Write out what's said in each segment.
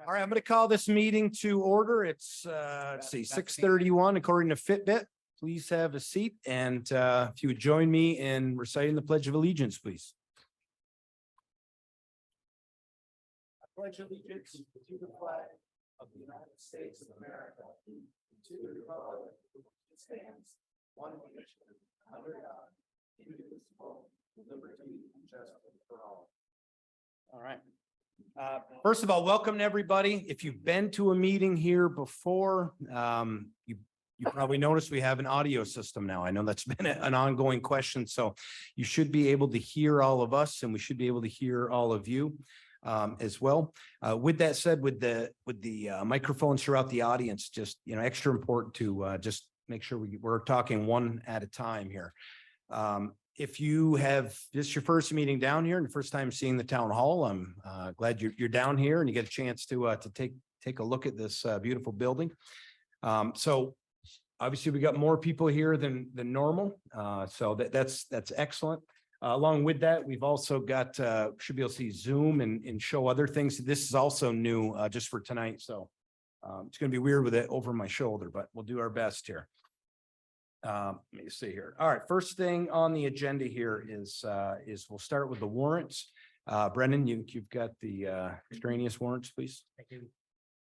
All right, I'm going to call this meeting to order. It's, let's see, 6:31 according to Fitbit. Please have a seat and if you would join me in reciting the Pledge of Allegiance, please. I pledge allegiance to the flag of the United States of America, to the republic which stands one nation under God, indivisible, with liberty and justice for all. All right. First of all, welcome to everybody. If you've been to a meeting here before, you probably noticed we have an audio system now. I know that's been an ongoing question, so you should be able to hear all of us and we should be able to hear all of you as well. With that said, with the microphones throughout the audience, just, extra important to just make sure we're talking one at a time here. If you have this is your first meeting down here and the first time seeing the town hall, I'm glad you're down here and you get a chance to take a look at this beautiful building. So obviously we got more people here than normal, so that's excellent. Along with that, we've also got should be able to see Zoom and show other things. This is also new just for tonight, so it's going to be weird with it over my shoulder, but we'll do our best here. Let me see here. All right, first thing on the agenda here is we'll start with the warrants. Brendan, you've got the extraneous warrants, please. Thank you.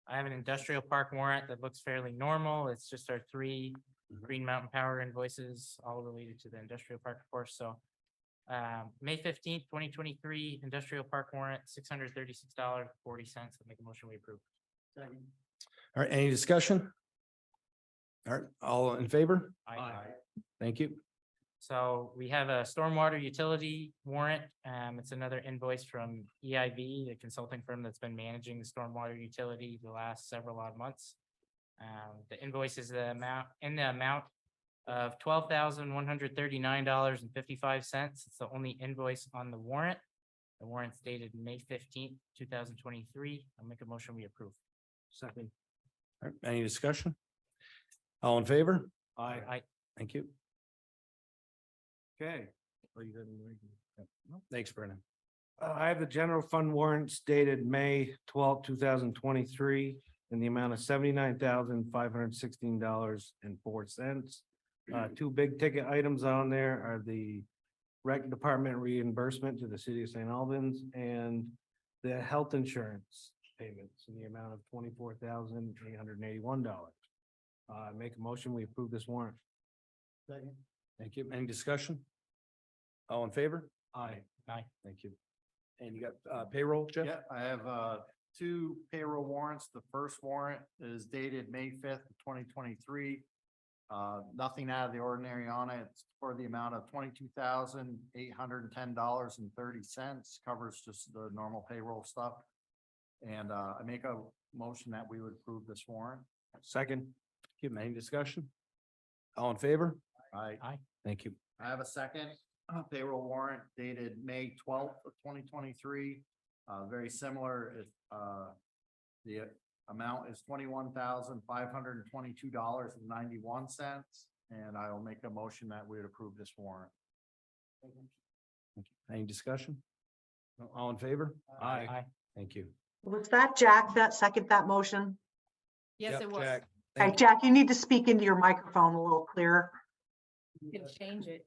I have an industrial park warrant that looks fairly normal. It's just our three Green Mountain Power invoices, all related to the industrial park, of course. So May 15th, 2023, industrial park warrant, $636.40. I make a motion we approve. All right, any discussion? All right, all in favor? Aye. Thank you. So we have a stormwater utility warrant. It's another invoice from EIB, the consulting firm that's been managing the stormwater utility the last several odd months. The invoice is the amount of $12,139.55. It's the only invoice on the warrant. The warrant's dated May 15th, 2023. I'll make a motion we approve. Second. All right, any discussion? All in favor? Aye. Thank you. Okay, Thanks, Brendan. I have the general fund warrants dated May 12th, 2023 in the amount of $79,516.04. Two big ticket items on there are the rec department reimbursement to the city of St. Albans and the health insurance payments in the amount of $24,881. Make a motion, we approve this warrant. Thank you. Any discussion? All in favor? Aye. Aye. Thank you. And you got payroll, Jeff? Yeah, I have two payroll warrants. The first warrant is dated May 5th, 2023. Nothing out of the ordinary on it. It's for the amount of $22,810.30. Covers just the normal payroll stuff. And I make a motion that we would approve this warrant. Second. Give any discussion? All in favor? Aye. Thank you. I have a second payroll warrant dated May 12th of 2023. Very similar. The amount is $21,522.91. And I will make a motion that we would approve this warrant. Thank you. Any discussion? All in favor? Aye. Thank you. Was that Jack that seconded that motion? Yes, Yep, it was. Jack. Hey, Thank you. Jack, you need to speak into your microphone a little clearer. You can change it.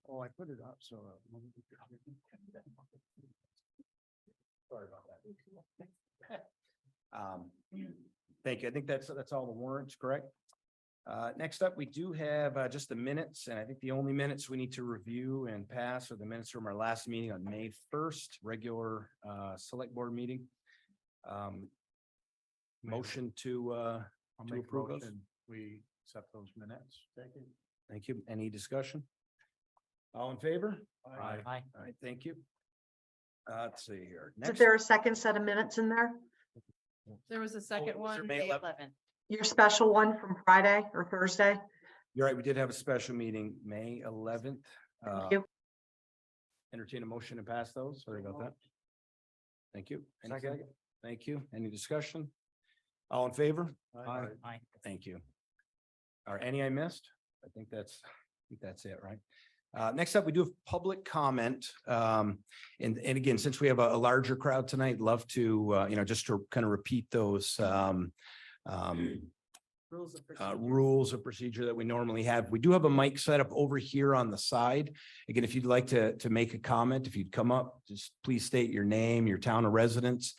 Oh, I put it up, so. Sorry about that. Thank you. I think that's all the warrants, correct? Next up, we do have just the minutes, and I think the only minutes we need to review and pass are the minutes from our last meeting on May 1st, regular select board meeting. Motion to I'll make a approve those. motion. We accept those minutes. Thank you. Any discussion? All in favor? Aye. All right, thank you. Let's see here. Is Next, there a second set of minutes in there? There was a second was there one. May May 11th? 11th. Your special one from Friday or Thursday? you're right, we did have a special meeting, May 11th. Thank you. Entertain a motion to pass those. Sorry about that. Thank you. Any Second. Thank you. Any discussion? All in favor? Aye. Thank you. Are any I missed? I think that's it, right? Next up, we do have public comment. And again, since we have a larger crowd tonight, love to, just to kind of repeat those rules of procedure that we normally have. We do have a mic set up over here on the side. Again, if you'd like to make a comment, if you'd come up, just please state your name, your town of residence.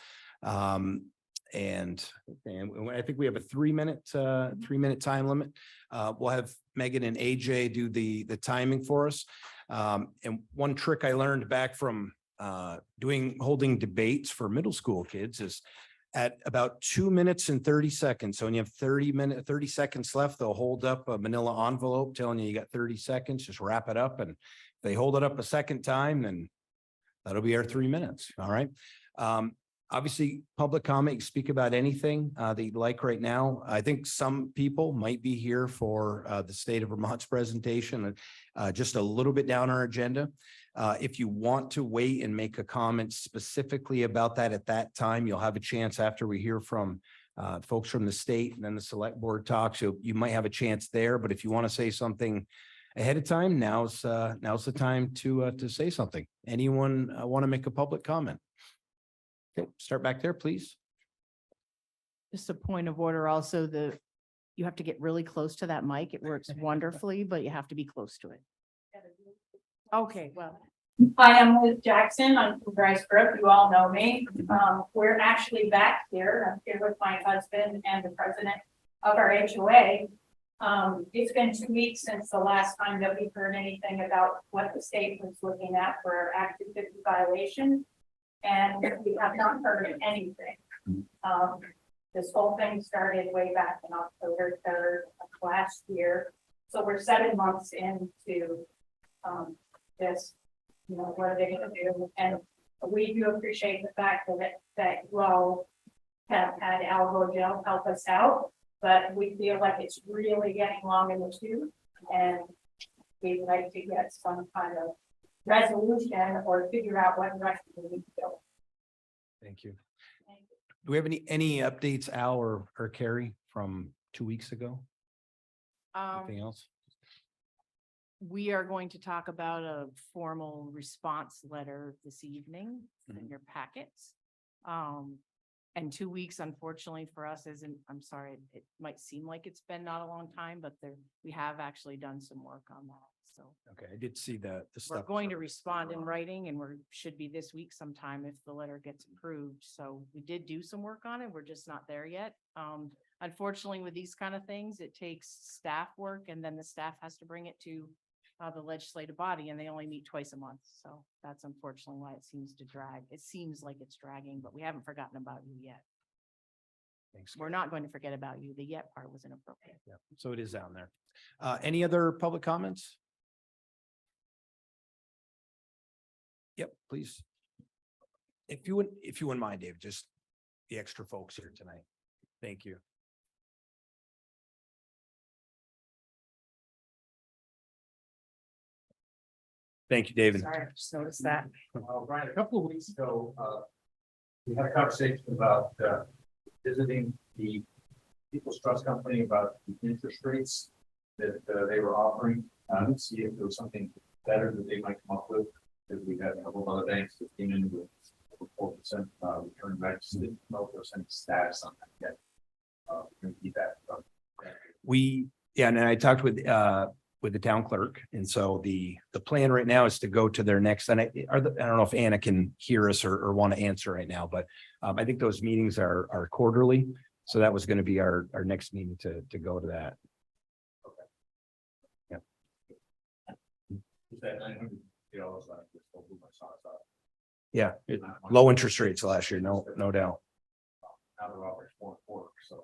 And I think we have a 3-minute time limit. We'll have Megan and AJ do the timing for us. And one trick I learned back from holding debates for middle school kids is at about 2 minutes and 30 seconds. So when you have 30 seconds left, they'll hold up a manila envelope telling you got 30 seconds, just wrap it up. And if they hold it up a second time, then that'll be our 3 minutes. All right. Obviously, public comment, you speak about anything that you'd like right now. I think some people might be here for the state of Vermont's presentation, just a little bit down our agenda. If you want to wait and make a comment specifically about that at that time, you'll have a chance after we hear from folks from the state and then the select board talks. So you might have a chance there, but if you want to say something ahead of time, now's the time to say something. Anyone want to make a public comment? Okay, start back there, please. Just a point of order also, you have to get really close to that mic. It works wonderfully, but you have to be close to it. Okay, well. Hi, I'm Liz Jackson. I'm from Bryce Brook. You all know me. We're actually back here. I'm here with my husband and the president of our HOA. It's been 2 weeks since the last time that we've heard anything about what the state was looking at for our Act 250 violation. And we have not heard anything. This whole thing started way back in October 3rd of last year. So we're 7 months into this, what are they gonna do? And we do appreciate the fact that you all have had Alvo Gel help us out, but we feel like it's really getting long in the tooth, and we'd like to get some kind of resolution or figure out what direction we need to go. Thank you. Do we have any updates, Al or Carrie, from 2 weeks ago? Anything else? We are going to talk about a formal response letter this evening in your packets. And 2 weeks, unfortunately for us, I'm sorry, it might seem like it's been not a long time, but we have actually done some work on that. So Okay, I did see the we're stuff. going to respond in writing, and should be this week sometime if the letter gets approved. So we did do some work on it. We're just not there yet. Unfortunately, with these kind of things, it takes staff work, and then the staff has to bring it to the legislative body, and they only meet twice a month. So that's unfortunately why it seems to drag. It seems like it's dragging, but we haven't forgotten about you yet. Thanks. We're not going to forget about you. The yet part was inappropriate. Yeah, so it is down there. Any other public comments? Yep, please. If you wouldn't mind, Dave, just the extra folks here tonight. Thank you. Thank you, David. Sorry, I just noticed that. Brian, a couple of weeks ago, we had a conversation about visiting the People's Trust Company about the interest rates that they were offering. To see if there was something better that they might come up with. Because we had a couple of other banks that came in with over 4% return back to the 12% status on that yet. We're going to keep that. And I talked with the town clerk, and so the plan right now is to go to their next. And I don't know if Anna can hear us or want to answer right now, but I think those meetings are quarterly, so that was going to be our next meeting to go to that. Okay. Yeah. Is that $900 last year? Yeah, low interest rates last year, no doubt. Now they're offering 4.25, so.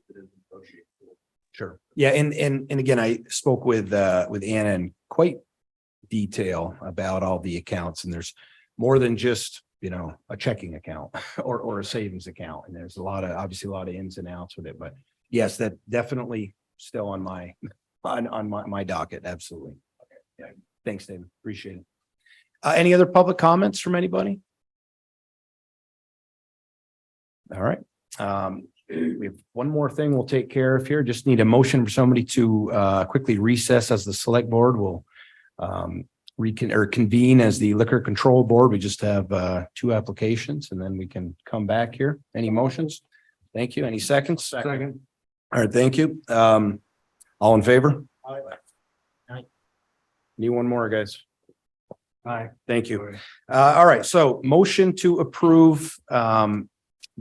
It is negotiable. Sure. Yeah, and again, I spoke with Anna in quite detail about all the accounts, and there's more than just, a checking account or a savings account. And there's obviously a lot of ins and outs with it, but yes, that definitely still on my docket. Absolutely. Okay. Yeah. Thanks, David. Appreciate it. Any other public comments from anybody? All right. We have one more thing we'll take care of here. Just need a motion for somebody to quickly recess as the select board. We'll convene as the liquor control board. We just have two applications and then we can come back here. Any motions? Thank you. Any seconds? Second. All right, thank you. All in favor? Aye. Need one more, guys. Aye. Thank you. All right, so motion to approve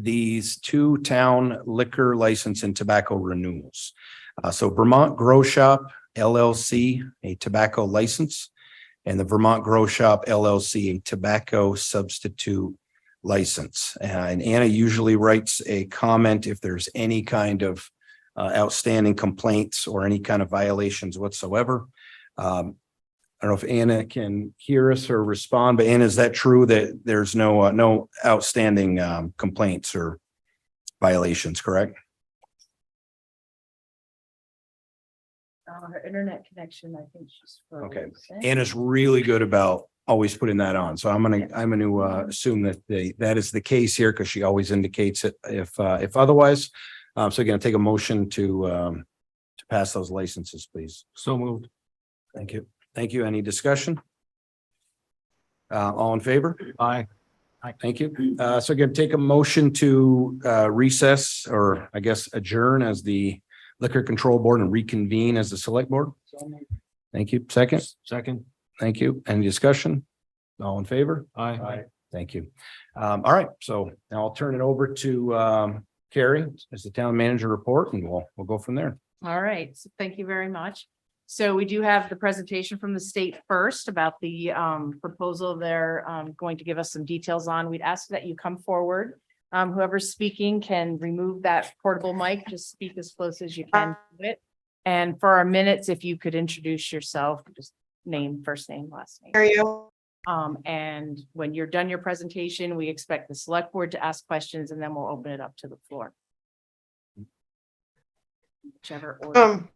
these two town liquor license and tobacco renewals. So Vermont Grow Shop LLC, a tobacco license, and the Vermont Grow Shop LLC, a tobacco substitute license. And Anna usually writes a comment if there's any kind of outstanding complaints or any kind of violations whatsoever. I don't know if Anna can hear us or respond, but Anna, is that true that there's no outstanding complaints or violations, correct? Her internet connection, I think she's. Okay. frozen. Anna's really good about always putting that on. So I'm gonna assume that that is the case here because she always indicates it if otherwise. So again, take a motion to pass those licenses, please. So moved. Thank you. Thank you. Any discussion? All in favor? Aye. Thank you. So again, take a motion to recess or I guess adjourn as the liquor control board and reconvene as the select board. Thank you. Second. Second. Thank you. Any discussion? All in favor? Aye. Thank you. All right, so now I'll turn it over to Carrie as the town manager report and we'll go from there. All right, so thank you very much. So we do have the presentation from the state first about the proposal they're going to give us some details on. We'd ask that you come forward. Whoever's speaking can remove that portable mic, just speak as close as you can to it. And for our minutes, if you could introduce yourself, just name, first name, last name. Hear you. And when you're done your presentation, we expect the select board to ask questions and then we'll open it up to the floor. Whichever order.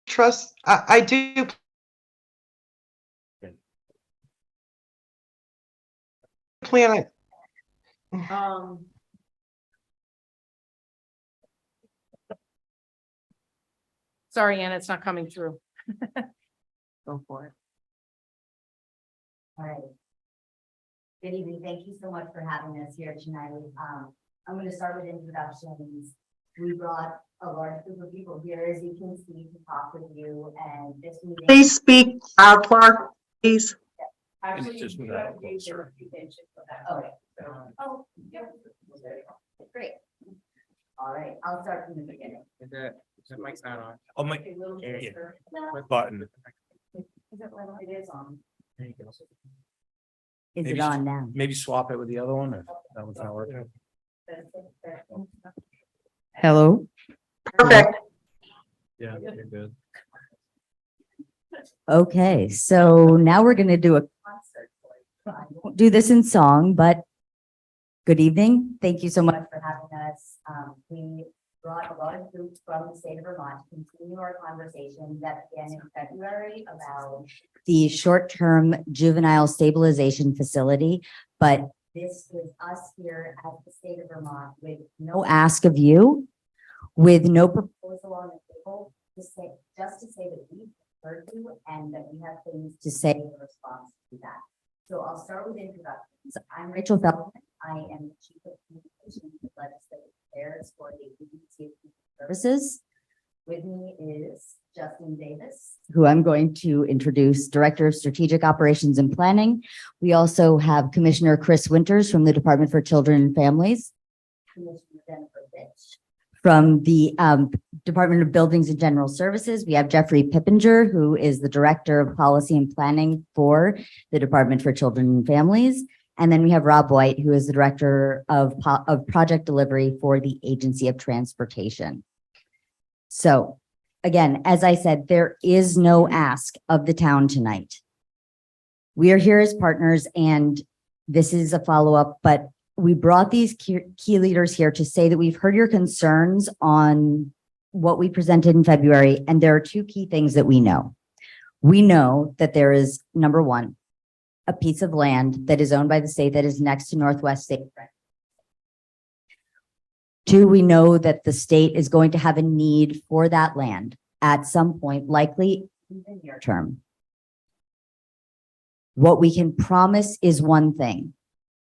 Trust, I do. Plan it. Sorry, Anna, it's not coming through. Go for it. All right. Good evening. Thank you so much for having us here tonight. I'm going to start with introductions. We brought a large group of people here, as you can see, to talk with you, and this meeting. Please speak loud, please. Actually, Just you move have that to use your closer. attention for that. Okay. Oh, yeah. Great. All right, I'll start from the beginning. The mic's not on. Oh, my Okay, a little Yeah, yeah. closer. No, button. is it, well, it is on. There you go. Is Maybe it on now? Maybe swap it with the other one or that one's not working. Hello? Perfect. Yeah, you're good. Okay, so now we're gonna do do this in song, but good evening. Thank you so much for having us. We brought a lot of groups from the state of Vermont to continue our conversation that began in February about the short-term juvenile stabilization facility. But this is us here at the state of Vermont with no ask of you, with no proposal on the table, just to say that we heard you and that we have things to say in response to that. So I'll start with introductions. I'm Rachel Feldman. I am the Chief of Communications and Legislative Affairs for the Agency of Human Services. With me is Justin Davis, who I'm going to introduce, Director of Strategic Operations and Planning. We also have Commissioner Chris Winters from the Department for Children and Families. Commissioner Jennifer Fitch from the Department of Buildings and General Services. We have Jeffrey Pippinger, who is the Director of Policy and Planning for the Department for Children and Families. And then we have Rob White, who is the Director of Project Delivery for the Agency of Transportation. So again, as I said, there is no ask of the town tonight. We are here as partners, and this is a follow-up, but we brought these key leaders here to say that we've heard your concerns on what we presented in February, and there are two key things that we know. We know that there is, number one, a piece of land that is owned by the state that is next to Northwest State. Two, we know that the state is going to have a need for that land at some point, likely in the near term. What we can promise is one thing,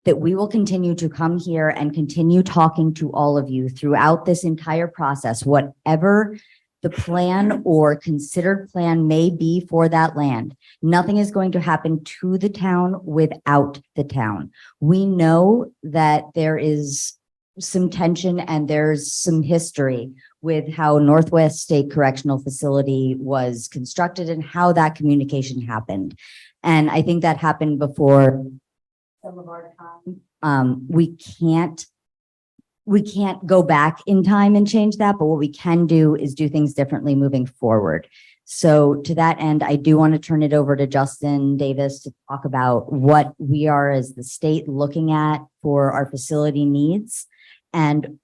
that we will continue to come here and continue talking to all of you throughout this entire process, whatever the plan or considered plan may be for that land. Nothing is going to happen to the town without the town. We know that there is some tension and there's some history with how Northwest State Correctional Facility was constructed and how that communication happened. And I think that happened before some of our time. We can't go back in time and change that, but what we can do is do things differently moving forward. So to that end, I do want to turn it over to Justin Davis to talk about what we are as the state looking at for our facility needs, and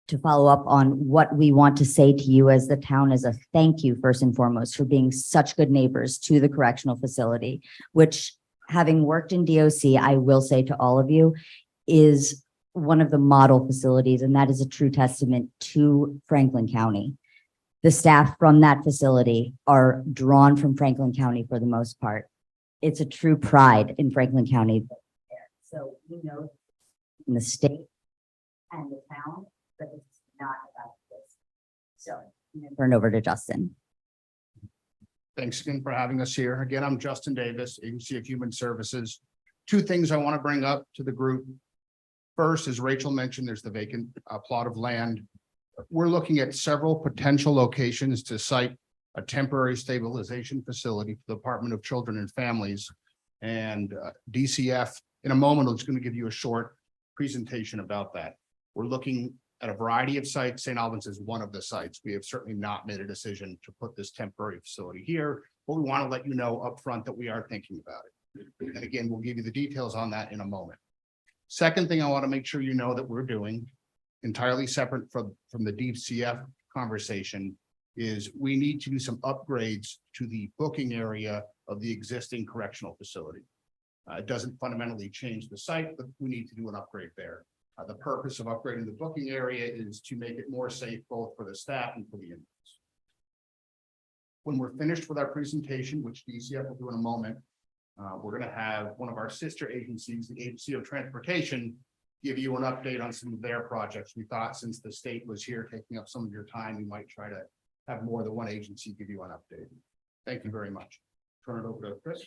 to follow up on what we want to say to you as the town as a thank you, first and foremost, for being such good neighbors to the correctional facility, which, having worked in DOC, I will say to all of you, is one of the model facilities, and that is a true testament to Franklin County. The staff from that facility are drawn from Franklin County for the most part. It's a true pride in Franklin County. So we know in the state and the town, but it's not about this. So I'm gonna turn over to Justin. Thanks again for having us here. Again, I'm Justin Davis, Agency of Human Services. Two things I want to bring up to the group. First, as Rachel mentioned, there's the vacant plot of land. We're looking at several potential locations to site a temporary stabilization facility for the Department of Children and Families. And DCF, in a moment, is going to give you a short presentation about that. We're looking at a variety of sites. St. Albans is one of the sites. We have certainly not made a decision to put this temporary facility here, but we want to let you know upfront that we are thinking about it. And again, we'll give you the details on that in a moment. Second thing I want to make sure you know that we're doing, entirely separate from the DCF conversation, is we need to do some upgrades to the booking area of the existing correctional facility. It doesn't fundamentally change the site, but we need to do an upgrade there. The purpose of upgrading the booking area is to make it more safe both for the staff and for the inmates. When we're finished with our presentation, which DCF will do in a moment, we're going to have one of our sister agencies, the Agency of Transportation, give you an update on some of their projects. We thought since the state was here taking up some of your time, we might try to have more than one agency give you an update. Thank you very much. Turn it over to Chris.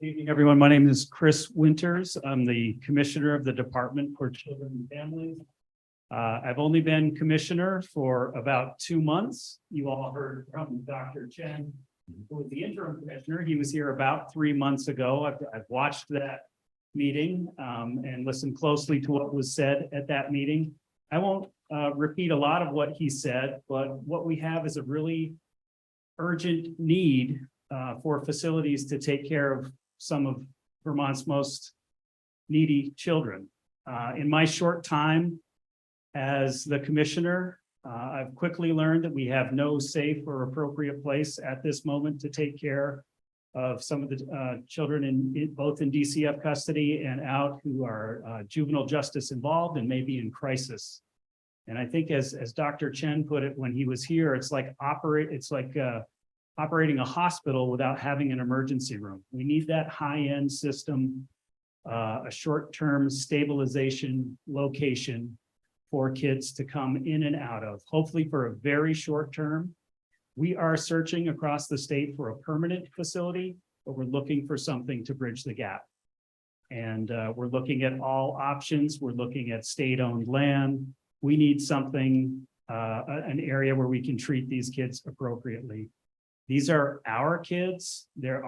Good evening, everyone. My name is Chris Winters. I'm the Commissioner of the Department for Children and Families. I've only been Commissioner for about 2 months. You all heard from Dr. Chen, who was the interim Commissioner. He was here about 3 months ago. I've watched that meeting and listened closely to what was said at that meeting. I won't repeat a lot of what he said, but what we have is a really urgent need for facilities to take care of some of Vermont's most needy children. In my short time as the commissioner, I've quickly learned that we have no safe or appropriate place at this moment to take care of some of the children in both in DCF custody and out who are juvenile justice involved and maybe in crisis. And I think as Dr. Chen put it when he was here, it's like operating a hospital without having an emergency room. We need that high-end system, a short-term stabilization location for kids to come in and out of, hopefully for a very short term. We are searching across the state for a permanent facility, but we're looking for something to bridge the gap. And we're looking at all options. We're looking at state-owned land. We need something, an area where we can treat these kids appropriately. These are our kids. They're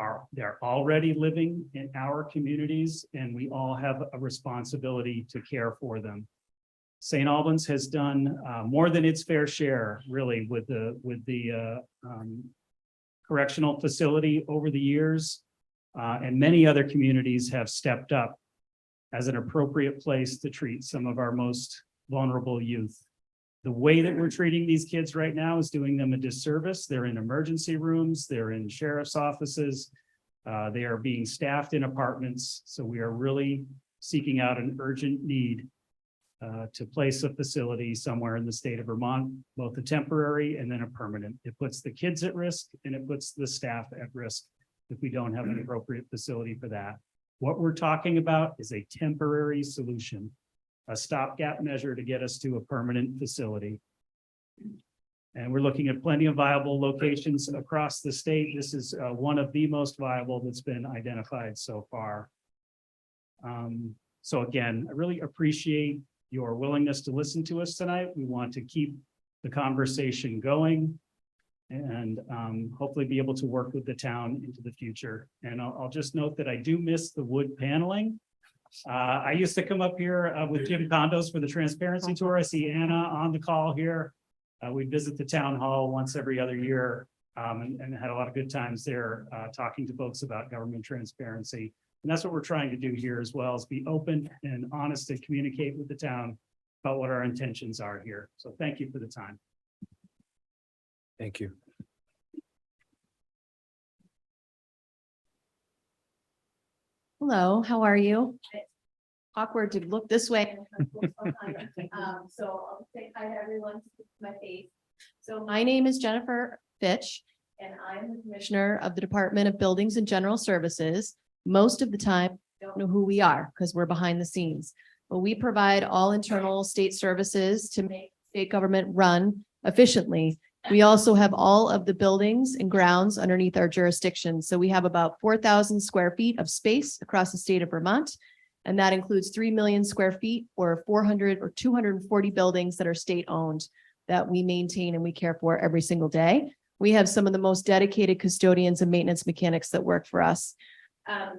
already living in our communities, and we all have a responsibility to care for them. St. Albans has done more than its fair share, really, with the correctional facility over the years. and many other communities have stepped up as an appropriate place to treat some of our most vulnerable youth. The way that we're treating these kids right now is doing them a disservice. They're in emergency rooms, they're in sheriff's offices, they are being staffed in apartments. So we are really seeking out an urgent need to place a facility somewhere in the state of Vermont, both a temporary and then a permanent. It puts the kids at risk and it puts the staff at risk if we don't have an appropriate facility for that. What we're talking about is a temporary solution, a stopgap measure to get us to a permanent facility. And we're looking at plenty of viable locations across the state. This is one of the most viable that's been identified so far. So again, I really appreciate your willingness to listen to us tonight. We want to keep the conversation going and hopefully be able to work with the town into the future. And I'll just note that I do miss the wood paneling. I used to come up here with Jim Condos for the transparency tour. I see Anna on the call here. We visit the town hall once every other year and had a lot of good times there talking to folks about government transparency. And that's what we're trying to do here as well, is be open and honest and communicate with the town about what our intentions are here. So thank you for the time. Thank you. Hello, how are you? Awkward to look this way. So I'll say hi to everyone to my face. So my name is Jennifer Fitch, and I'm the Commissioner of the Department of Buildings and General Services. Most of the time, I don't know who we are because we're behind the scenes, but we provide all internal state services to make state government run efficiently. We also have all of the buildings and grounds underneath our jurisdiction. So we have about 4,000 square feet of space across the state of Vermont. And that includes 3 million square feet or 400 or 240 buildings that are state owned that we maintain and we care for every single day. We have some of the most dedicated custodians and maintenance mechanics that work for us.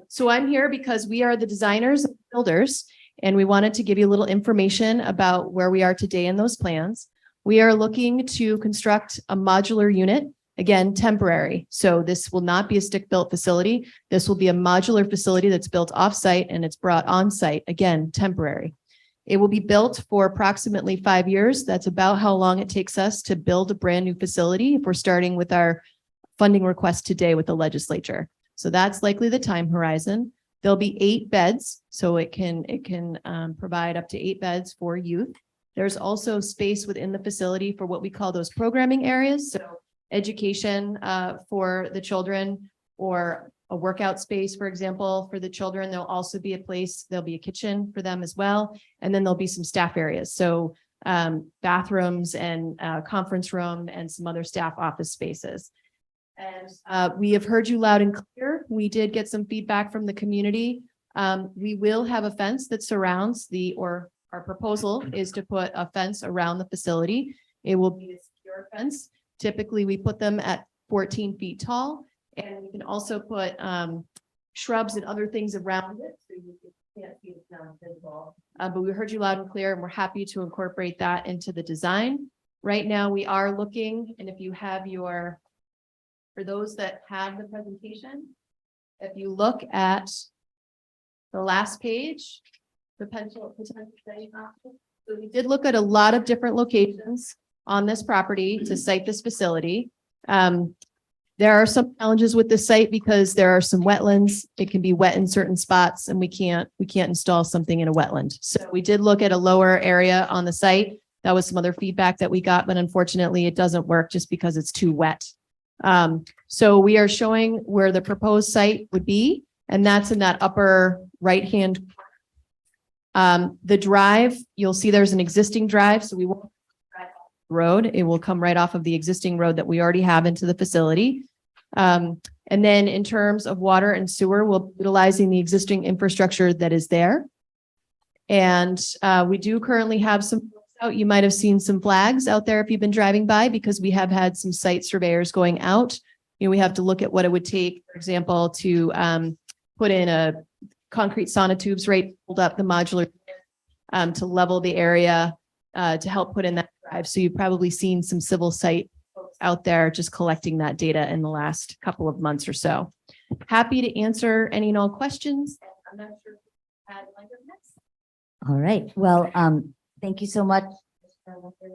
So I'm here because we are the designers and builders, and we wanted to give you a little information about where we are today in those plans. We are looking to construct a modular unit, again, temporary. So this will not be a stick-built facility. This will be a modular facility that's built off-site and it's brought on-site, again, temporary. It will be built for approximately 5 years. That's about how long it takes us to build a brand new facility if we're starting with our funding request today with the legislature. So that's likely the time horizon. There'll be 8 beds, so it can provide up to 8 beds for youth. There's also space within the facility for what we call those programming areas. So education for the children, or a workout space, for example, for the children. There'll also be a place, there'll be a kitchen for them as well. And then there'll be some staff areas. So bathrooms and conference room and some other staff office spaces. And we have heard you loud and clear. We did get some feedback from the community. We will have a fence that surrounds our proposal is to put a fence around the facility. It will be a secure fence. Typically, we put them at 14 feet tall, and you can also put shrubs and other things around it. So you can't see it's not visible. But we heard you loud and clear, and we're happy to incorporate that into the design. Right now, we are looking, and if you have for those that have the presentation, if you look at the last page, potential site options. So we did look at a lot of different locations on this property to site this facility. There are some challenges with this site because there are some wetlands. It can be wet in certain spots, and we can't install something in a wetland. So we did look at a lower area on the site. That was some other feedback that we got, but unfortunately it doesn't work just because it's too wet. So we are showing where the proposed site would be, and that's in that upper right-hand. The drive, you'll see there's an existing drive, so we won't drive off the road. It will come right off of the existing road that we already have into the facility. And then in terms of water and sewer, we'll be utilizing the existing infrastructure that is there. And we do currently have some out. You might have seen some flags out there if you've been driving by, because we have had some site surveyors going out. You know, we have to look at what it would take, for example, to put in a concrete sonotubes, right, hold up the modular to level the area to help put in that drive. So you've probably seen some civil site folks out there just collecting that data in the last couple of months or so. Happy to answer any and all questions. I'm not sure. All right, well, thank you so much.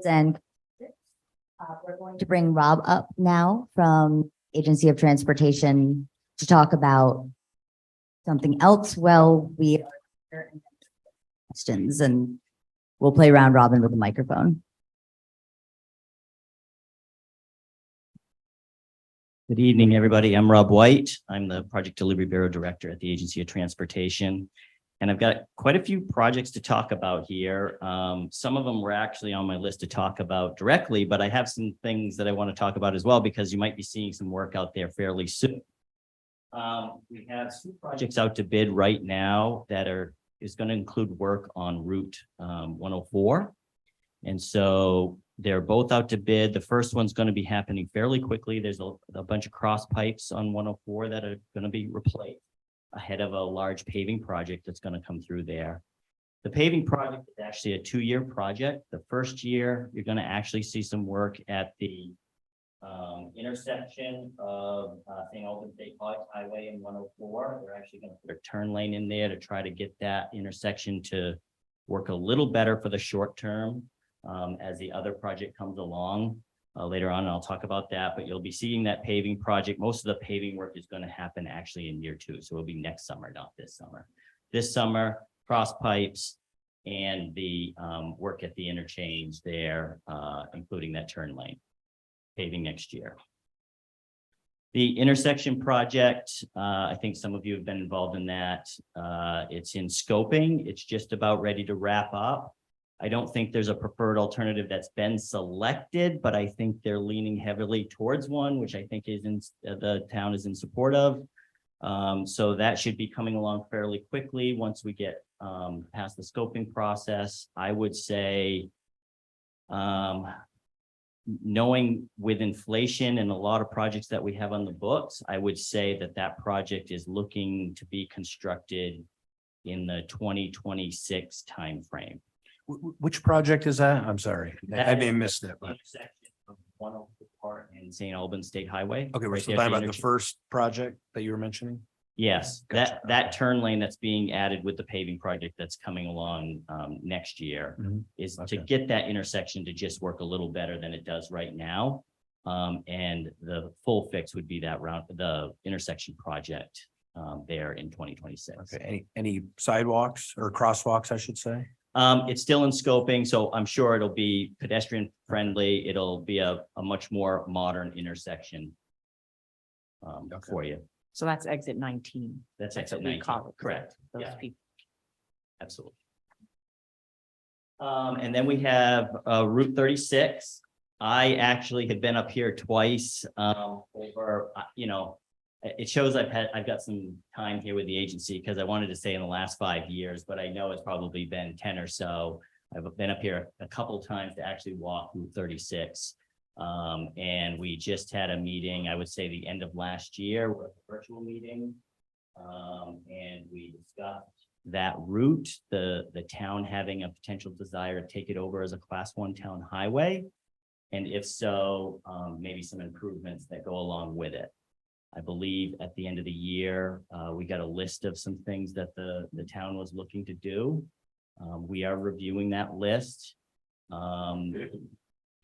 And we're going to bring Rob up now from Agency of Transportation to talk about something else. Well, we are questions and we'll play round robin with the microphone. Good evening, everybody. I'm Rob White. I'm the Project Delivery Bureau Director at the Agency of Transportation. And I've got quite a few projects to talk about here. Some of them were actually on my list to talk about directly, but I have some things that I want to talk about as well, because you might be seeing some work out there fairly soon. We have two projects out to bid right now that is going to include work on Route 104. And so they're both out to bid. The first one's going to be happening fairly quickly. There's a bunch of cross pipes on 104 that are going to be replaced ahead of a large paving project that's going to come through there. The paving project is actually a 2-year project. The first year, you're going to actually see some work at the intersection of St. Albans State Highway and 104. They're actually going to put a turn lane in there to try to get that intersection to work a little better for the short term as the other project comes along. Later on, and I'll talk about that, but you'll be seeing that paving project. Most of the paving work is going to happen actually in year 2. So it'll be next summer, not this summer. This summer, cross pipes and the work at the interchange there, including that turn lane, paving next year. The intersection project, I think some of you have been involved in that. It's in scoping. It's just about ready to wrap up. I don't think there's a preferred alternative that's been selected, but I think they're leaning heavily towards one, which I think is the town is in support of. So that should be coming along fairly quickly once we get past the scoping process. I would say, knowing with inflation and a lot of projects that we have on the books, I would say that project is looking to be constructed in the 2026 timeframe. Which project is that? I'm sorry. I may have missed it, but. Intersection of 104 and St. Albans State Highway. Okay, we're right still there at talking about the interchange. first project that you were mentioning? Yes, Gotcha. that turn lane that's being added with the paving project that's coming along next year is to Okay. get that intersection to just work a little better than it does right now. And the full fix would be the intersection project there in 2026. Okay, any sidewalks or crosswalks, I should say? It's still in scoping, so I'm sure it'll be pedestrian friendly. It'll be a much more modern intersection for you. So that's exit 19. That's That's exit what we 19, call it. correct. Those Yeah. people. Absolutely. And then we have Route 36. I actually have been up here twice over, it shows I've got some time here with the agency because I wanted to say in the last 5 years, but I know it's probably been 10 or so. I've been up here a couple of times to actually walk Route 36. And we just had a meeting, I would say the end of last year, with a virtual meeting. And we discussed that route, the town having a potential desire to take it over as a Class 1 town highway. And if so, maybe some improvements that go along with it. I believe at the end of the year, we got a list of some things that the town was looking to do. We are reviewing that list.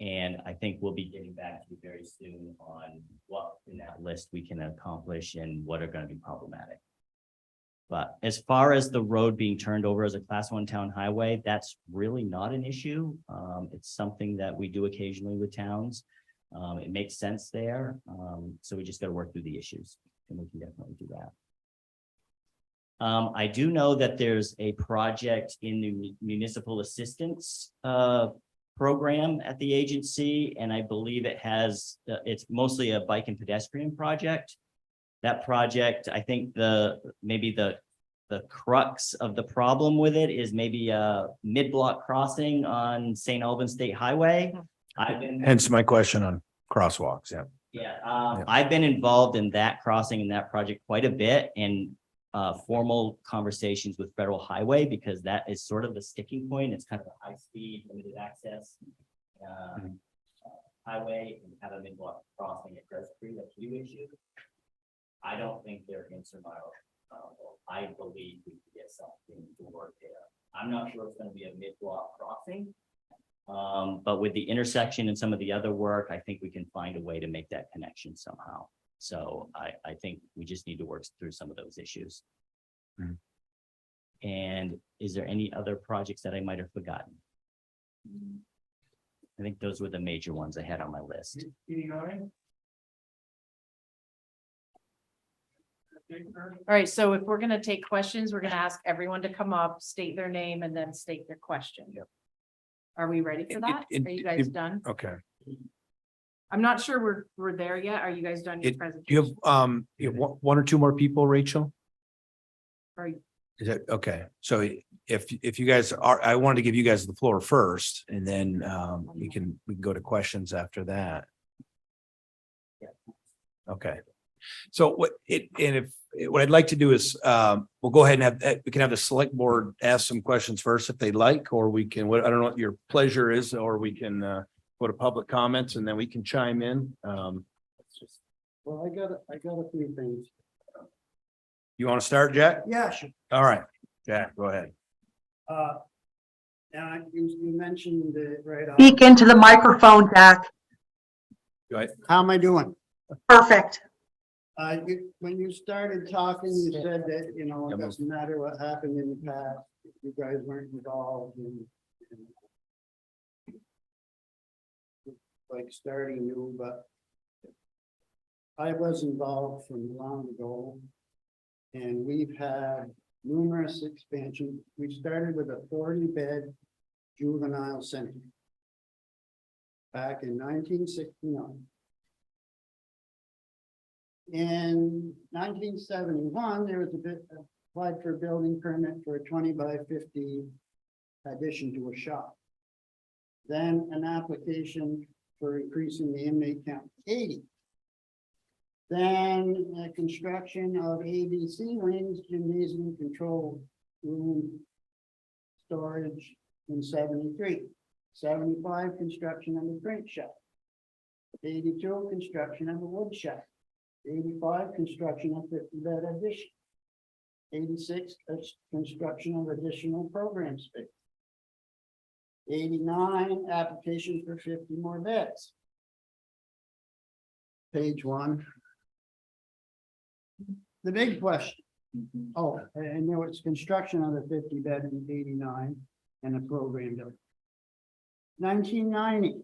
And I think we'll be getting back to you very soon on what in that list we can accomplish and what are going to be problematic. But as far as the road being turned over as a Class 1 town highway, that's really not an issue. It's something that we do occasionally with towns. It makes sense there. So we just got to work through the issues and we can definitely do that. I do know that there's a project in the municipal assistance program at the agency, and I believe it's mostly a bike and pedestrian project. That project, I think maybe the crux of the problem with it is maybe a mid-block crossing on St. Albans State Highway. Hence my question on crosswalks, yeah. Yeah, I've been involved in that crossing and that project quite a bit, and formal conversations with Federal Highway, because that is sort of the sticking point. It's kind of a high-speed, limited access highway, and have a mid-block crossing at Crest Creek, that's a new issue. I don't think they're insurmountable. I believe we can get something to work there. I'm not sure it's gonna be a mid-block crossing. But with the intersection and some of the other work, I think we can find a way to make that connection somehow. So I think we just need to work through some of those issues. Mhm. And is there any other projects that I might have forgotten? I think those were the major ones I had on my list. All right, so if we're gonna take questions, we're gonna ask everyone to come up, state their name and then state their question. Yep. Are we ready for that? Are you guys done? Okay. I'm not sure we're there yet. Are you guys done your Do presentation? you have one or two more people, Rachel? Are you- Is that, okay, so if you guys are, I wanted to give you guys the floor first, and then we can go to questions after that. Okay, so what I'd like to do is, we'll go ahead and we can have the select board ask some questions first if they'd like, or we can, I don't know what your pleasure is, or we can go to public comments and then we can chime in. Well, I got a few things. You want to start, Jack? Yeah, sure. All right, Jack, go ahead. And you mentioned it right off. Speak into the microphone, Jack. Go ahead. How am I doing? Perfect. When you started talking, you said that, you know, Yep. it doesn't matter what happened in the past, you guys weren't involved in like starting new, but I was involved from long ago. And we've had numerous expansions. We started with a 40-bed juvenile center back in 1969. In 1971, there was applied for a building permit for a 20 by 50 addition to a shop. Then an application for increasing the inmate count to 80. Then construction of ABC lanes, gymnasium, control room, storage in 73. 75, construction of the print shop. 82, construction of the wood shop. 85, construction of 50-bed addition. 86, construction of additional program space. 89, application for 50 more beds. Page 1. The big question. Oh, and there was construction of the 50-bed in 89 and a program building. 1990.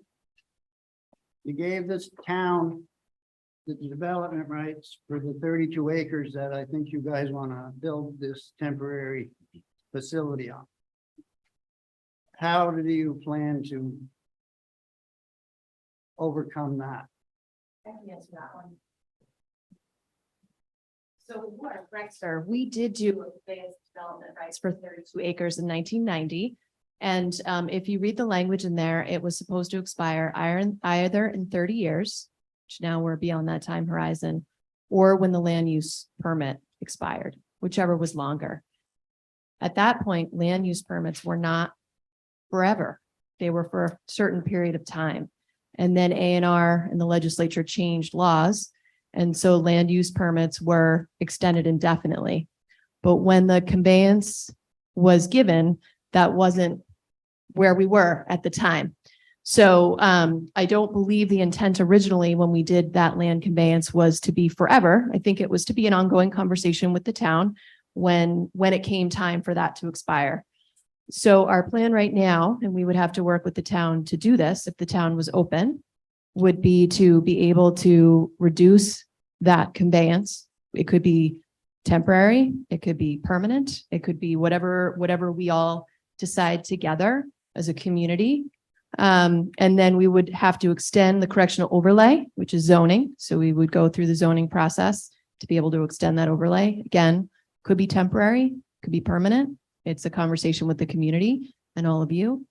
You gave this town the development rights for the 32 acres that I think you guys want to build this temporary facility on. How do you plan to overcome that? I can answer that one. So what, right, sir, we did do advanced development rights for 32 acres in 1990. And if you read the language in there, it was supposed to expire either in 30 years, which now we're beyond that time horizon, or when the land use permit expired, whichever was longer. At that point, land use permits were not forever. They were for a certain period of time. And then A&R and the legislature changed laws. And so land use permits were extended indefinitely. But when the conveyance was given, that wasn't where we were at the time. So I don't believe the intent originally when we did that land conveyance was to be forever. I think it was to be an ongoing conversation with the town when it came time for that to expire. So our plan right now, and we would have to work with the town to do this if the town was open, would be to be able to reduce that conveyance. It could be temporary, it could be permanent, it could be whatever we all decide together as a community. And then we would have to extend the correctional overlay, which is zoning. So we would go through the zoning process to be able to extend that overlay. Again, could be temporary, could be permanent. It's a conversation with the community and all of you.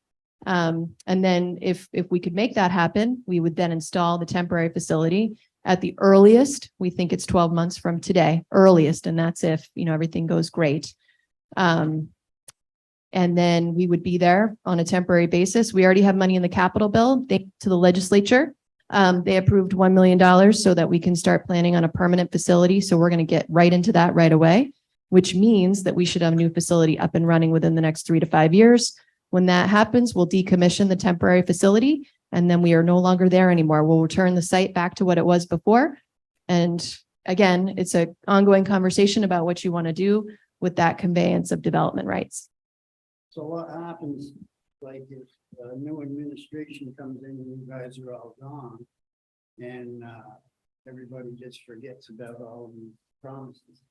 And then if we could make that happen, we would then install the temporary facility at the earliest. We think it's 12 months from today, earliest, and that's if, everything goes great. And then we would be there on a temporary basis. We already have money in the capital bill, thanks to the legislature. They approved $1 million so that we can start planning on a permanent facility. So we're going to get right into that right away, which means that we should have a new facility up and running within the next 3 to 5 years. When that happens, we'll decommission the temporary facility, and then we are no longer there anymore. We'll return the site back to what it was before. And again, it's an ongoing conversation about what you want to do with that conveyance of development rights. So what happens, like if a new administration comes in and you guys are all gone and everybody just forgets about all the promises?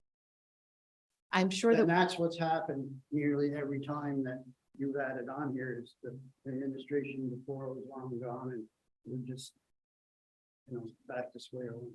I'm sure that And that's what's happened nearly every time that you've added on here is the administration before was long gone and we're just, back to square one.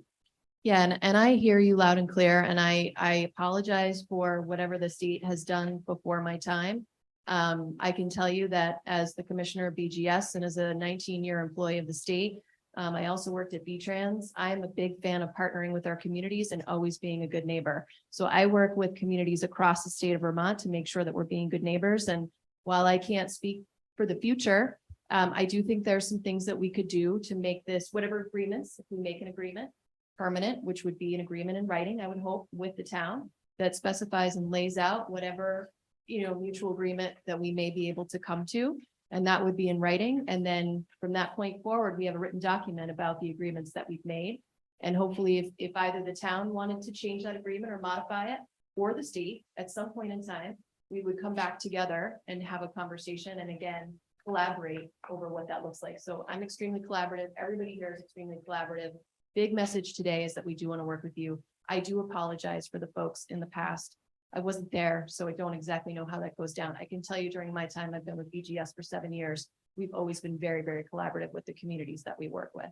Yeah, and I hear you loud and clear, and I apologize for whatever the state has done before my time. I can tell you that as the commissioner of BGS and as a 19-year employee of the state, I also worked at V-Trans. I'm a big fan of partnering with our communities and always being a good neighbor. So I work with communities across the state of Vermont to make sure that we're being good neighbors. And while I can't speak for the future, I do think there's some things that we could do to make this, whatever agreements, if we make an agreement, permanent, which would be an agreement in writing, I would hope, with the town that specifies and lays out whatever, mutual agreement that we may be able to come to. And that would be in writing. And then from that point forward, we have a written document about the agreements that we've made. And hopefully if either the town wanted to change that agreement or modify it, or the state at some point in time, we would come back together and have a conversation and again, collaborate over what that looks like. So I'm extremely collaborative. Everybody here is extremely collaborative. Big message today is that we do want to work with you. I do apologize for the folks in the past. I wasn't there, so I don't exactly know how that goes down. I can tell you during my time, I've been with BGS for 7 years. We've always been very, very collaborative with the communities that we work with.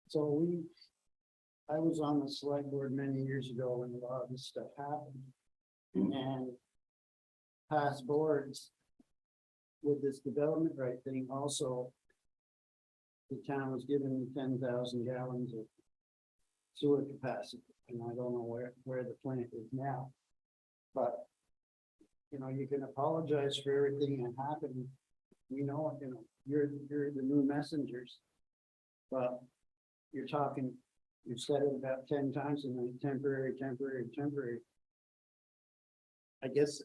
So I was on the select board many years ago when a lot of this stuff happened. And past boards with this development right thing also, the town was given 10,000 gallons of sewer capacity, and I don't know where the plant is now. But, you can apologize for everything that happened. You're the new messengers. But you're you've said it about 10 times and temporary. I guess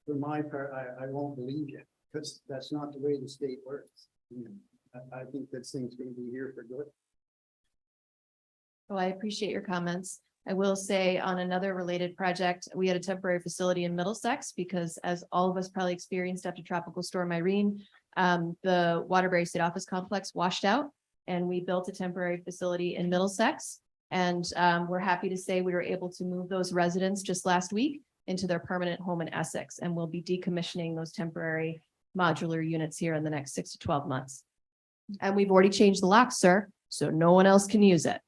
for my part, I won't believe you because that's not the way the state works. I think this thing's going to be here for good. Well, I appreciate your comments. I will say on another related project, we had a temporary facility in Middlesex because as all of us probably experienced after Tropical Storm Irene, the Waterbury State Office Complex washed out and we built a temporary facility in Middlesex. And we're happy to say we were able to move those residents just last week into their permanent home in Essex. And we'll be decommissioning those temporary modular units here in the next 6 to 12 months. And we've already changed the locks, sir, so no one else can use it.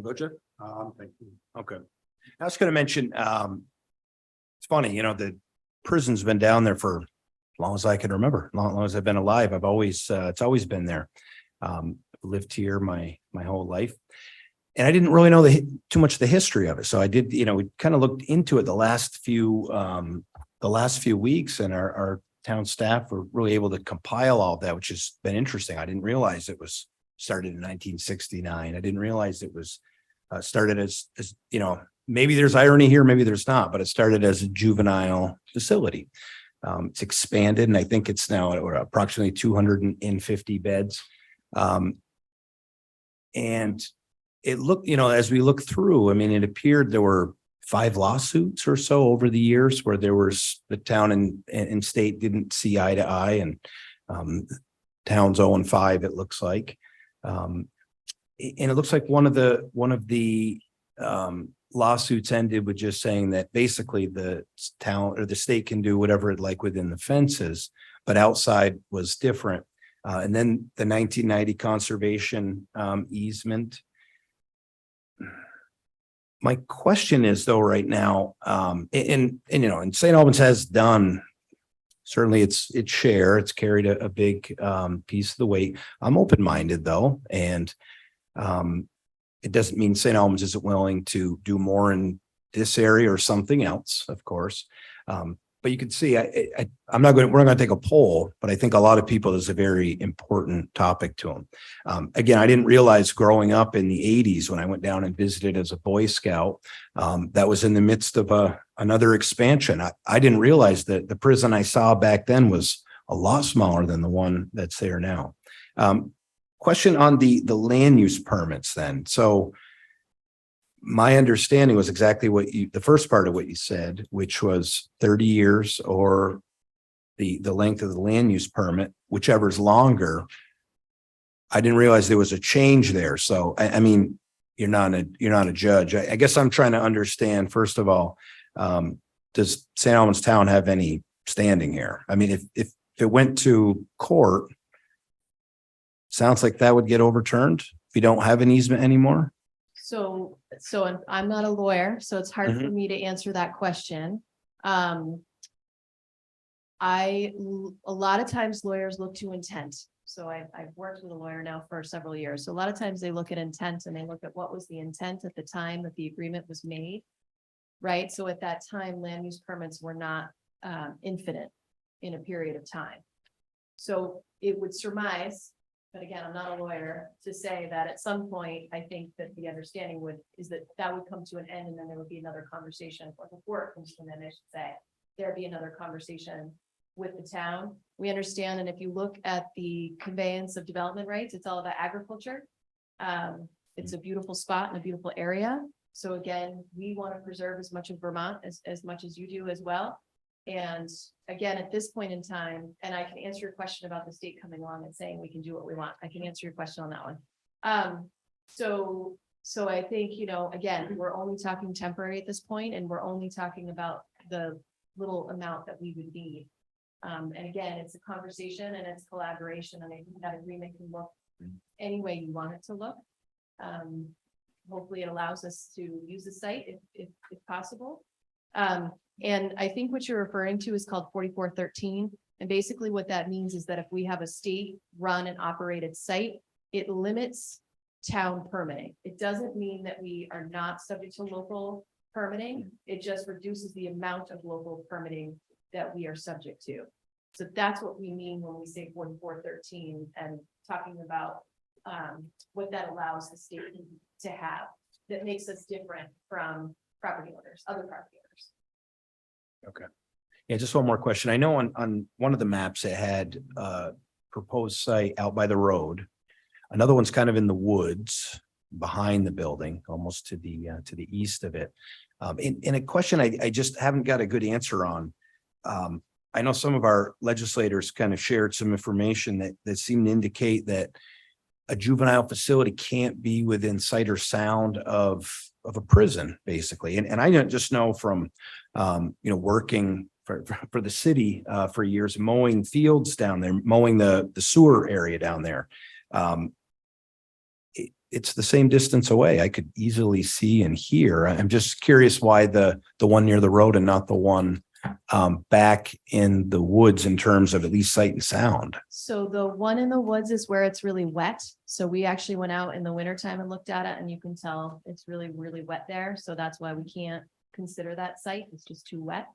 Go, Jeff? Thank you. Okay. I was going to mention, it's funny, the prison's been down there for as long as I can remember, long as I've been alive. I've always, it's always been there. Lived here my whole life. And I didn't really know too much of the history of it. So I did, we kind of looked into it the last few weeks, and our town staff were really able to compile all of that, which has been interesting. I didn't realize it was started in 1969. I didn't realize it was started as maybe there's irony here, maybe there's not, but it started as a juvenile facility. It's expanded, and I think it's now approximately 250 beds. And it looked, as we look through, it appeared there were 5 lawsuits or so over the years where there was the town and state didn't see eye to eye, and town's 0-5, it looks like. And it looks like one of the lawsuits ended with just saying that basically the town or the state can do whatever it like within the fences, but outside was different. And then the 1990 conservation easement. My question is though, right now, and St. Albans has done, certainly its share, it's carried a big piece of the weight. I'm open-minded though, and it doesn't mean St. Albans isn't willing to do more in this area or something else, of course. But you can see, I'm not going, we're not going to take a poll, but I think a lot of people, this is a very important topic to them. Again, I didn't realize growing up in the 80s when I went down and visited as a Boy Scout, that was in the midst of another expansion. I didn't realize that the prison I saw back then was a lot smaller than the one that's there now. Question on the land use permits then. So my understanding was exactly what the first part of what you said, which was 30 years or the length of the land use permit, whichever is longer. I didn't realize there was a change there. So I mean, you're not a judge. I guess I'm trying to understand, first of all, does St. Albans Town have any standing here? I mean, if it went to court, sounds like that would get overturned if you don't have an easement anymore. So I'm not a lawyer, so it's hard for me to answer that question. A lot of times lawyers look to intent. So I've worked with a lawyer now for several years. So a lot of times they look at intent and they look at what was the intent at the time that the agreement was made. Right? So at that time, land use permits were not infinite in a period of time. So it would surmise, but again, I'm not a lawyer, to say that at some point, I think that the understanding is that would come to an end and then there would be another conversation, or before it comes to an end, I should say, there'd be another conversation with the town. We understand, and if you look at the conveyance of development rights, it's all about agriculture. It's a beautiful spot and a beautiful area. So again, we want to preserve as much of Vermont as much as you do as well. And again, at this point in time, and I can answer your question about the state coming along and saying we can do what we want. I can answer your question on that one. So I think, again, we're only talking temporary at this point, and we're only talking about the little amount that we would need. And again, it's a conversation and it's collaboration, and I think that agreement can look any way you want it to look. Hopefully it allows us to use the site if possible. And I think what you're referring to is called 4413. And basically what that means is that if we have a state run and operated site, it limits town permitting. It doesn't mean that we are not subject to local permitting. It just reduces the amount of local permitting that we are subject to. So that's what we mean when we say 4413 and talking about what that allows the state to have that makes us different from property owners, other property owners. Okay. Yeah, just one more question. I know on one of the maps it had proposed site out by the road. Another one's kind of in the woods behind the building, almost to the east of it. In a question I just haven't got a good answer on. I know some of our legislators kind of shared some information that seemed to indicate that a juvenile facility can't be within sight or sound of a prison, basically. And I don't just know from, working for the city for years, mowing fields down there, mowing the sewer area down there. It's the same distance away. I could easily see and hear. I'm just curious why the one near the road and not the one back in the woods in terms of at least sight and sound. So the one in the woods is where it's really wet. So we actually went out in the wintertime and looked at it, and you can tell it's really, really wet there. So that's why we can't consider that site. It's just too wet.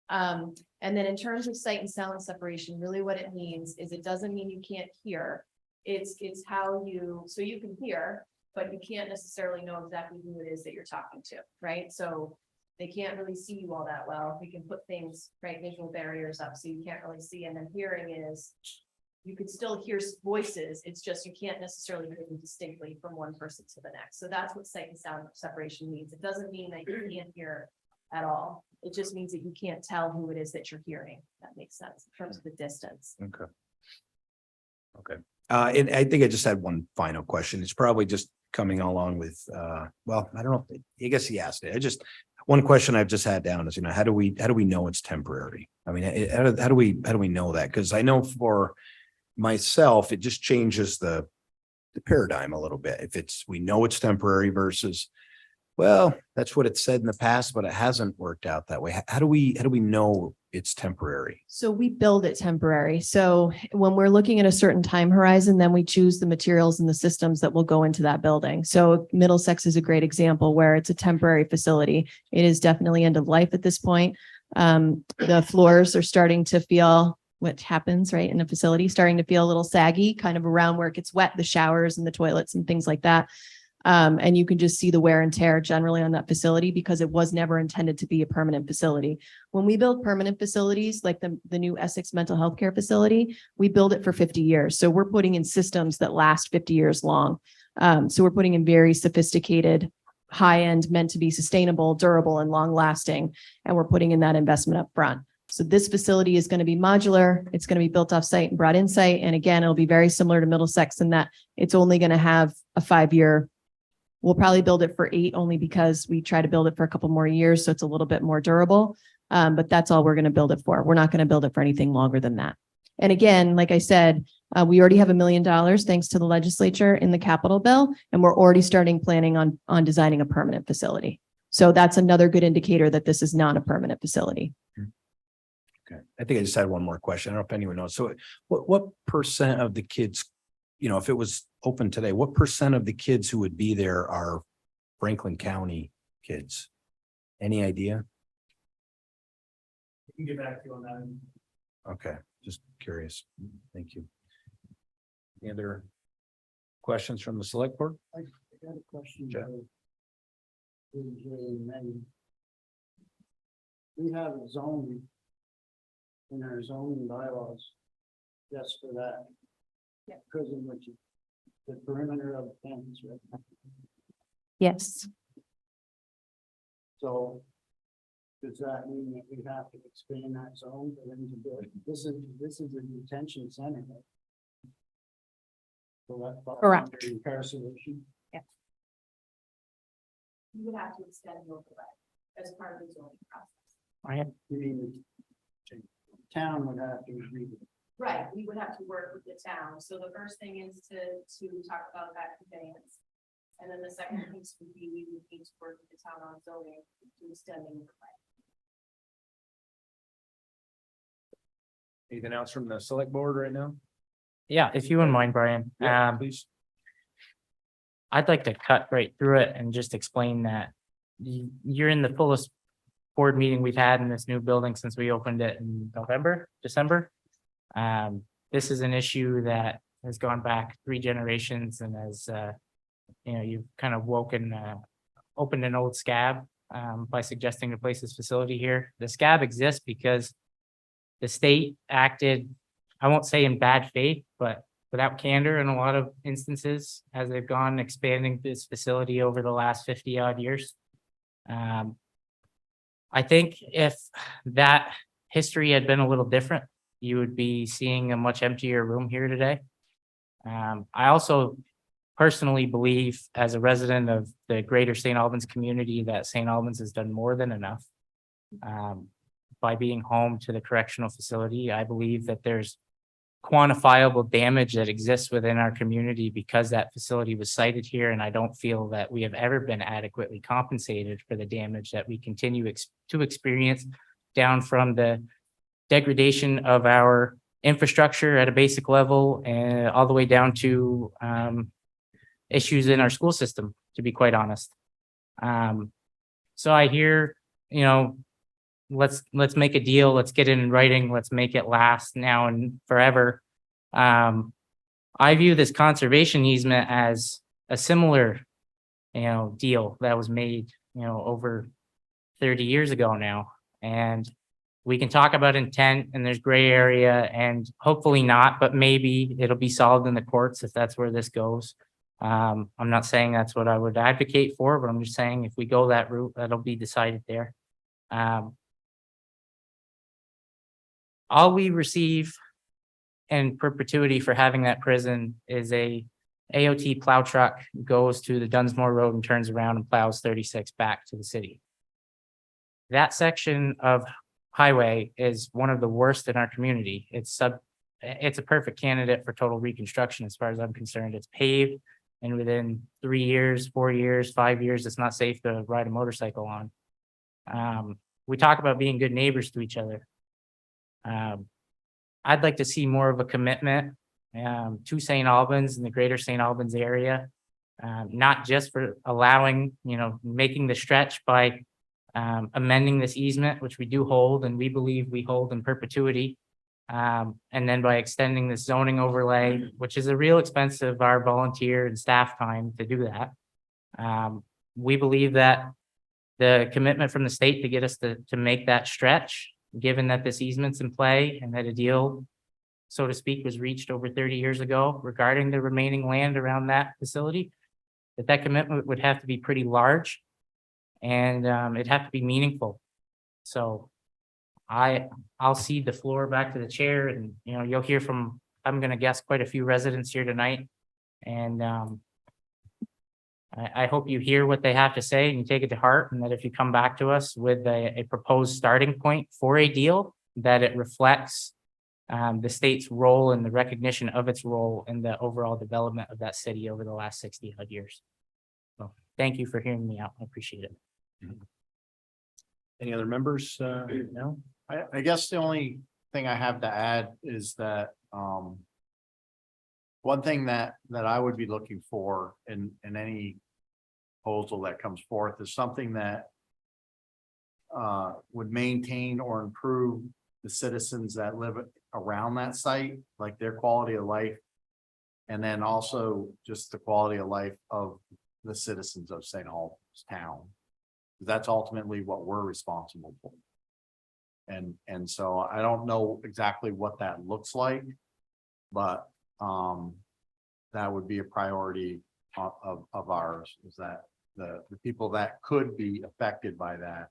And then in terms of sight and sound separation, really what it means is it doesn't mean you can't hear. It's how so you can hear, but you can't necessarily know exactly who it is that you're talking to, right? So they can't really see you all that well. We can put things, right, visual barriers up so you can't really see. And then hearing is, you could still hear voices. It's just you can't necessarily hear them distinctly from one person to the next. So that's what sight and sound separation means. It doesn't mean that you can't hear at all. It just means that you can't tell who it is that you're hearing. That makes sense in terms of the distance. Okay. Okay. And I think I just had one final question. It's probably just coming along with, well, I don't know. I guess he asked it. One question I've just had down is, how do we know it's temporary? I mean, how do we know that? Because I know for myself, it just changes the paradigm a little bit. If we know it's temporary versus Well, that's what it said in the past, but it hasn't worked out that way. How do we know it's temporary? So we build it temporary. So when we're looking at a certain time horizon, then we choose the materials and the systems that will go into that building. So Middlesex is a great example where it's a temporary facility. It is definitely end of life at this point. The floors are starting to feel what happens, right, in a facility, starting to feel a little saggy, kind of around where it gets wet, the showers and the toilets and things like that. And you can just see the wear and tear generally on that facility because it was never intended to be a permanent facility. When we build permanent facilities, like the new Essex Mental Health Care Facility, we build it for 50 years. So we're putting in systems that last 50 years long. So we're putting in very sophisticated, high-end, meant to be sustainable, durable, and long-lasting. And we're putting in that investment up front. So this facility is going to be modular. It's going to be built off site and brought in site. And again, it'll be very similar to Middlesex in that it's only going to have a 5-year. We'll probably build it for 8 only because we try to build it for a couple more years. So it's a little bit more durable. But that's all we're going to build it for. We're not going to build it for anything longer than that. And again, like I said, we already have $1 million thanks to the legislature in the capital bill. And we're already starting planning on designing a permanent facility. So that's another good indicator that this is not a permanent facility. Okay, I think I just had one more question. I don't know if anyone knows. So what percent of the kids, if it was open today, what percent of the kids who would be there are Franklin County kids? Any idea? We can get back to you on that. Okay, just curious. Thank you. Any other questions from the select board? I got a question. Jeff? We have a zone in our zoning bylaws just for that. Yeah. Prison, which is the perimeter of the fence, right? Yes. So does that mean that we have to expand that zone for them to build? This is a detention center. Right? So that falls Correct. under incarceration. You would have to extend the overlay as part of the zoning process. I have, You mean the town would have to agree with it? Right, we would have to work with the town. So the first thing is to talk about that conveyance. And then the second piece would be, we would need to work with the town on zoning to extend the overlay. Anything else from the select board right now? yeah, if you wouldn't mind, Brian. Please. I'd like to cut right through it and just explain that you're in the fullest board meeting we've had in this new building since we opened it in December. This is an issue that has gone back 3 generations and has, you've kind of opened an old scab by suggesting to place this facility here. The scab exists because the state acted, I won't say in bad faith, but without candor in a lot of instances as they've gone expanding this facility over the last 50 odd years. I think if that history had been a little different, you would be seeing a much emptier room here today. I also personally believe, as a resident of the greater St. Albans community, that St. Albans has done more than enough. By being home to the correctional facility, I believe that there's quantifiable damage that exists within our community because that facility was sited here, and I don't feel that we have ever been adequately compensated for the damage that we continue to experience, down from the degradation of our infrastructure at a basic level and all the way down to issues in our school system, to be quite honest. So I hear, let's make a deal, let's get it in writing, let's make it last now and forever. I view this conservation easement as a similar, deal that was made, over 30 years ago now. And we can talk about intent and there's gray area and hopefully not, but maybe it'll be solved in the courts if that's where this goes. I'm not saying that's what I would advocate for, but I'm just saying if we go that route, that'll be decided there. All we receive in perpetuity for having that prison is a AOT plow truck goes to the Dunsmore Road and turns around and plows 36 back to the city. That section of highway is one of the worst in our community. It's a perfect candidate for total reconstruction as far as I'm concerned. It's paved, And within 3 years, 4 years, 5 years, it's not safe to ride a motorcycle on. We talk about being good neighbors to each other. I'd like to see more of a commitment to St. Albans and the greater St. Albans area. Not just for allowing, making the stretch by amending this easement, which we do hold and we believe we hold in perpetuity. And then by extending this zoning overlay, which is a real expense of our volunteer and staff time to do that. We believe that the commitment from the state to get us to make that stretch, given that this easement's in play and that a deal, so to speak, was reached over 30 years ago regarding the remaining land around that facility, that commitment would have to be pretty large and it'd have to be meaningful. So I'll cede the floor back to the chair and, you'll hear from, I'm going to guess, quite a few residents here tonight. And I hope you hear what they have to say and you take it to heart, and that if you come back to us with a proposed starting point for a deal, that it reflects the state's role and the recognition of its role in the overall development of that city over the last 60 odd years. So thank you for hearing me out. I appreciate it. Any other members? No? I guess the only thing I have to add is that, one thing that I would be looking for in any proposal that comes forth is something that would maintain or improve the citizens that live around that site, like their quality of life. And then also just the quality of life of the citizens of St. Albans Town. That's ultimately what we're responsible for. And so I don't know exactly what that looks like, but that would be a priority of ours, is that the people that could be affected by that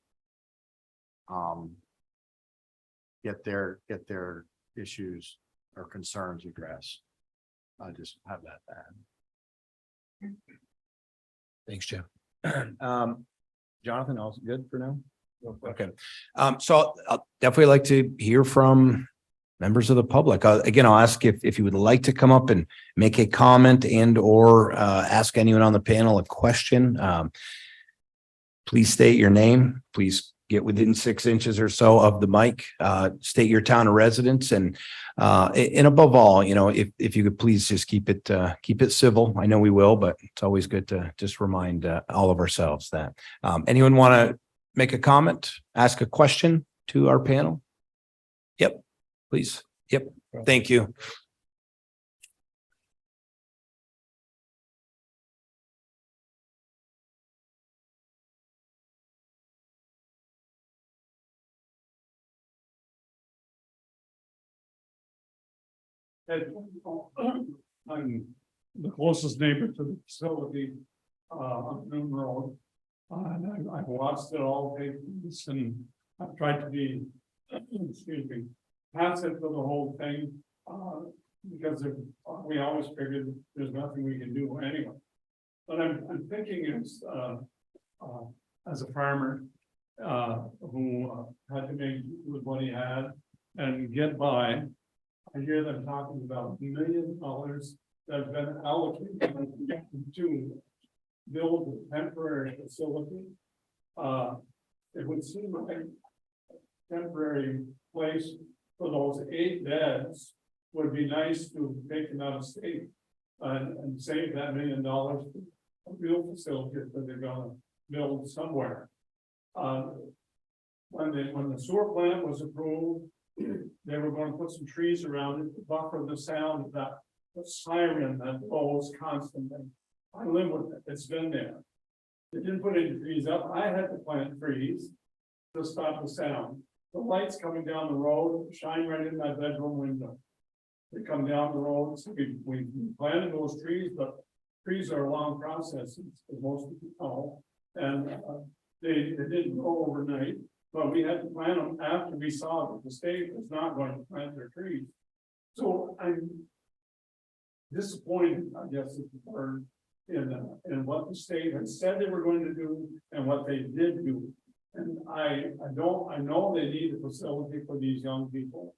get their issues or concerns addressed. I just have that to add. Thanks, Joe. Jonathan, all good for now? Okay. So I'll definitely like to hear from members of the public. Again, I'll ask if you would like to come up and make a comment and or ask anyone on the panel a question. Please state your name. Please get within 6 inches or so of the mic. State your town of residence, and above all, if you could please just keep it civil. I know we will, but it's always good to just remind all of ourselves that. Anyone want to make a comment, ask a question to our panel? Yep, please. Yep, thank you. I'm the closest neighbor to the facility on Newton Road. And I've watched it all take place, and I've tried to be, excuse me, passive to the whole thing, because we always figured there's nothing we can do anyway. But I'm thinking as a farmer who had to make with what he had and get by. I hear them talking about $1 million that have been allocated to build a temporary facility. It would seem like a temporary place for those 8 beds would be nice to take them out of state and save that $1 million for a real facility that they're gonna build somewhere. When the sewer plant was approved, they were going to put some trees around it to buffer the sound of the siren that blows constantly. I live with it. It's been there. They didn't put any trees up. I had to plant trees to stop the sound. The lights coming down the road shine right in my bedroom window. They come down the road. So we planted those trees, but trees are a long process, as most people know. And they didn't grow overnight. But we had to plant them after we saw that the state was not going to plant their trees. So I'm disappointed, I guess, is the word, in what the state had said they were going to do and what they did do. And I know they need a facility for these young people.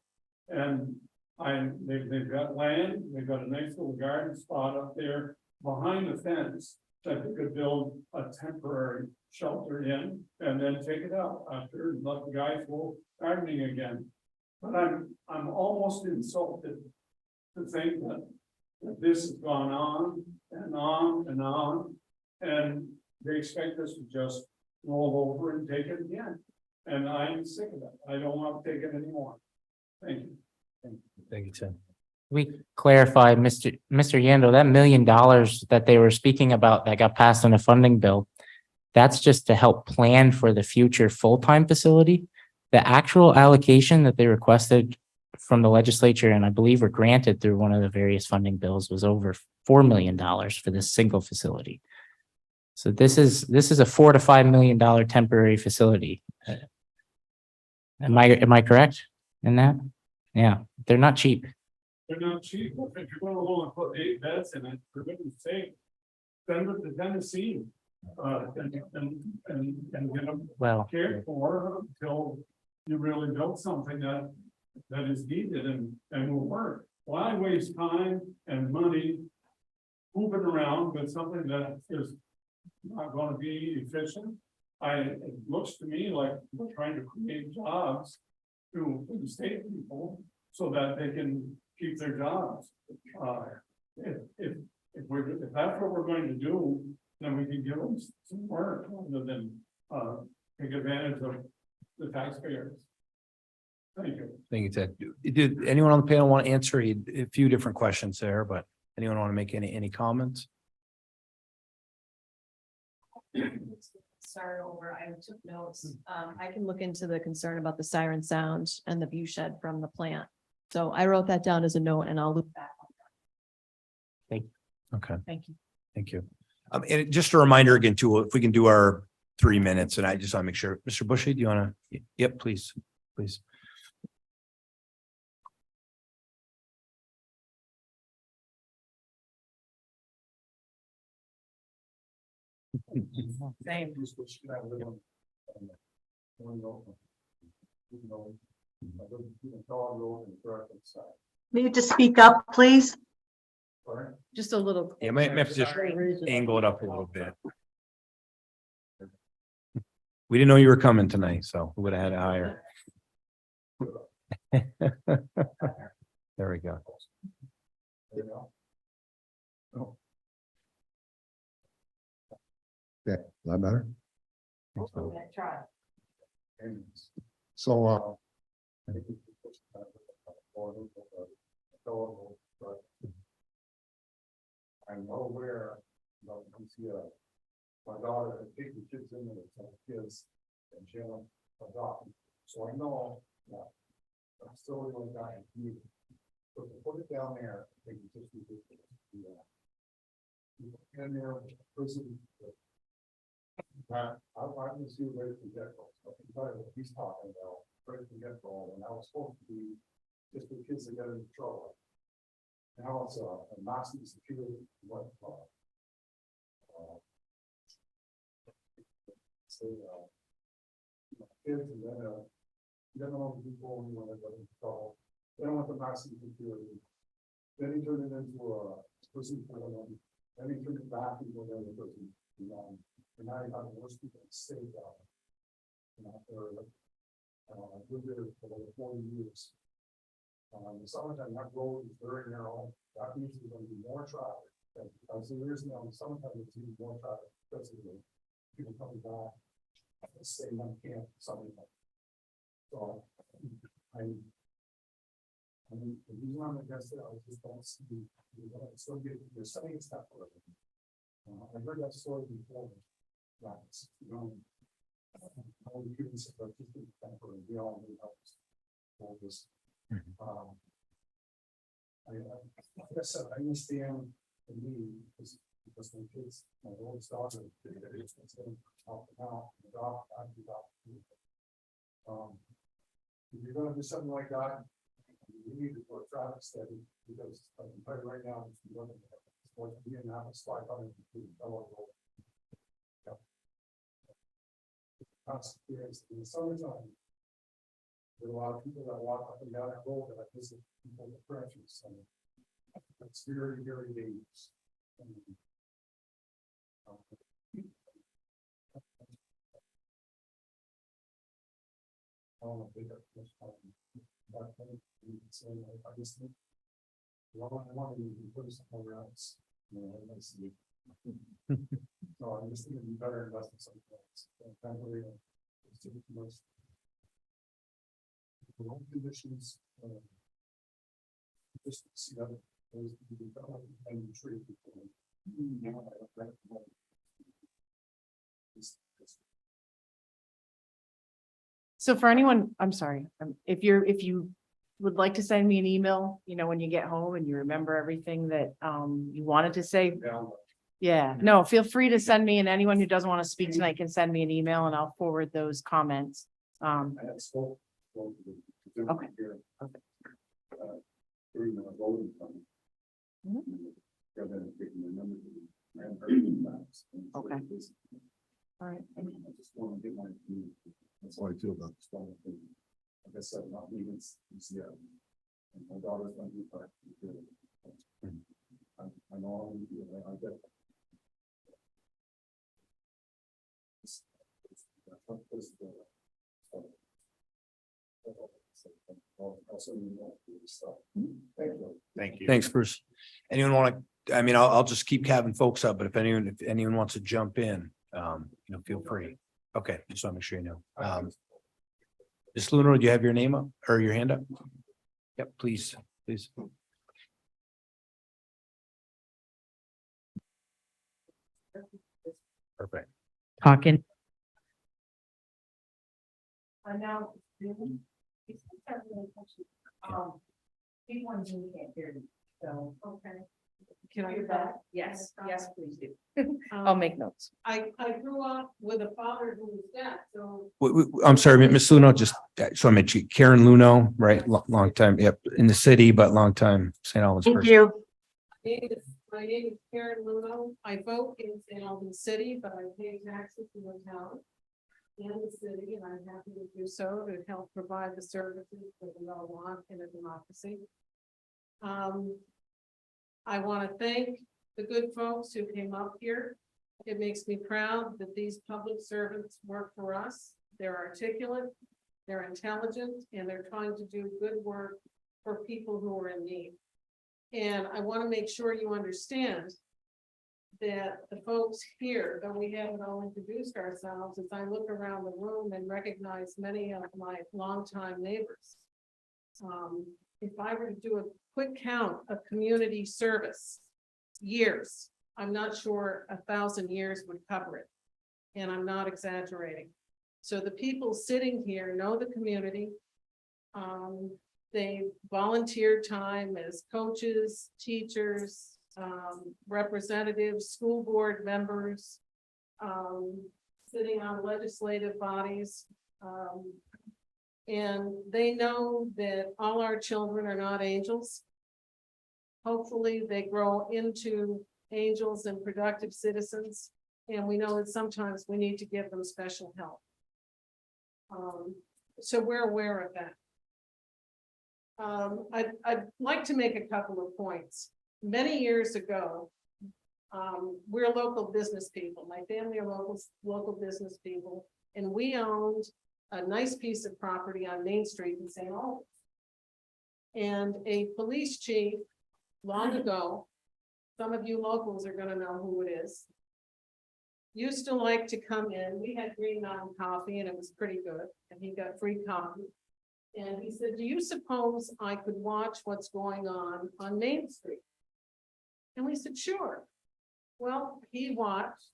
And they've got land, they've got a nice little garden spot up there behind the fence that they could build a temporary shelter in and then take it out after and let the guys go gardening again. But I'm almost insulted to think that this has gone on and on and on. And they expect us to just roll over and take it again. And I'm sick of it. I don't want to take it anymore. Thank you. Thank you, Tim. We clarified, Mr. Yando, that $1 million that they were speaking about that got passed on a funding bill, that's just to help plan for the future full-time facility. The actual allocation that they requested from the legislature, and I believe were granted through one of the various funding bills, was over $4 million for this single facility. So this is a $4 to $5 million temporary facility. Am I correct in that? Yeah, they're not cheap. They're not cheap. If you're gonna only put 8 beds in it, for goodness sake, send it to Tennessee. And get them Well, cared for until you really build something that is needed and will work. Why waste time and money moving around with something that is not gonna be efficient? It looks to me like we're trying to create jobs to the state people so that they can keep their jobs. If that's what we're going to do, then we can give them some work rather than take advantage of the taxpayers. Thank you. Thank you, Ted. Did anyone on the panel want to answer a few different questions there, but anyone want to make any comments? Start over, I took notes. I can look into the concern about the siren sound and the view shed from the plant. So I wrote that down as a note and I'll look back. Okay, Thank you. thank you. And just a reminder again, too, if we can do our 3 minutes, and I just want to make sure, Mr. Bushy, do you want to? Yep, please, please. Same. Need to speak up, please. Just a little. Yeah, might have to just Sorry. angle it up a little bit. We didn't know you were coming tonight, so we would have had it higher. There we go. Okay, is that better? Try. So, I'm well aware, you see, my daughter had taken kids in there, kids, and she had adopted, so I know that. I'm still a young guy, but to put it down there, I think it's just ridiculous to do that. And there, person. I'm gonna see right from the get-go, so I can tell you what he's talking about, right from the get-go, and I was supposed to be just the kids that get into trouble. Now it's a maximum security, what, kids and then all the people who want to get into trouble. Then with the maximum security. Then he turned it into a prison for them. Then he turned it back into another prison. And now you have the worst people in the state out. I've lived there for over 40 years. The summertime, that road is very narrow. That means there's going to be more traffic. As there is now, in the summertime, there's even more traffic because of the people coming back. Staying on camp, something like that. So, the reason I'm against it, I just don't see, still get, they're setting a step for it. I heard that story before. That's, all the kids are just temporary, we all need help. All this. Like I said, I understand the need because my kids, my oldest daughter, it's help them out, if you're gonna do something like that, you need to put traffic study because I can tell you right now, it's going to be in a slide on experience in the summertime. There are a lot of people that walk up and down that road that I visit people with crutches. It's very, very dangerous. No, I'm just thinking you better invest in something else. Conditions. Just see that. And treat people. So for anyone, I'm sorry, if you would like to send me an email, when you get home and you remember everything that you wanted to say. Yeah, no, feel free to send me, and anyone who doesn't want to speak tonight can send me an email and I'll forward those comments. Okay. Okay. All right. That's how I feel about this one thing. Like I said, not me, it's yeah. And my daughter's gonna be part. I know, I get it. Thank you. Thanks, Bruce. Anyone want to, I'll just keep having folks up, but if anyone wants to jump in, feel free. Okay, just want to make sure you know. Ms. Luno, do you have your name up or your hand up? Yep, please. Perfect. Talking. Now. P1 can't hear you, so, okay. Can I do do that? that? Yes, please do. I'll make notes. I grew up with a father who was deaf, so. I'm sorry, Ms. Luno, just, so I met you, Karen Luno, right? Long time, yep, in the city, but long time St. Albans Thank person. you. My name is Karen Luno. I vote in St. Albans City, but I pay taxes to the town and the city, and I'm happy to do so to help provide the services that we all want in a democracy. I want to thank the good folks who came up here. It makes me proud that these public servants work for us. They're articulate, they're intelligent, and they're trying to do good work for people who are in need. And I want to make sure you understand that the folks here, though we haven't all introduced ourselves, as I look around the room and recognize many of my longtime neighbors. If I were to do a quick count of community service years, I'm not sure 1,000 years would cover it. And I'm not exaggerating. So the people sitting here know the community. They volunteer time as coaches, teachers, representatives, school board members, sitting on legislative bodies. And they know that all our children are not angels. Hopefully they grow into angels and productive citizens. And we know that sometimes we need to give them special help. So we're aware of that. I'd like to make a couple of points. Many years ago, we're local business people. My family are local business people, and we owned a nice piece of property on Main Street in St. Albans. And a police chief long ago, some of you locals are going to know who it is, used to like to come in. We had Green Mountain coffee and it was pretty good, and he got free coffee. And he said, do you suppose I could watch what's going on Main Street? And we said, sure. Well, he watched,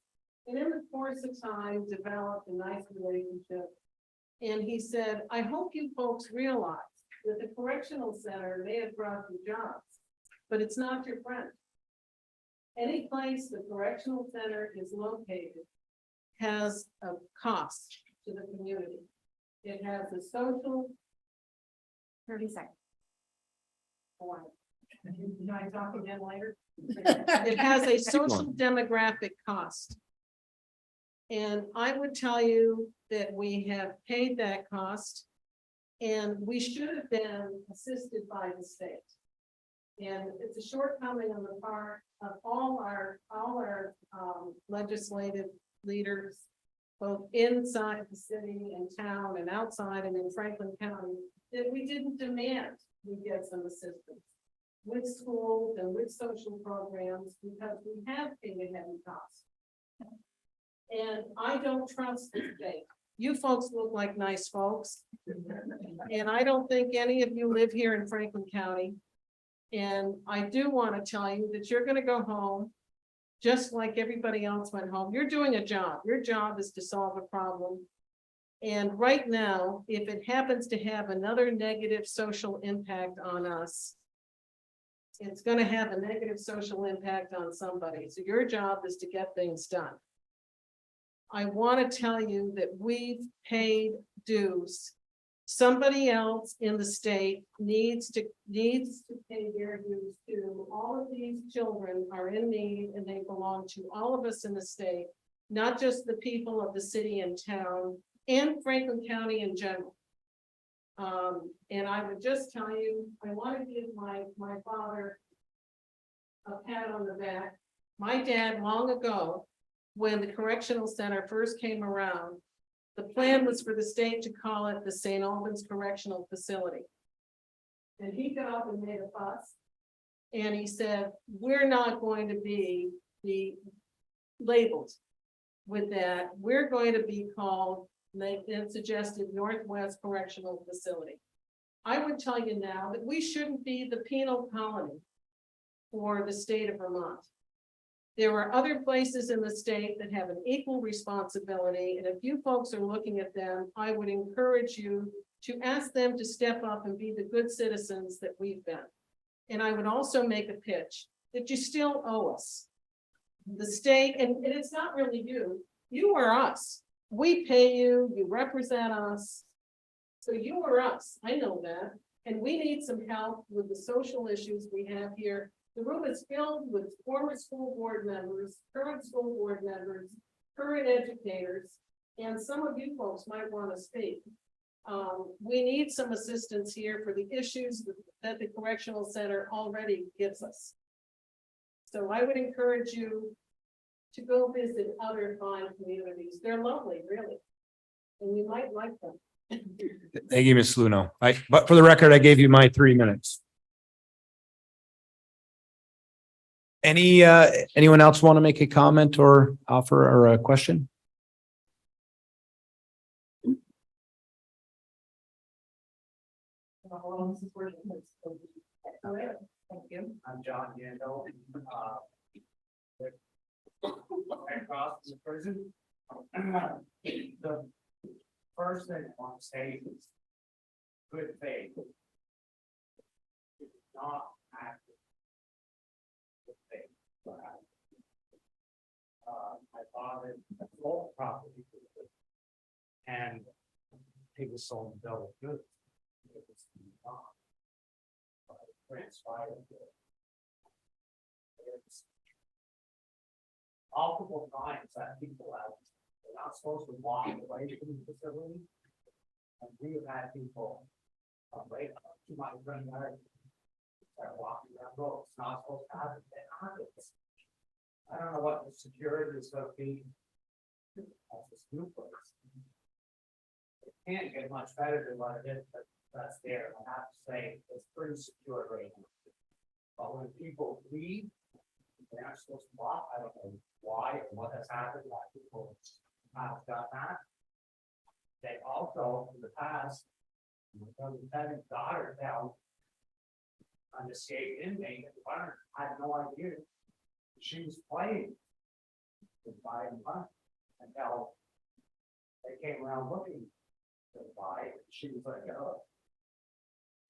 and in the course of time developed a nice relationship. And he said, I hope you folks realize that the correctional center may have brought you jobs, but it's not your friend. Any place the correctional center is located has a cost to the community. It has a social. 30 seconds. Can I talk again later? It has a social demographic cost. And I would tell you that we have paid that cost, and we should have been assisted by the state. And it's a shortcoming on the part of all our legislative leaders both inside the city and town and outside and in Franklin County, that we didn't demand we get some assistance with schools and with social programs because we have paid a heavy cost. And I don't trust the state. You folks look like nice folks. And I don't think any of you live here in Franklin County. And I do want to tell you that you're going to go home just like everybody else went home. You're doing a job. Your job is to solve a problem. And right now, if it happens to have another negative social impact on us, it's going to have a negative social impact on somebody. So your job is to get things done. I want to tell you that we've paid dues. Somebody else in the state needs to pay their dues too. All of these children are in need and they belong to all of us in the state, not just the people of the city and town and Franklin County in general. And I would just tell you, I want to give my father a pat on the back. My dad, long ago, when the correctional center first came around, the plan was for the state to call it the St. Albans Correctional Facility. And he got up and made a fuss. And he said, we're not going to be labeled with that. We're going to be called, and suggested, Northwest Correctional Facility. I would tell you now that we shouldn't be the penal colony for the state of Vermont. There are other places in the state that have an equal responsibility, and if you folks are looking at them, I would encourage you to ask them to step up and be the good citizens that we've been. And I would also make a pitch that you still owe us. The state, and it's not really you are us. We pay you, you represent us. So you are us, I know that. And we need some help with the social issues we have here. The room is filled with former school board members, current school board members, current educators, and some of you folks might want to speak. We need some assistance here for the issues that the correctional center already gives us. So I would encourage you to go visit other fine communities. They're lovely, really. And you might like them. Thank you, Ms. Luno. But for the record, I gave you my 3 minutes. Anyone else want to make a comment or offer or a question? Thank you. I'm John Yandel. Across the prison. The first thing I want to say is good faith. It's not active. Good faith. My father sold property and he was sold double good. It was not. But it transpired. It's multiple times that people out, they're not supposed to walk away from the facility. And we have had people right up to my front yard. Start walking down road. It's not supposed to happen. It happens. I don't know what the security is going to be at this new place. It can't get much better than what it is, but that's there. I have to say it's pretty secure right now. But when people leave, they aren't supposed to walk. I don't know why or what has happened, why people have done that. They also, in the past, when we had his daughter down on the escaped inmate at the barn, I had no idea she was playing with by and by until they came around looking to buy. She was like, oh,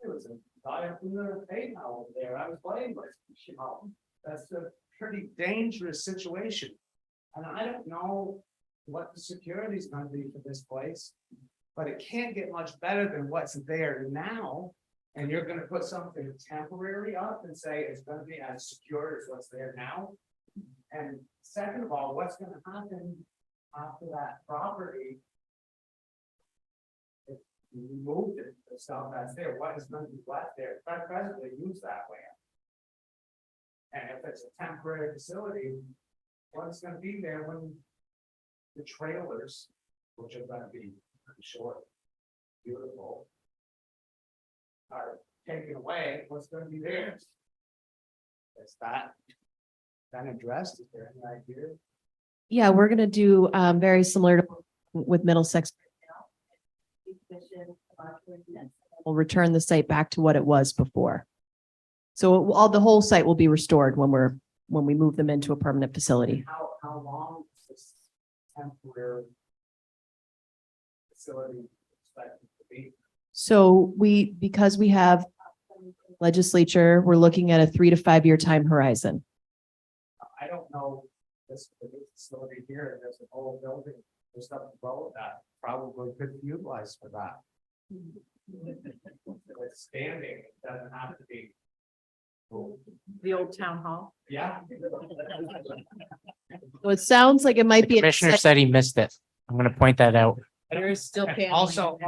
there was a guy up in the hay now over there. I was playing with, you know, that's a pretty dangerous situation. And I don't know what the security is going to be for this place, but it can't get much better than what's there now. And you're going to put something temporary up and say it's going to be as secure as what's there now. And second of all, what's going to happen after that property? If you remove it, the stuff that's there, what is going to be left there? Presently use that land. And if it's a temporary facility, what's going to be there when the trailers, which are gonna be pretty short, beautiful, are taken away, what's gonna be theirs? Is that addressed? Is there any idea? Yeah, we're gonna do very similar to with Middlesex. We'll return the site back to what it was before. So all, the whole site will be restored when we move them into a permanent facility. How long is this temporary facility expected to be? So because we have legislature, we're looking at a 3 to 5 year time horizon. I don't know, this facility here, there's an old building, there's something below that probably could be utilized for that. It's standing, it doesn't have to be. The old town hall. Yeah. So it sounds like it might be. Commissioner said he missed it. I'm gonna point that out. There is still. And also,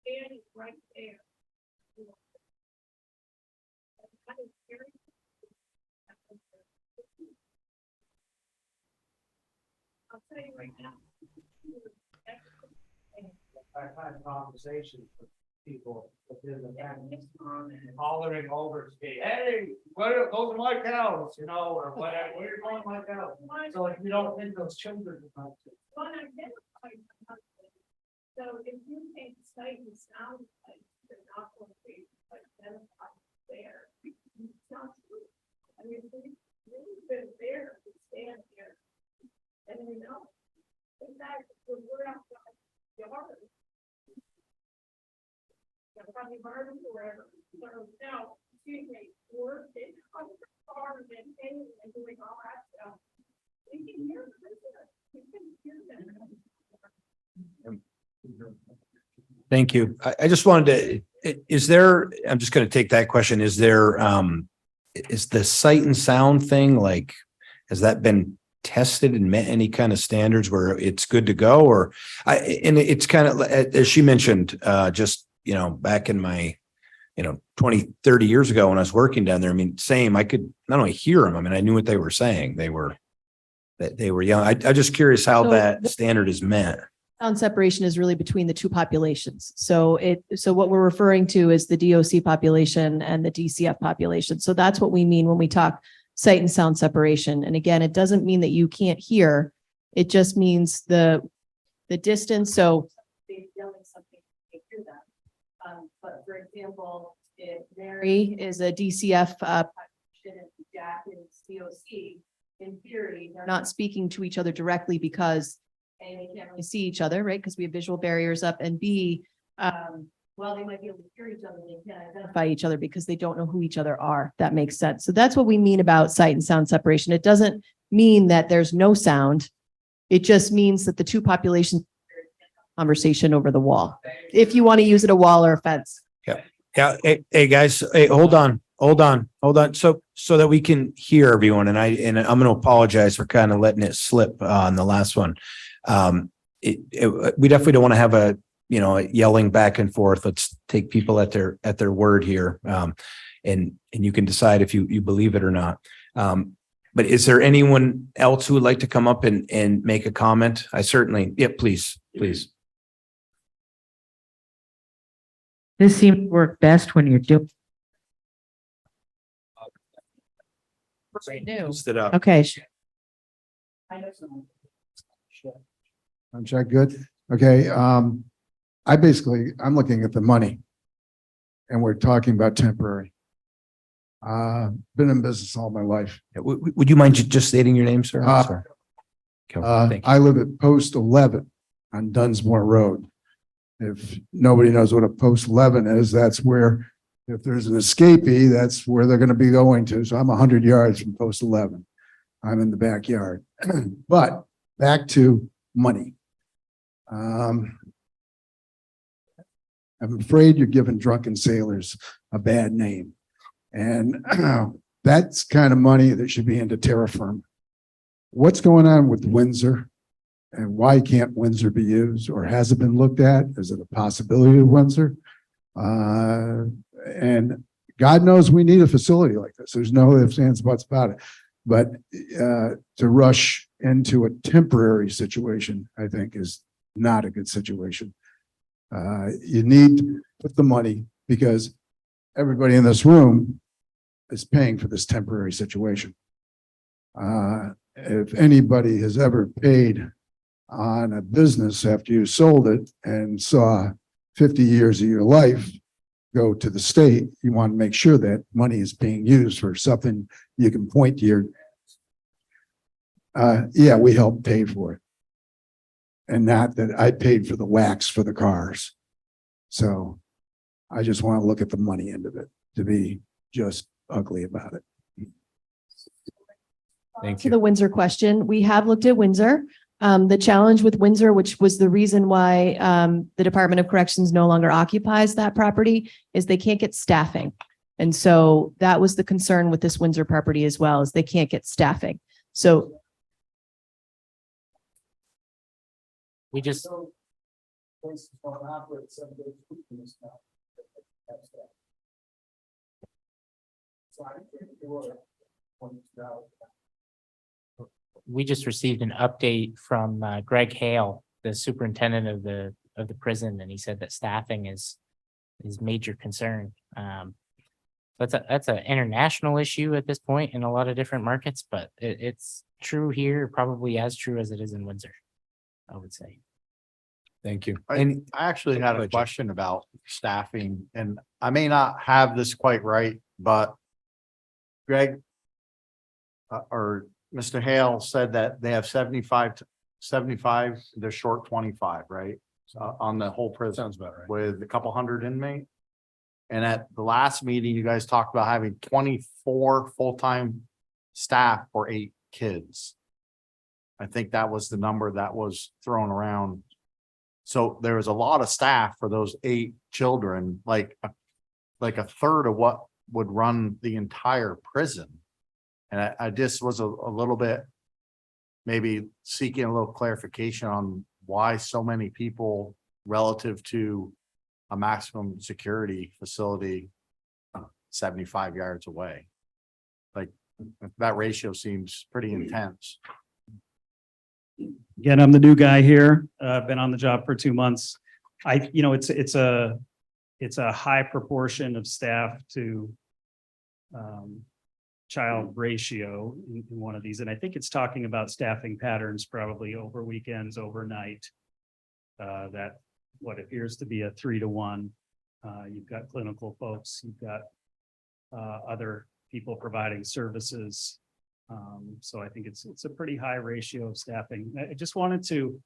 Standing right there. I'll tell you right now. I've had conversations with people within the family, hollering over to me, hey, where, those are my cows, you know, or whatever, where are you going, my cows? So if you don't think those children about to. So if you take sight and sound, like, they're not going to be identified there. It's not true. I mean, we've been there to stand here. And we know. In fact, when we're outside the yard. Probably garden or wherever. So now, excuse me, we're in the car and painting and doing all that stuff. We can hear the visitor. We can hear them. Thank you. I just wanted to, is there, I'm just going to take that question. Is there, is the sight and sound thing, like, has that been tested and met any kind of standards where it's good to go? Or and it's kind of, as she mentioned, just, back in my, 20, 30 years ago when I was working down there, I mean, same, I could not only hear them, I mean, I knew what they were saying. They were young. I'm just curious how So- that standard is met. Sound separation is really between the two populations. So what we're referring to is the DOC population and the DCF population. So that's what we mean when we talk sight and sound separation. And again, it doesn't mean that you can't hear. It just means the distance. So but for example, if Mary is a DCF population and Jack is DOC, in theory, they're not speaking to each other directly because A, they can't really see each other, right? Because we have visual barriers up, and B, well, they might be able to hear each other, they can't identify each other because they don't know who each other are. That makes sense. So that's what we mean about sight and sound separation. It doesn't mean that there's no sound. It just means that the two populations conversation over the wall. If you want to use it a wall or a fence. Yeah. Hey, guys, hey, hold on. So that we can hear everyone, and I'm going to apologize for kind of letting it slip on the last one. We definitely don't want to have a yelling back and forth. Let's take people at their word here. And you can decide if you believe it or not. But is there anyone else who would like to come up and make a comment? Please. This seems to work best when you're doing. Stood up. Okay. I'm Jack Good. Okay, I'm looking at the money. And we're talking about temporary. Been in business all my life. Would you mind just stating your name, sir? I'm sorry. Okay, thank you. I live at post 11 on Dunsmore Road. If nobody knows what a post 11 is, that's where If there's an escapee, that's where they're gonna be going to. So I'm 100 yards from post 11. I'm in the backyard. But back to money. I'm afraid you're giving drunken sailors a bad name. And that's kind of money that should be into terra firma. What's going on with Windsor? And why can't Windsor be used, or has it been looked at? Is it a possibility of Windsor? And God knows we need a facility like this. There's no ifs, ands, buts about it. But to rush into a temporary situation, I think, is not a good situation. You need to put the money, because everybody in this room is paying for this temporary situation. If anybody has ever paid on a business after you sold it and saw 50 years of your life go to the state, you want to make sure that money is being used for something you can point to your, yeah, we helped pay for it. And not that I paid for the wax for the cars. So I just want to look at the money end of it, to be just ugly about it. Thank To the Windsor question, we have looked at Windsor. The challenge with Windsor, which was the reason why the Department of Corrections no longer occupies that property, is they can't get staffing. And so that was the concern with this Windsor property as well, is they can't get staffing. So We just, we just received an update from Greg Hale, the superintendent of the prison, and he said that staffing is major concern. That's an international issue at this point in a lot of different markets, but it's true here, probably as true as it is in Windsor, I would say. Thank you. I actually had a question about staffing, and I may not have this quite right, but Greg or Mr. Hale said that they have 75, they're short 25, right? On the whole prison. Sounds about right. With a couple hundred inmates. And at the last meeting, you guys talked about having 24 full-time staff for 8 kids. I think that was the number that was thrown around. So there was a lot of staff for those 8 children, like a third of what would run the entire prison. And I just was a little bit maybe seeking a little clarification on why so many people relative to a maximum security facility 75 yards away. Like that ratio seems pretty intense. Again, I'm the new guy here. I've been on the job for 2 months. It's a high proportion of staff to child ratio in one of these. And I think it's talking about staffing patterns, probably over weekends, overnight. That what appears to be a 3-to-1. You've got clinical folks, you've got other people providing services. So I think it's a pretty high ratio of staffing. I just wanted to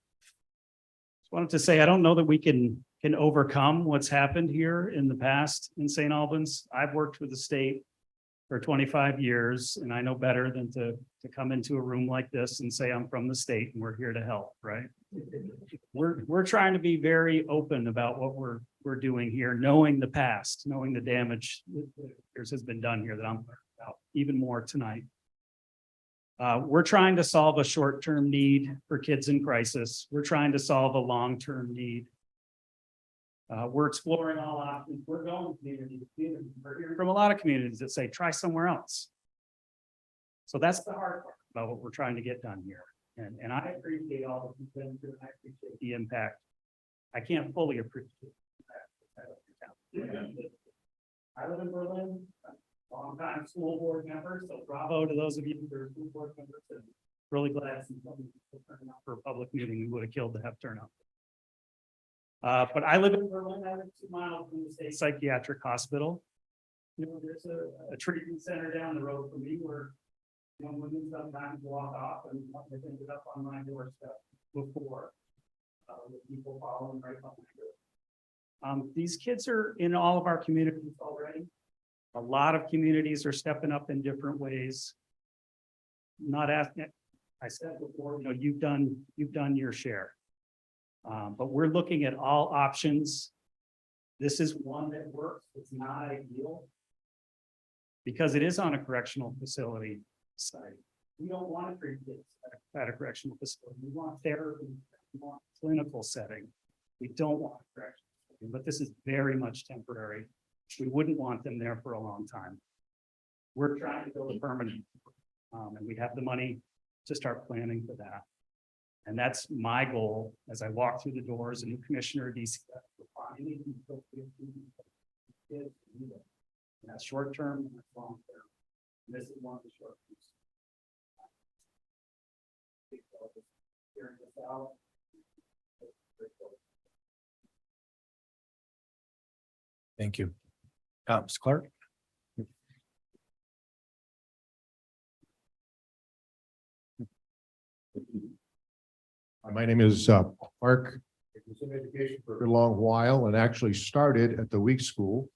say, I don't know that we can overcome what's happened here in the past in St. Albans. I've worked with the state for 25 years, and I know better than to come into a room like this and say, I'm from the state and we're here to help, right? We're trying to be very open about what we're doing here, knowing the past, knowing the damage that has been done here that I'm learning about even more tonight. We're trying to solve a short-term need for kids in crisis. We're trying to solve a long-term need. We're exploring all options. We're going community to community. We're hearing from a lot of communities that say, try somewhere else. So that's the hard part about what we're trying to get done here. And I appreciate all the consensus. I appreciate the impact. I can't fully appreciate the impact. I live in Berlin, long-time school board member, so bravo to those of you who are school board members. And really glad some people turned out for a public meeting. We would have killed to have turnout. But I live in Berlin. I live 2 miles from the state psychiatric hospital. There's a treatment center down the road from me where young women sometimes walk off, and they ended up on my doorstep before with people following right behind her. These kids are in all of our communities already. A lot of communities are stepping up in different ways. Not asking, I said before, you know, you've done your share. But we're looking at all options. This is one that works. It's not ideal. Because it is on a correctional facility site. We don't want to treat kids at a correctional facility. We want therapy. We want clinical setting. We don't want correctional, but this is very much temporary. We wouldn't want them there for a long time. We're trying to build a permanent, and we have the money to start planning for that. And that's my goal as I walk through the doors, a new commissioner of DCF. That's short term and that's long term. And this is one of the short terms. Thank you. Ms. Clark? My name is Mark. I was in education for a long while and actually started at the week school.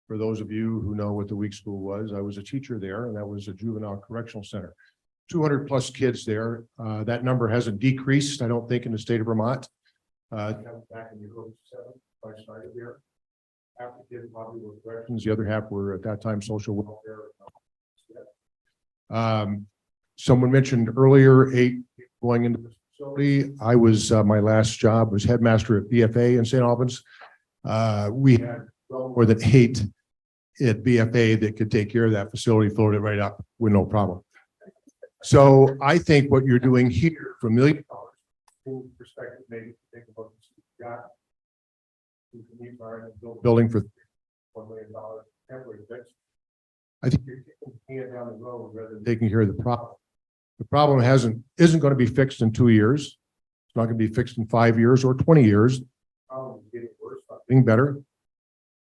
For those of you who know what the week school was, I was a teacher there, and that was a juvenile correctional center. 200 plus kids there. That number hasn't decreased, I don't think, in the state of Vermont. Back in the early 70s, I started there. Half the kids probably were corrections, the other half were at that time social welfare. Someone mentioned earlier 8 going into the facility. I was my last job was headmaster at BFA in St. Albans. We had well more than 8 at BFA that could take care of that facility, float it right up with no problem. So I think what you're doing here for $1 million, full perspective, maybe think about this building for $1 million temporary fix. I think you're kicking the can down the road rather than taking care of the problem. The problem isn't going to be fixed in 2 years. It's not going to be fixed in 5 years or 20 years. The problem is getting worse, not getting better.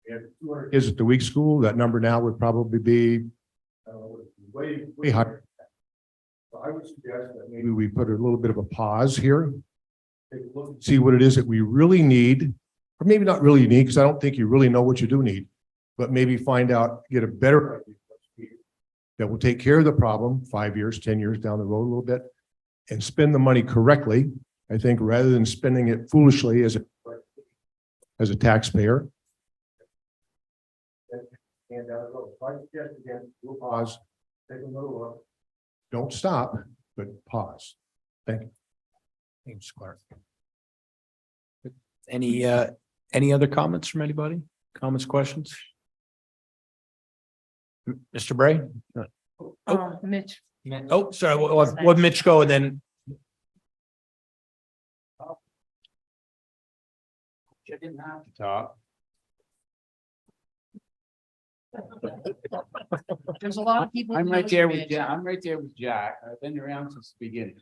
We had 200 kids at the week school. That number now would probably be way higher. So I would suggest that maybe we put a little bit of a pause here. Take a look and see what it is that we really need, or maybe not really need, because I don't think you really know what you do need, but maybe find out, get a better idea that will take care of the problem 5 years, 10 years down the road a little bit, and spend the money correctly. I think rather than spending it foolishly as a taxpayer. And down the road. So I suggest again, we'll pause, take a little look. Don't stop, but pause. Thank you. Thanks, Clark. Any other comments from anybody? Comments, questions? Mr. Bray? Mitch. Oh, sorry, we'll have Mitch go and then. You didn't have to talk. There's a lot of people. I'm who right knows there Mitch. with Jack. I'm right there with Jack. I've been around since the beginning.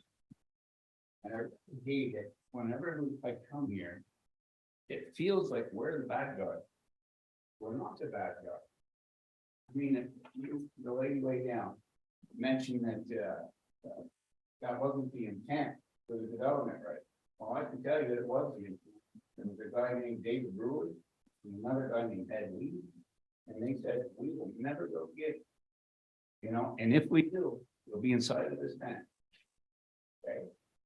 And I hate it. Whenever I come here, it feels like we're the bad guy. We're not the bad guy. I mean, the lady way down mentioned that that wasn't the intent for the development, right? Well, I can tell you that it was the intent. There was a guy named David Brewer and another guy named Ed Lee. And they said, we will never go get it. You know, and if we do, we'll be inside of this tent. Okay,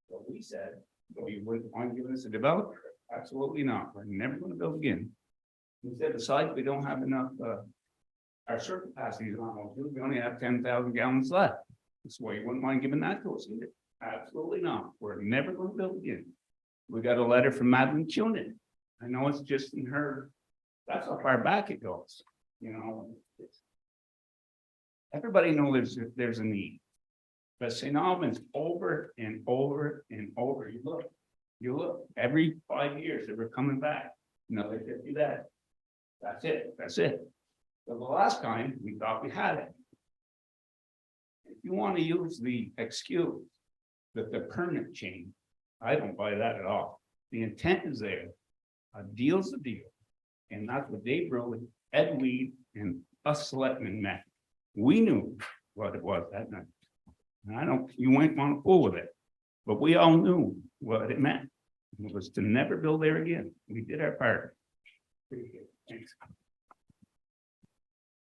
so we said, well, you wouldn't want giving us a developer. Absolutely not. We're never going to build again. We said, besides, we don't have enough, our surface capacity is not, we only have 10,000 gallons left. That's why you wouldn't mind giving that to us either. Absolutely not. We're never going to build again. We got a letter from Madeline Tunin. I know it's just in her, that's how far back it goes. You know, everybody knows there's a need, but St. Albans over and over and over. You look every 5 years that we're coming back. Another 50 that. That's it. But the last time we thought we had it. If you want to use the excuse that the permit change, I don't buy that at all. The intent is there. A deal's a deal, and that's what Dave Burley, Ed Weed, and us selectmen met. We knew what it was that night. And you might want to fool with it, but we all knew what it meant. It was to never build there again. We did our part.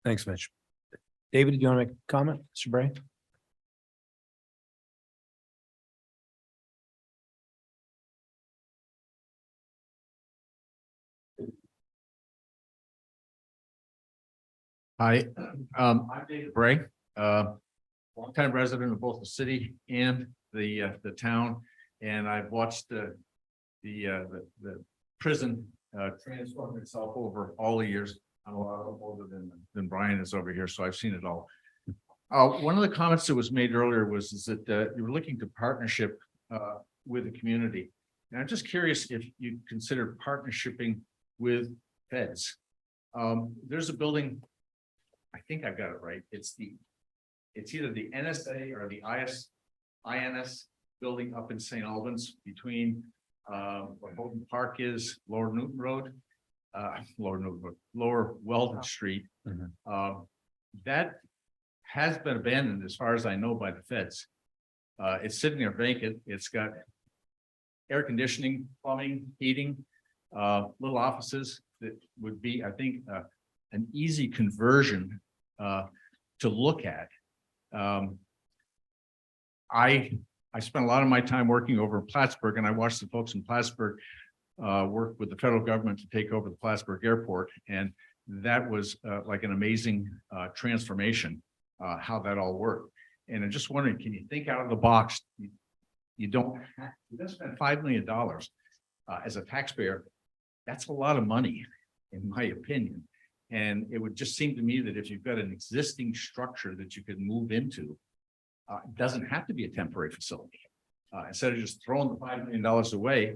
Thanks, Mitch. David, do you want to make a comment? Mr. Bray? Hi, I'm David Bray, longtime resident of both the city and the town. And I've watched the prison transform itself over all the years. I'm a lot older than Brian is over here, so I've seen it all. One of the comments that was made earlier was that you were looking to partnership with the community. And I'm just curious if you consider partnershiping with feds. There's a building, I think I've got it right. It's either the NSA or the INS building up in St. Albans between where Houghton Park is, Lower Newton Road, Lower Weldon Street. That has been abandoned as far as I know by the feds. It's sitting there vacant. It's got air conditioning, plumbing, heating, little offices that would be, I think, an easy conversion to look at. I spent a lot of my time working over in Plattsburgh, and I watched the folks in Plattsburgh work with the federal government to take over the Plattsburgh airport. And that was like an amazing transformation, how that all worked. And I'm just wondering, can you think out of the box? You don't spend $5 million as a taxpayer. That's a lot of money, in my opinion. And it would just seem to me that if you've got an existing structure that you could move into, it doesn't have to be a temporary facility. Instead of just throwing the $5 million away,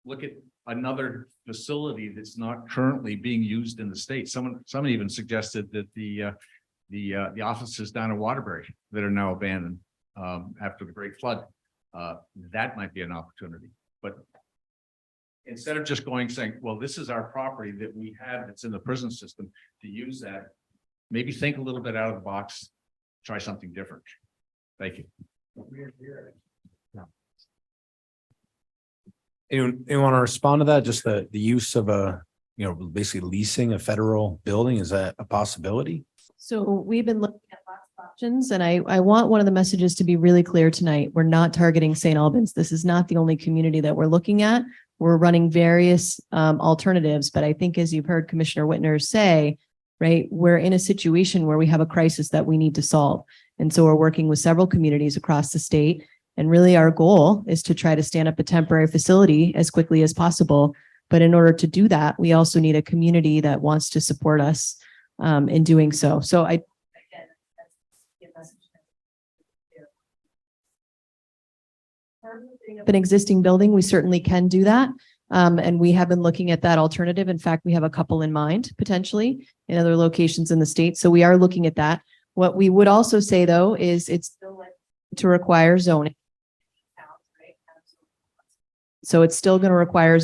look at another facility that's not currently being used in the state. Someone even suggested that the offices down in Waterbury that are now abandoned after the Great Flood, that might be an opportunity. But instead of just saying, well, this is our property that we have that's in the prison system, to use that, maybe think a little bit out of the box, try something different. Thank you. Anyone want to respond to that? Just the use of basically leasing a federal building, is that a possibility? So we've been looking at lots of options, and I want one of the messages to be really clear tonight. We're not targeting St. Albans. This is not the only community that we're looking at. We're running various alternatives, but I think, as you've heard Commissioner Whitner say, right, we're in a situation where we have a crisis that we need to solve. And so we're working with several communities across the state. And really our goal is to try to stand up a temporary facility as quickly as possible. But in order to do that, we also need a community that wants to support us in doing so. So again, that's a message. An existing building, we certainly can do that. And we have been looking at that alternative. In fact, we have a couple in mind potentially in other locations in the state. So we are looking at that. What we would also say, though, is it's still to require zoning. So it's still going to require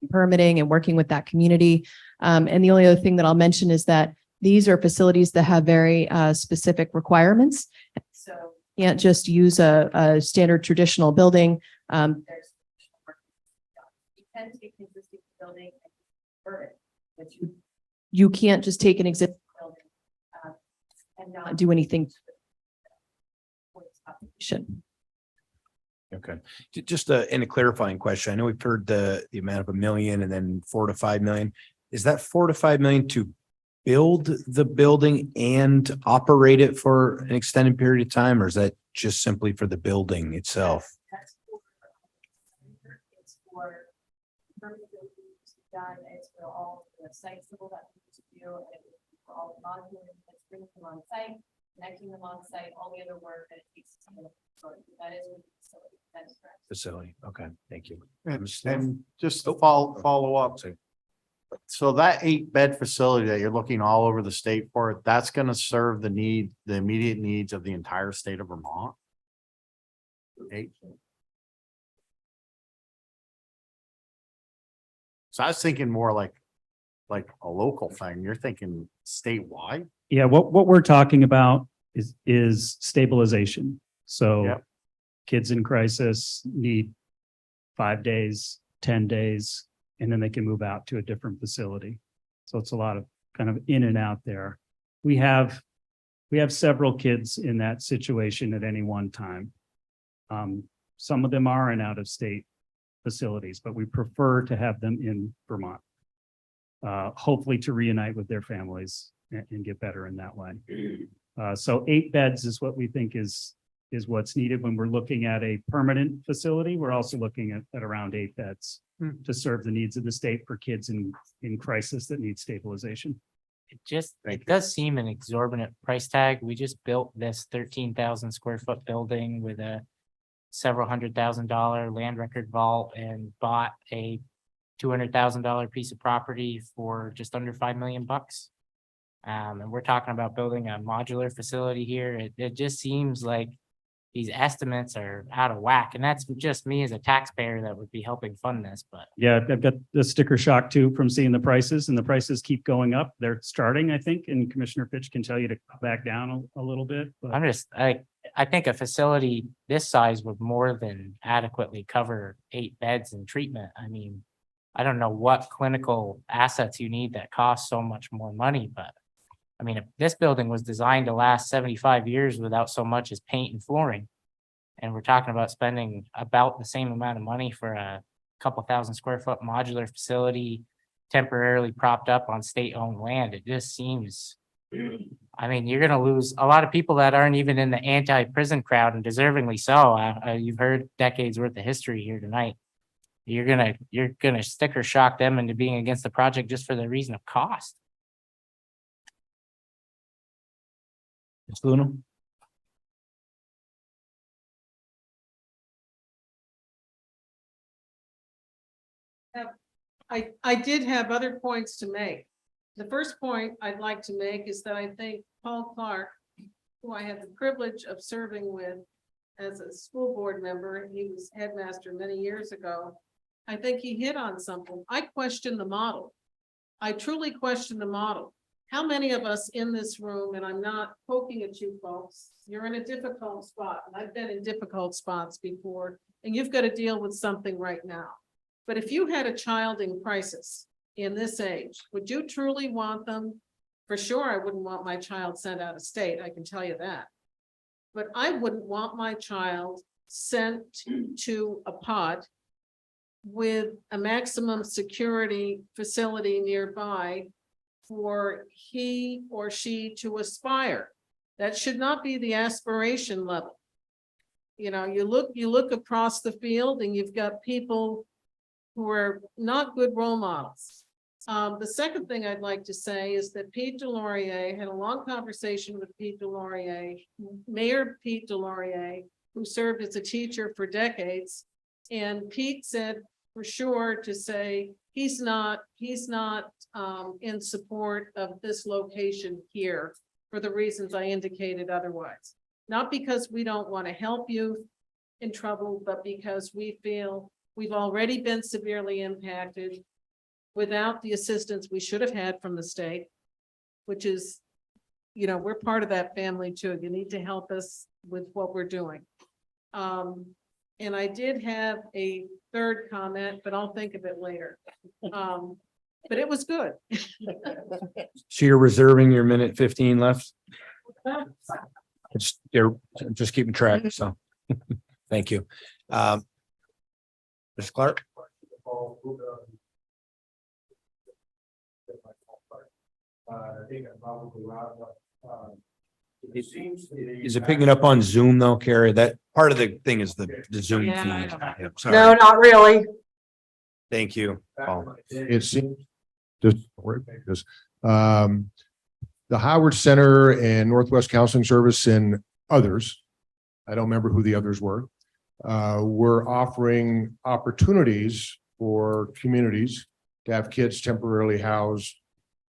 permitting and working with that community. And the only other thing that I'll mention is that these are facilities that have very specific requirements. So you can't just use a standard traditional building. You can take an existing building and convert it, but you can't just take an existing building and not do anything. Okay, just in a clarifying question. I know we've heard the amount of $1 million and then 4 to 5 million. Is that 4 to 5 million to build the building and operate it for an extended period of time, or is that just simply for the building itself? It's for done. It's for all the site civil that we need to do, and for all the modular that's bringing them on site, connecting them on site, all the other work that it takes. That is what the facility. That is correct. Facility. Okay, thank you. And just to follow up. So that 8-bed facility that you're looking all over the state for, that's going to serve the immediate needs of the entire state of Vermont? 8. So I was thinking more like a local thing. You're thinking statewide? Yeah, what we're talking about is stabilization. So Yep. Kids in crisis need 5 days, 10 days, and then they can move out to a different facility. So it's a lot of kind of in and out there. We have several kids in that situation at any one time. Some of them are in out-of-state facilities, but we prefer to have them in Vermont. Hopefully to reunite with their families and get better in that way. So 8 beds is what we think is what's needed when we're looking at a permanent facility. We're also looking at around 8 beds to serve the needs of the state for kids in crisis that need stabilization. It does seem an exorbitant price tag. We just built this 13,000 square foot building with a several $100,000 land record vault and bought a $200,000 piece of property for just under $5 million. And we're talking about building a modular facility here. It just seems like these estimates are out of whack, and that's just me as a taxpayer that would be helping fund this, but. Yeah, I've got the sticker shock too from seeing the prices, and the prices keep going up. They're starting, I think, and Commissioner Fitch can tell you to come back down a little bit. But I think a facility this size would more than adequately cover 8 beds and treatment. I mean, I don't know what clinical assets you need that cost so much more money, but I mean, if this building was designed to last 75 years without so much as paint and flooring. And we're talking about spending about the same amount of money for a couple thousand square foot modular facility temporarily propped up on state-owned land. It just seems, I mean, you're gonna lose a lot of people that aren't even in the anti-prison crowd, and deservingly so. You've heard decades worth of history here tonight. You're gonna sticker shock them into being against the project just for the reason of cost. Ms. Luna? I did have other points to make. The first point I'd like to make is that I think Paul Clark, who I had the privilege of serving with as a school board member, he was headmaster many years ago. I think he hit on something. I question the model. I truly question the model. How many of us in this room, and I'm not poking at you folks, you're in a difficult spot, and I've been in difficult spots before, and you've got to deal with something right now. But if you had a child in crisis in this age, would you truly want them? For sure, I wouldn't want my child sent out of state, I can tell you that. But I wouldn't want my child sent to a pod with a maximum security facility nearby for he or she to aspire. That should not be the aspiration level. You know, you look across the field and you've got people who are not good role models. The second thing I'd like to say is that Pete Delorier had a long conversation with Pete Delorier, Mayor Pete Delorier, who served as a teacher for decades. And Pete said for sure to say he's not in support of this location here for the reasons I indicated otherwise. Not because we don't want to help youth in trouble, but because we feel we've already been severely impacted without the assistance we should have had from the state, which is, you know, we're part of that family too. You need to help us with what we're doing. And I did have a third comment, but I'll think of it later. But it was good. So you're reserving your minute 15 left? You're just keeping track, so. Thank you. Ms. Clark? Is it picking up on Zoom though, Carrie? That part of the thing is the Zoom feed. Yeah, sorry. No, not really. Thank you. Paul. It seems just the Howard Center and Northwest Counseling Service and others, I don't remember who the others were offering opportunities for communities to have kids temporarily housed,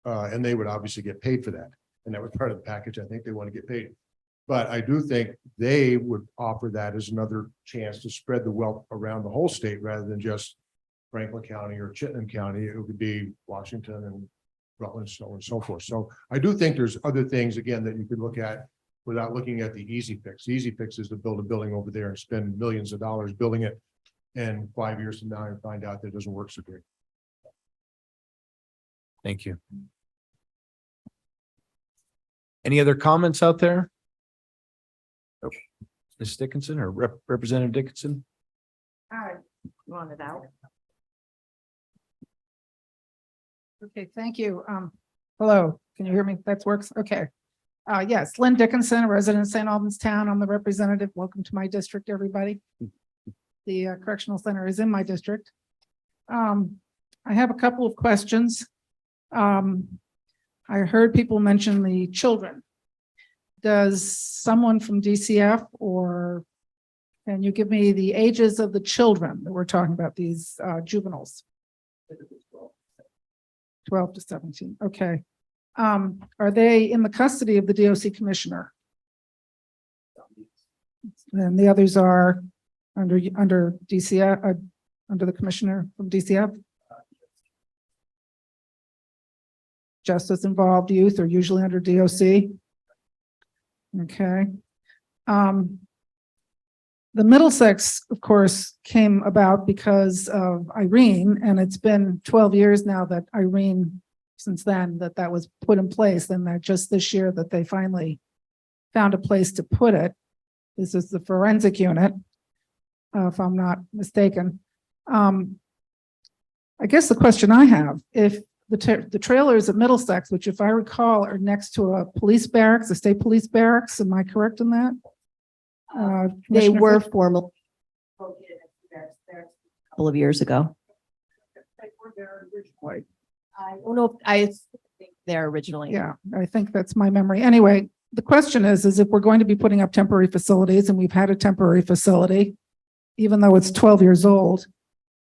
and they would obviously get paid for that. And that was part of the package. I think they want to get paid. But I do think they would offer that as another chance to spread the wealth around the whole state rather than just Franklin County or Chittenden County. It would be Washington and Rutland, so on and so forth. So I do think there's other things, again, that you could look at without looking at the easy fix. The easy fix is to build a building over there and spend millions of dollars building it. And 5 years from now, you find out that it doesn't work so great. Thank you. Any other comments out there? Nope. Ms. Dickinson or Representative Dickinson? You want it out? Okay, thank you. Hello, can you hear me? That works? Okay. Yes, Lynn Dickinson, a resident of St. Albans Town. I'm the representative. Welcome to my district, everybody. The correctional center is in my district. I have a couple of questions. I heard people mention the children. Does someone from DCF or can you give me the ages of the children that we're talking about, these juveniles? 12 to 17, okay. Are they in the custody of the DOC commissioner? And the others are under DCF, under the commissioner from DCF? Justice involved youth are usually under DOC. Okay. The Middlesex, of course, came about because of Irene, and it's been 12 years now that Irene, since then, that was put in place, and that just this year that they finally found a place to put it. This is the forensic unit, if I'm not mistaken. I guess the question I have, if the trailers at Middlesex, which if I recall are next to a police barracks, a state police barracks, am I correct in that? They Commissioner were Fish? formal a couple of years ago. I don't know if I think there originally. Yeah, I think that's my memory. Anyway, the question is if we're going to be putting up temporary facilities, and we've had a temporary facility, even though it's 12 years old,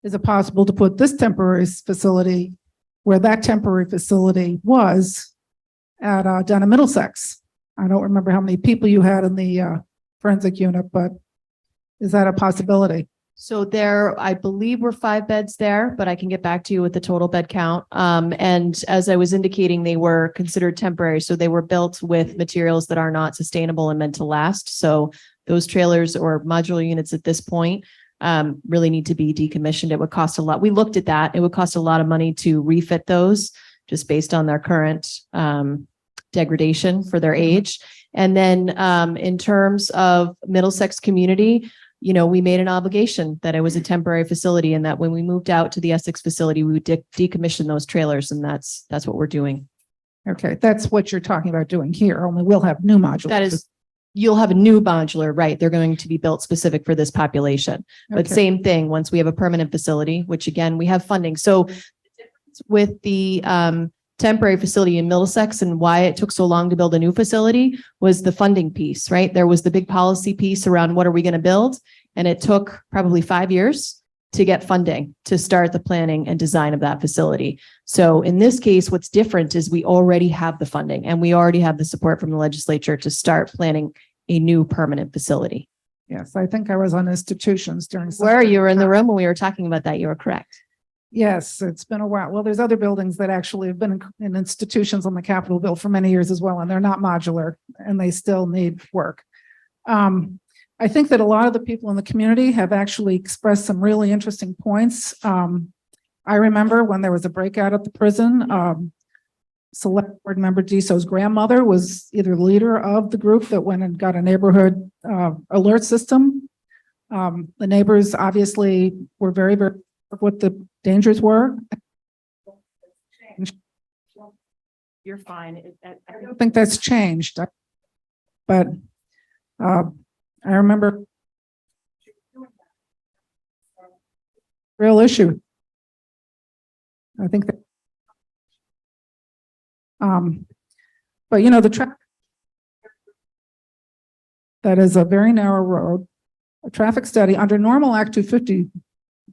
is it possible to put this temporary facility where that temporary facility was at down in Middlesex? I don't remember how many people you had in the forensic unit, but is that a possibility? So there, I believe were 5 beds there, but I can get back to you with the total bed count. And as I was indicating, they were considered temporary. So they were built with materials that are not sustainable and meant to last. So those trailers or modular units at this point really need to be decommissioned. It would cost a lot. We looked at that. It would cost a lot of money to refit those just based on their current degradation for their age. And then in terms of Middlesex community, you know, we made an obligation that it was a temporary facility and that when we moved out to the Essex facility, we would decommission those trailers, and that's what we're doing. Okay, that's what you're talking about doing here, only we'll have new modular. That is, you'll have a new modular, right? They're going to be built specific for this population. But Okay. same thing, once we have a permanent facility, which again, we have funding. So the difference with the temporary facility in Middlesex and why it took so long to build a new facility was the funding piece, right? There was the big policy piece around what are we going to build? And it took probably 5 years to get funding to start the planning and design of that facility. So in this case, what's different is we already have the funding and we already have the support from the legislature to start planning a new permanent facility. Yes, I think I was on institutions during. some Where you were in the time. room when we were talking about that, you were correct. Yes, it's been a while. Well, there's other buildings that actually have been in institutions on the Capitol Bill for many years as well, and they're not modular and they still need work. I think that a lot of the people in the community have actually expressed some really interesting points. I remember when there was a breakout at the prison, select board member Deso's grandmother was either leader of the group that went and got a neighborhood alert system. The neighbors obviously were very, very what the dangers were. You're fine. I don't think that's changed. But I remember real issue. I think that but you know, the traffic that is a very narrow road, a traffic study under normal Act 250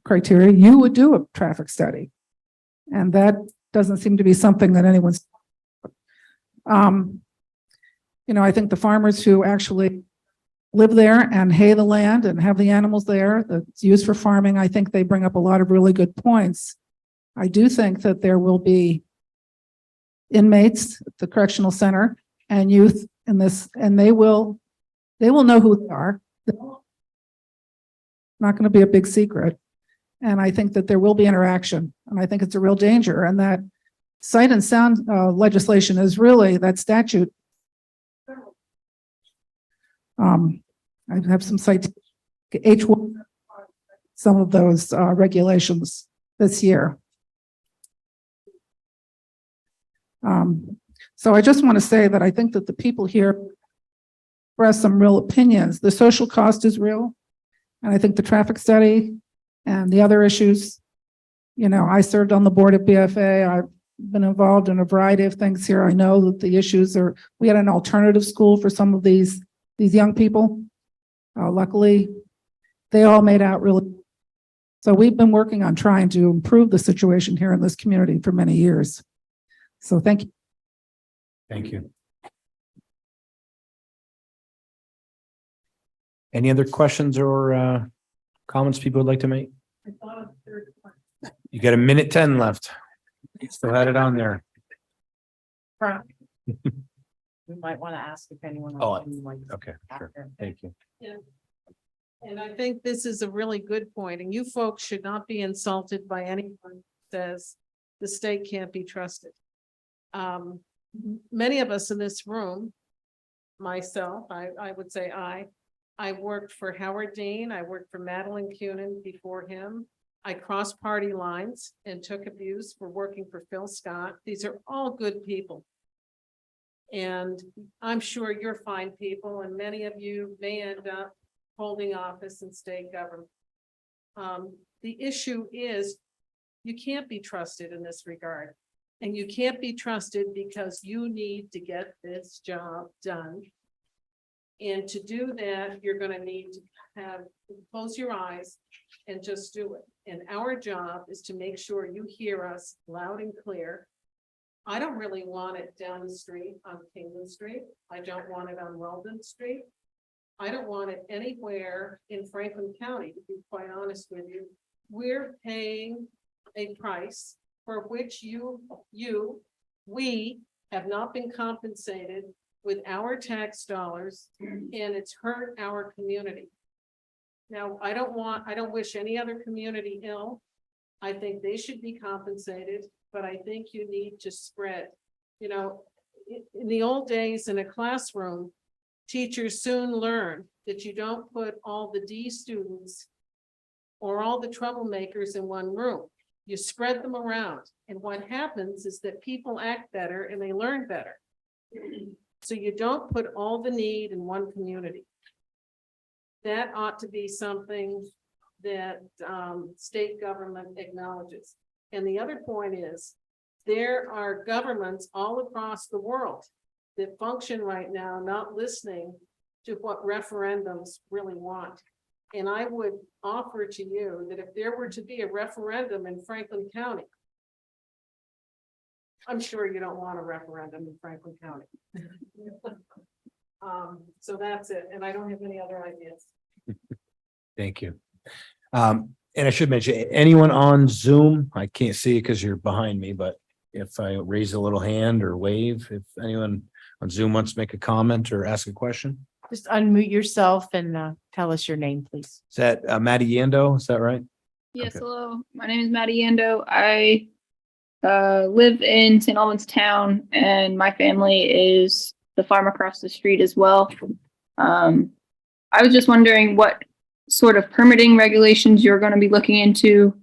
criteria, you would do a traffic study. And that doesn't seem to be something that anyone's you know, I think the farmers who actually live there and hay the land and have the animals there that's used for farming, I think they bring up a lot of really good points. I do think that there will be inmates at the correctional center and youth in this, and they will know who they are. Not going to be a big secret. And I think that there will be interaction. And I think it's a real danger, and that sight and sound legislation is really that statute. I have some sites, H1, some of those regulations this year. So I just want to say that I think that the people here express some real opinions. The social cost is real. And I think the traffic study and the other issues, you know, I served on the board of BFA. I've been involved in a variety of things here. I know that the issues are, we had an alternative school for some of these young people. Luckily, they all made out really. So we've been working on trying to improve the situation here in this community for many years. So thank you. Thank you. Any other questions or comments people would like to make? You got 1:10 left. You still had it on there. We might want to ask if anyone. Oh, else would like to okay, sure. after. Thank you. Yeah. And I think this is a really good point, and you folks should not be insulted by anyone who says the state can't be trusted. Many of us in this room, myself, I would say I worked for Howard Dean. I worked for Madeline Cunin before him. I crossed party lines and took abuse for working for Phil Scott. These are all good people. And I'm sure you're fine people, and many of you may end up holding office in state government. The issue is you can't be trusted in this regard. And you can't be trusted because you need to get this job done. And to do that, you're going to need to close your eyes and just do it. And our job is to make sure you hear us loud and clear. I don't really want it down the street on Kingman Street. I don't want it on Weldon Street. I don't want it anywhere in Franklin County, to be quite honest with you. We're paying a price for which we have not been compensated with our tax dollars, and it's hurt our community. Now, I don't wish any other community ill. I think they should be compensated, but I think you need to spread, you know, in the old days in a classroom, teachers soon learn that you don't put all the D students or all the troublemakers in one room. You spread them around. And what happens is that people act better and they learn better. So you don't put all the need in one community. That ought to be something that state government acknowledges. And the other point is, there are governments all across the world that function right now, not listening to what referendums really want. And I would offer to you that if there were to be a referendum in Franklin County, I'm sure you don't want a referendum in Franklin County. So that's it. And I don't have any other ideas. Thank you. And I should mention, anyone on Zoom, I can't see it because you're behind me, but if I raise a little hand or wave, if anyone on Zoom wants to make a comment or ask a question. Just unmute yourself and tell us your name, please. Is that Maddie Yando? Is that right? Yes, Okay. hello. My name is Maddie Yando. I live in St. Albans Town, and my family is the farm across the street as well. I was just wondering what sort of permitting regulations you're going to be looking into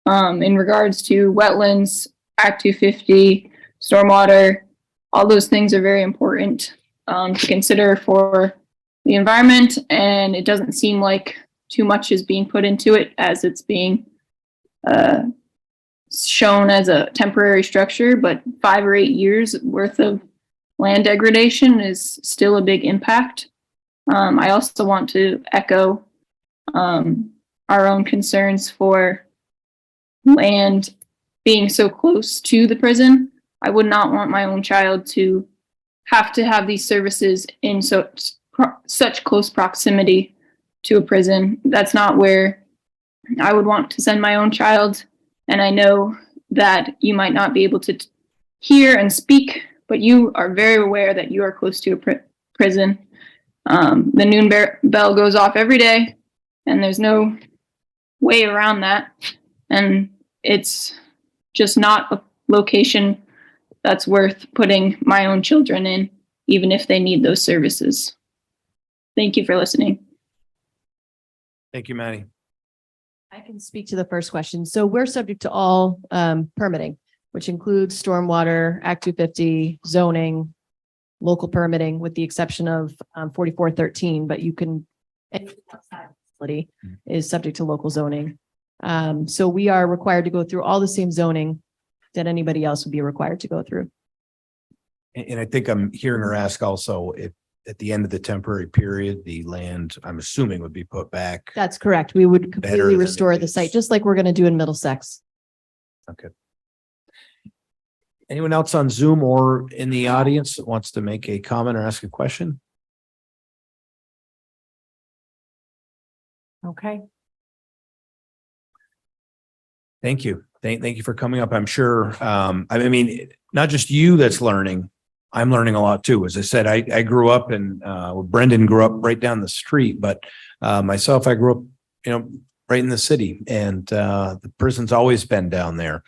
in regards to wetlands, Act 250, stormwater. All those things are very important to consider for the environment, and it doesn't seem like too much is being put into it as it's being shown as a temporary structure, but 5 or 8 years worth of land degradation is still a big impact. I also want to echo our own concerns for land being so close to the prison. I would not want my own child to have these services in such close proximity to a prison. That's not where I would want to send my own child. And I know that you might not be able to hear and speak, but you are very aware that you are close to a prison. The noon bell goes off every day, and there's no way around that. And it's just not a location that's worth putting my own children in, even if they need those services. Thank you for listening. Thank you, Maddie. I can speak to the first question. So we're subject to all permitting, which includes stormwater, Act 250, zoning, local permitting, with the exception of 4413, but you can, any facility is subject to local zoning. So we are required to go through all the same zoning that anybody else would be required to go through. And I think I'm hearing her ask also if at the end of the temporary period, the land, I'm assuming, would be put back. That's correct. We would Better completely than restore it the is. site, just like we're going to do in Middlesex. Okay. Anyone else on Zoom or in the audience that wants to make a comment or ask a question? Okay. Thank you. Thank you for coming up. I'm sure, I mean, not just you that's learning, I'm learning a lot too. As I said, I grew up and Brendan grew up right down the street, but myself, I grew up, right in the city, and the prison's always been down there.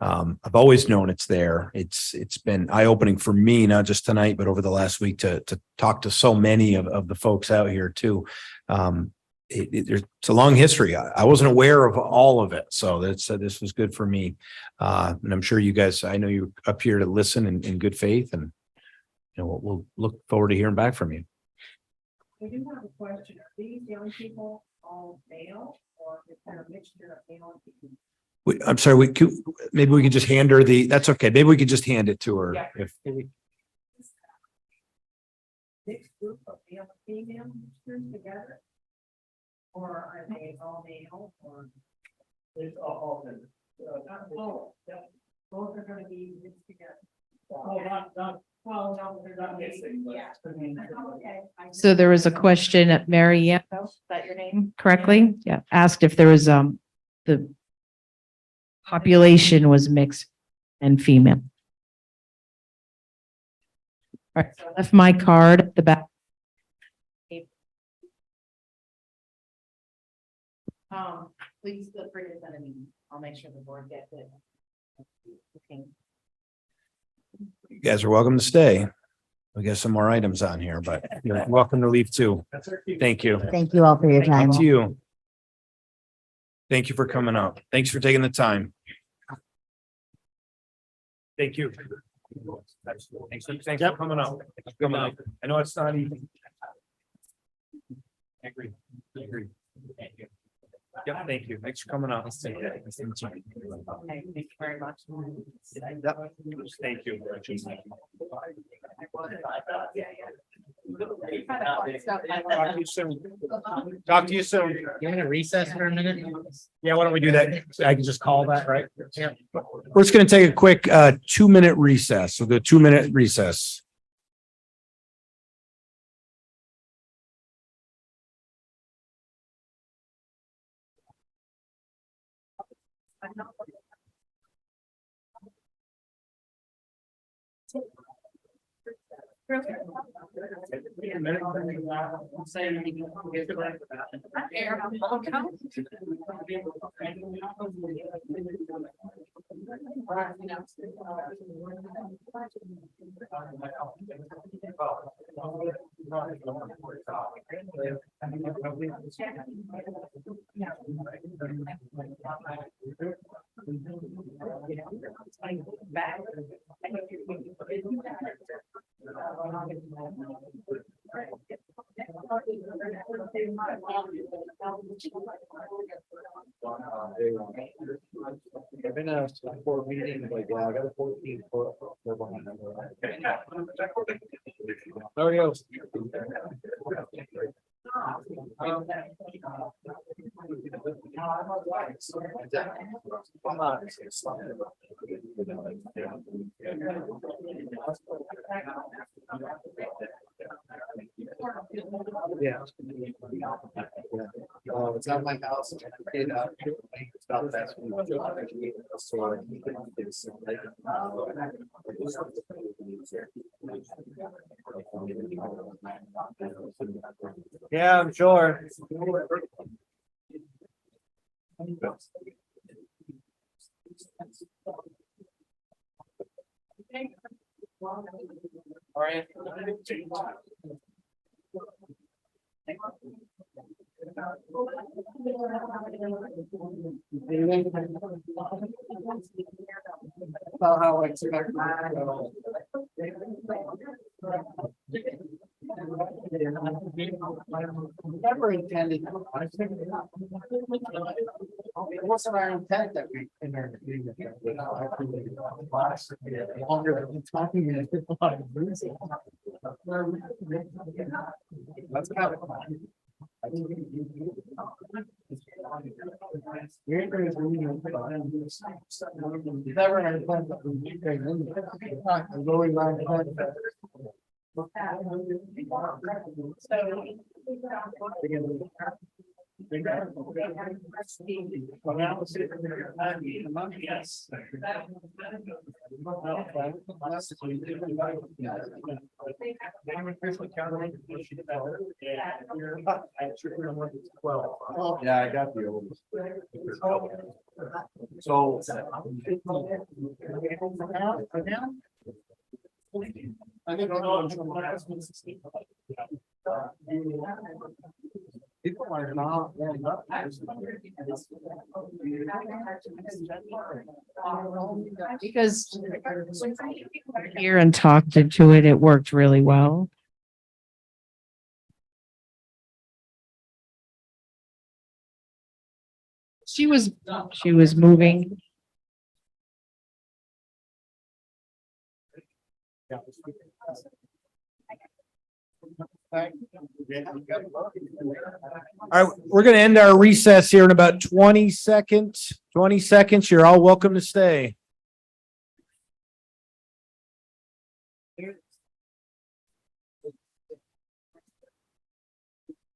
I've always known it's there. It's been eye-opening for me, not just tonight, but over the last week to talk to so many of the folks out here too. It's a long history. I wasn't aware of all of it, so this was good for me. And I'm sure you guys, I know you're up here to listen in good faith, and we'll look forward to hearing back from you. We do have a question. Are these young people all male, or is there a mixture of male and female? I'm sorry, maybe we can just hand her that's okay. Maybe we could just hand it to her. Yeah. If Mixed group of male and female mixtures together? Or are they all male, or? It's all. Oh, both are gonna be mixed together. Well, no, they're not mixing, but. Yeah. Okay. So there was a question at Mary Ann, Is that your name? correctly? Yeah, asked if there was, the population was mixed and female. All right, so I left my card at the back. Please feel free to send an email. I'll make sure the board gets it. Okay. you guys are welcome to stay. We got some more items on here, but you're welcome to leave too. Thank you. Thank you all for your time. To you. Thank you for coming up. Thanks for taking the time. Thank you. Thanks for coming up. I know it's not easy. I agree. Thank you. Yep, thank you. Thanks for coming up. Thank you very much. Thank you. Talk to you soon. You want to recess for a minute? Yeah, why don't we do that? I can just call that, right? Yeah. We're just gonna take a quick 2-minute recess. So the 2-minute recess. I've been a board meeting, like, I got a 14 foot. There he goes. Yeah. It's not my house. It's about that. Yeah, I'm sure. How I expect. Never intended. It wasn't our intent that we. Longer than talking. That's kind of. Never had a plan that we need to. Going around. Yes. Yeah, I got the old. So. I think. People are not. Because here and talked into it, it worked really well. She was moving. All right, we're gonna end our recess here in about 20 seconds. 20 seconds. You're all welcome to stay.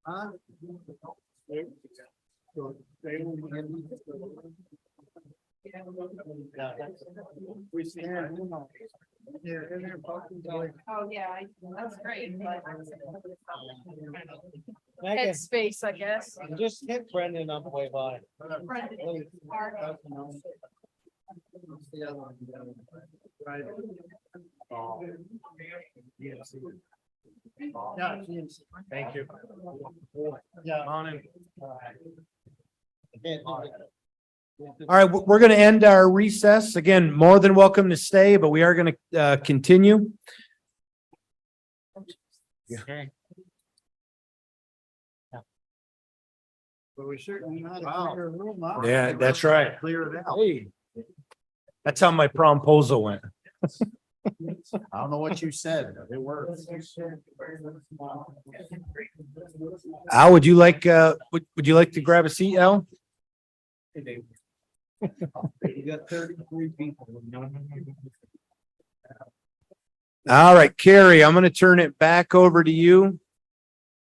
Oh, yeah, that's great. Head space, I guess. Just hit Brendan on the way by. Thank you. Yeah. On in. All right, we're going to end our recess. Again, more than welcome to stay, but we are going to continue. Okay. But we certainly not. Wow. Yeah, that's right. Clear it out. Hey, that's how my promposal went. I don't know what you said. It works. Al, would you like to grab a seat, Al? You got 33 people. All right, Carrie, I'm going to turn it back over to you.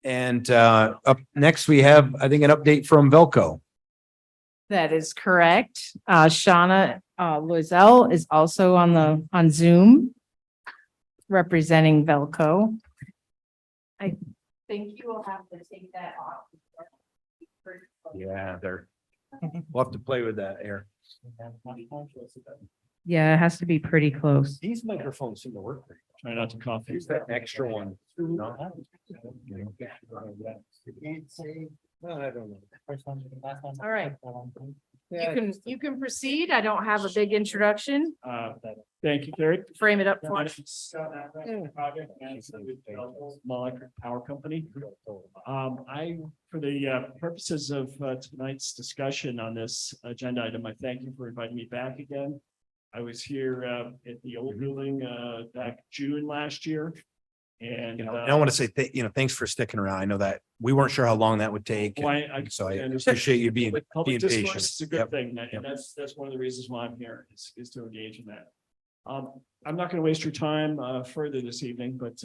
And up next, we have, I think, an update from Velco. That is correct. Shauna Loisel is also on Zoom representing Velco. I think you will have to take that off. Yeah, we'll have to play with that air. Yeah, it has to be pretty close. These microphones seem to work. Try not to cough. Use that extra one. No? I don't know. All right. You can proceed. I don't have a big introduction. Thank you, Carrie. Frame it up for us. Small electric power company. For the purposes of tonight's discussion on this agenda item, I thank you for inviting me back again. I was here at the old building back June last year. And I want to say, thanks for sticking around. I know that we weren't sure how long that would take. So I appreciate you being public discourse patient. is a good Yep. thing, and that's one of the reasons why I'm here is to engage in that. I'm not going to waste your time further this evening, but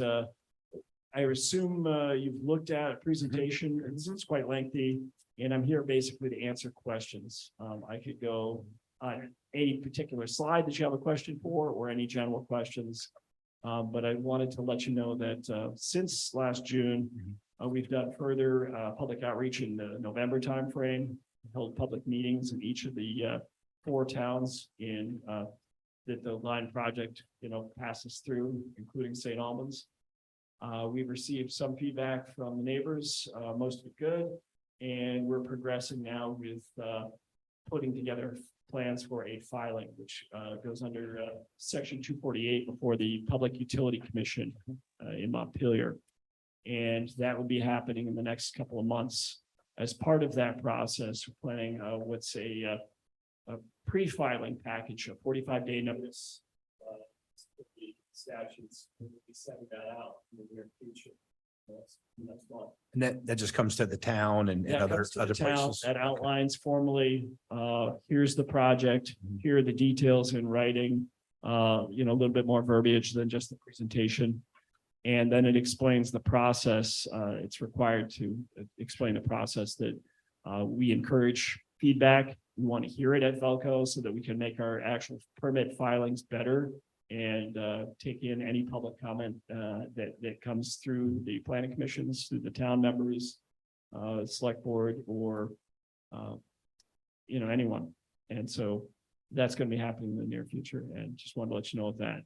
I assume you've looked at a presentation. It's quite lengthy, and I'm here basically to answer questions. I could go on any particular slide that you have a question for, or any general questions. But I wanted to let you know that since last June, we've done further public outreach in the November timeframe, held public meetings in each of the 4 towns in that the line project, passes through, including St. Albans. We've received some feedback from the neighbors, most of it good, and we're progressing now with putting together plans for a filing, which goes under section 248 before the Public Utility Commission in Montpelier. And that will be happening in the next couple of months. As part of that process, we're planning what's a pre-filing package, a 45-day notice. The statutes, we'll be sending that out in the near future. That's one. And that just comes to the town and That other comes to the other town, places. that outlines formally, here's the project, here are the details in writing. A little bit more verbiage than just the presentation. And then it explains the process. It's required to explain the process that we encourage feedback. We want to hear it at Velco so that we can make our actual permit filings better and take in any public comment that comes through the planning commissions, through the town members, select board, or anyone. And so that's going to be happening in the near future. And just wanted to let you know of that.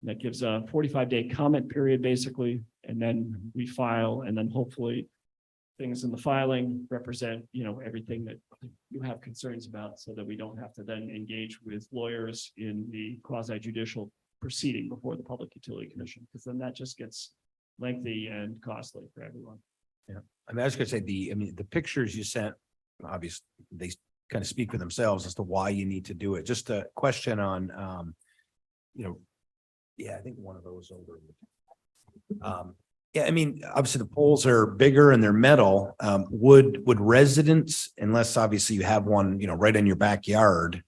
That gives a 45-day comment period, basically, and then we file, and then hopefully things in the filing represent, everything that you have concerns about, so that we don't have to then engage with lawyers in the quasi-judicial proceeding before the Public Utility Commission, because then that just gets lengthy and costly for everyone. Yeah, I was gonna say the pictures you sent, obviously, they kind of speak for themselves as to why you need to do it. Just a question on, yeah, I think one of those over. Yeah, obviously the poles are bigger and they're metal. Would residents, unless obviously you have one, right in your backyard,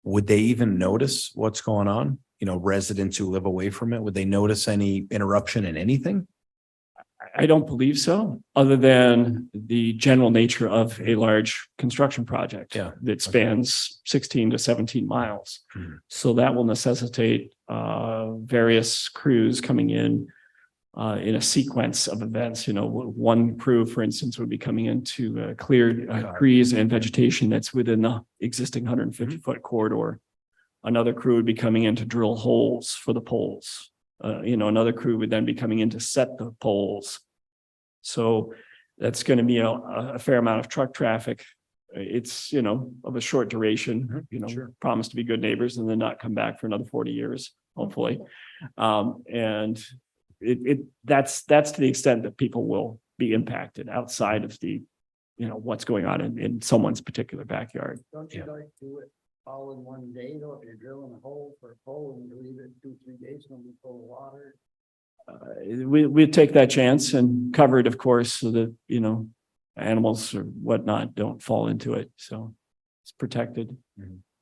would they even notice what's going on? Residents who live away from it, would they notice any interruption in anything? I don't believe so, other than the general nature of a large construction project. Yeah. That spans 16 to 17 miles. Mhm. So that will necessitate various crews coming in a sequence of events. One crew, for instance, would be coming in to clear trees and vegetation that's within the existing 150-foot corridor. Another crew would be coming in to drill holes for the poles. Another crew would then be coming in to set the poles. So that's going to be a fair amount of truck traffic. It's, of a short duration, Sure. promise to be good neighbors and then not come back for another 40 years, hopefully. And that's to the extent that people will be impacted outside of the, what's going on in someone's particular backyard. Don't you like do it all in one day, though, if you're drilling a hole for a pole and you leave it 2-3 days, when we full of water? We take that chance and cover it, of course, so that, animals or whatnot don't fall into it. So it's protected.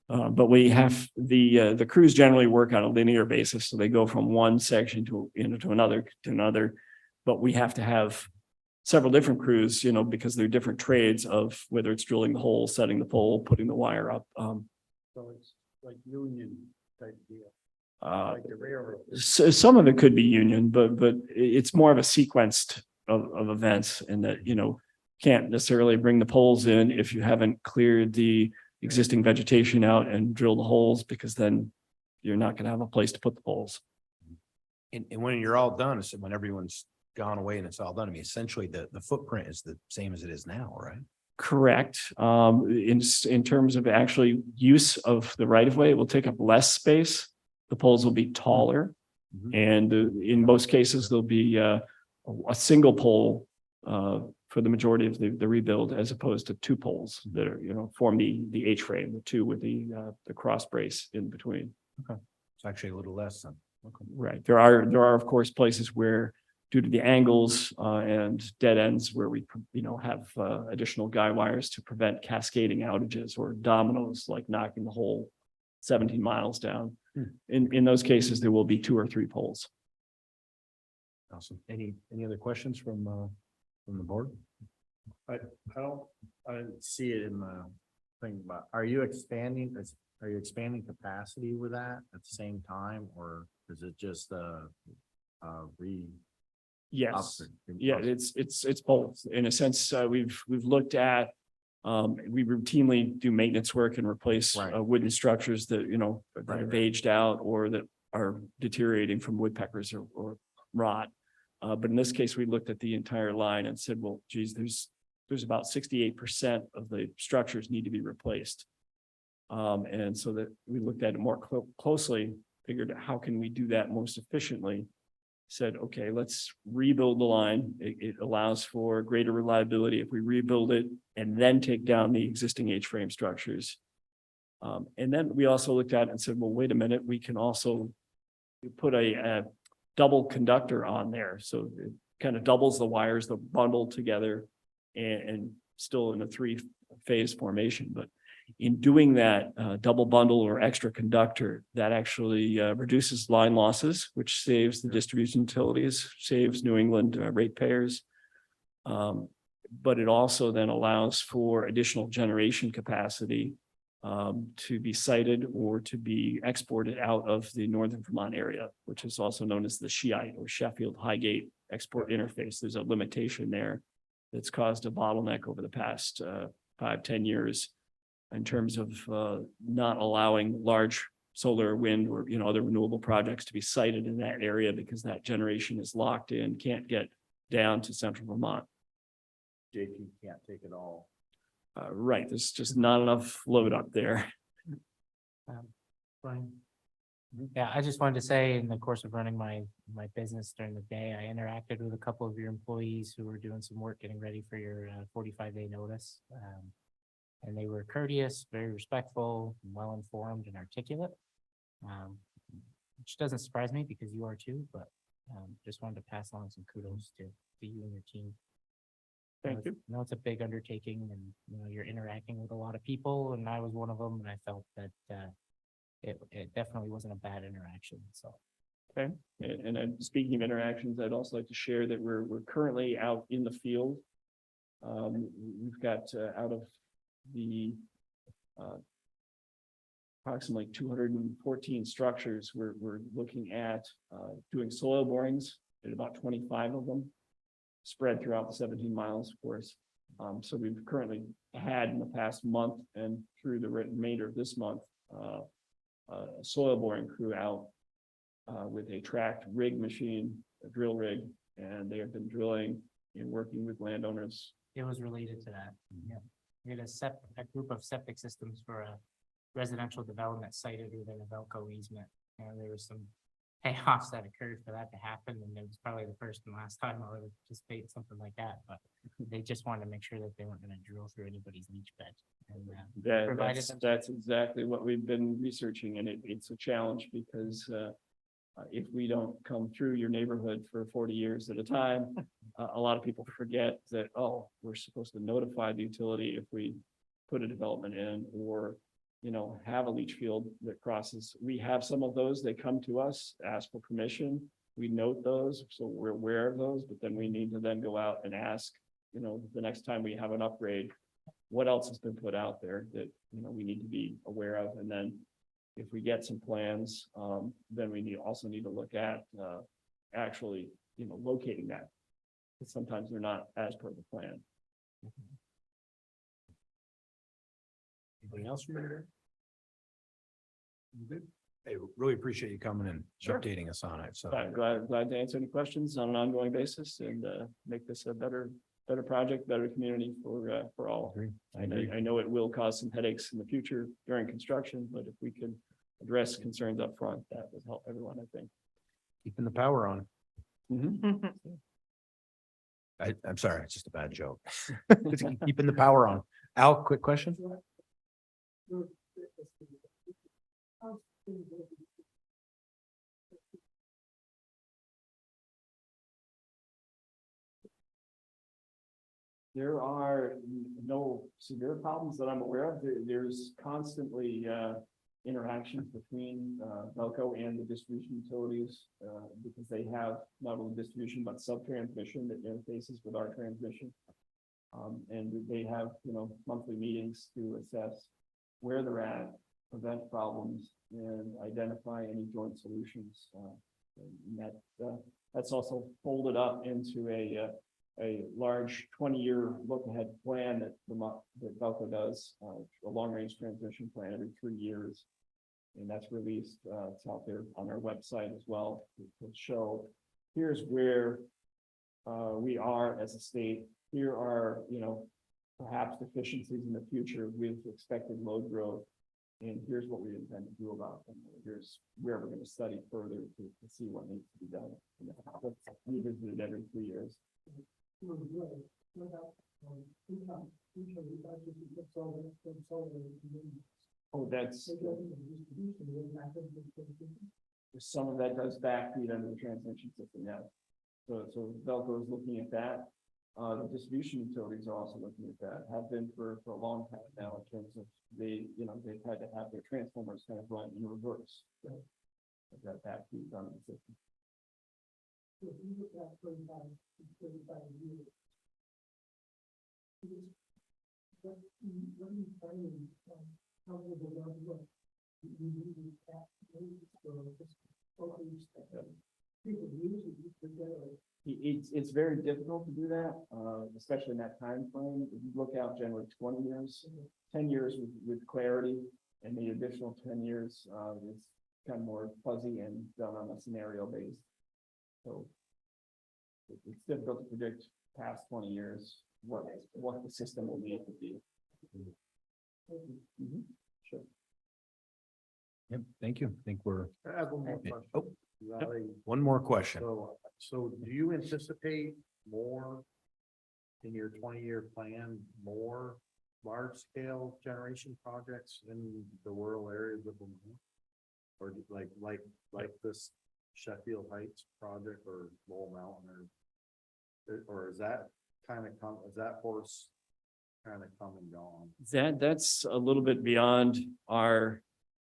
But we have the crews generally work on a linear basis. So they go from one section to another. But we have to have several different crews, because they're different trades of whether it's drilling the hole, setting the pole, putting the wire up. So it's like union type deal, Like the railroad. So some of it could be union, but it's more of a sequenced of events, and that, can't necessarily bring the poles in if you haven't cleared the existing vegetation out and drill the holes, because then you're not going to have a place to put the poles. And when you're all done, so when everyone's gone away and it's all done, essentially the footprint is the same as it is now, right? Correct. In terms of actually use of the right of way, it will take up less space. The poles will be taller. And in most cases, there'll be a single pole for the majority of the rebuild, as opposed to two poles that are, form the H frame, the two with the cross brace in between. Okay. It's actually a little less than. Okay. Right. There are of course places where, due to the angles and dead ends, where we have additional guy wires to prevent cascading outages or dominoes, like knocking the whole 17 miles down. In those cases, there will be 2 or 3 poles. Awesome. Any other questions from the board? I didn't see it in the thing, but are you expanding capacity with that at the same time, or is it just Yes. Yeah, it's both. In a sense, we've looked at We routinely do maintenance work and replace Right. wooden structures that, that have aged out or that are deteriorating from woodpeckers or rot. But in this case, we looked at the entire line and said, well, geez, there's about 68% of the structures need to be replaced. And so that we looked at it more closely, figured out how can we do that most efficiently? Said, okay, let's rebuild the line. It allows for greater reliability if we rebuild it and then take down the existing H-frame structures. And then we also looked at it and said, well, wait a minute, we can also put a double conductor on there. So it kind of doubles the wires, the bundle together and still in a three-phase formation. But in doing that double bundle or extra conductor, that actually reduces line losses, which saves the distribution utilities, saves New England ratepayers. But it also then allows for additional generation capacity to be sited or to be exported out of the Northern Vermont area, which is also known as the Shiite or Sheffield Highgate export interface. There's a limitation there that's caused a bottleneck over the past 5-10 years in terms of not allowing large solar, wind, or other renewable projects to be sited in that area because that generation is locked in, can't get down to central Vermont. JP can't take it all. Right, there's just not enough load up there. Brian? Yeah, I just wanted to say in the course of running my business during the day, I interacted with a couple of your employees who were doing some work getting ready for your 45-day notice. And they were courteous, very respectful, well-informed and articulate. Which doesn't surprise me because you are too, but just wanted to pass along some kudos to you and your team. Thank you. I know it's a big undertaking and, you're interacting with a lot of people and I was one of them and I felt that it definitely wasn't a bad interaction, so. Okay, and speaking of interactions, I'd also like to share that we're currently out in the field. We've got out of the approximately 214 structures, we're looking at doing soil borings at about 25 of them, spread throughout the 17 miles, of course. So we've currently had in the past month and through the remainder of this month, a soil boring crew out with a tracked rig machine, a drill rig, and they have been drilling and working with landowners. It was related to that. Yeah. We had a group of septic systems for a residential development sited within a Velco easement. And there was some payoffs that occurred for that to happen. And it was probably the first and last time I would participate in something like that. But they just wanted to make sure that they weren't going to drill through anybody's leach bed. And That's exactly what we've been researching. And it's a challenge because if we don't come through your neighborhood for 40 years at a time, a lot of people forget that, oh, we're supposed to notify the utility if we put a development in or, have a leach field that crosses. We have some of those, they come to us, ask for permission. We note those, so we're aware of those, but then we need to then go out and ask, the next time we have an upgrade, what else has been put out there that, we need to be aware of. And then if we get some plans, then we also need to look at actually, locating that. Because sometimes they're not as per the plan. Anybody else remember? Good. Hey, really appreciate you coming and Sure. updating us on it. So Glad to answer any questions on an ongoing basis and make this a better project, better community for all. I agree. I know it will cause some headaches in the future during construction, but if we can address concerns up front, that would help everyone, I think. Keeping the power on. Mm-hmm. I'm sorry, it's just a bad joke. Keeping the power on. Al, quick question? There are no severe problems that I'm aware of. There's constantly interactions between Velco and the distribution utilities because they have not only distribution but sub-transmission that interfaces with our transmission. And they have, monthly meetings to assess where they're at, prevent problems, and identify any joint solutions. And that's also folded up into a a large 20-year look ahead plan that that Velco does, a long range transmission plan every 3 years. And that's released, it's out there on our website as well to show, here's where we are as a state. Here are, perhaps deficiencies in the future with expected load growth. And here's what we intend to do about them. Here's where we're going to study further to see what needs to be done. We visit it every 3 years. Oh, that's. Some of that does backfeed under the transmission system, yeah. So Velco is looking at that. The distribution utilities are also looking at that, have been for a long time now in terms of they've had to have their transformers kind of run in reverse. That backfeeds on the system. It's very difficult to do that, especially in that time frame. If you look out generally 20 years, 10 years with clarity, and the additional 10 years is kind of more fuzzy and done on a scenario based. So it's difficult to predict past 20 years what the system will need to be. Sure. Yep, thank you. I think we're, I have one more question. oh, Valerie. one more question. So do you anticipate more in your 20-year plan, more large-scale generation projects in the rural areas of Vermont? Or like this Sheffield Heights project or Lowell Mountain or is that is that horse kind of come and gone? That's a little bit beyond our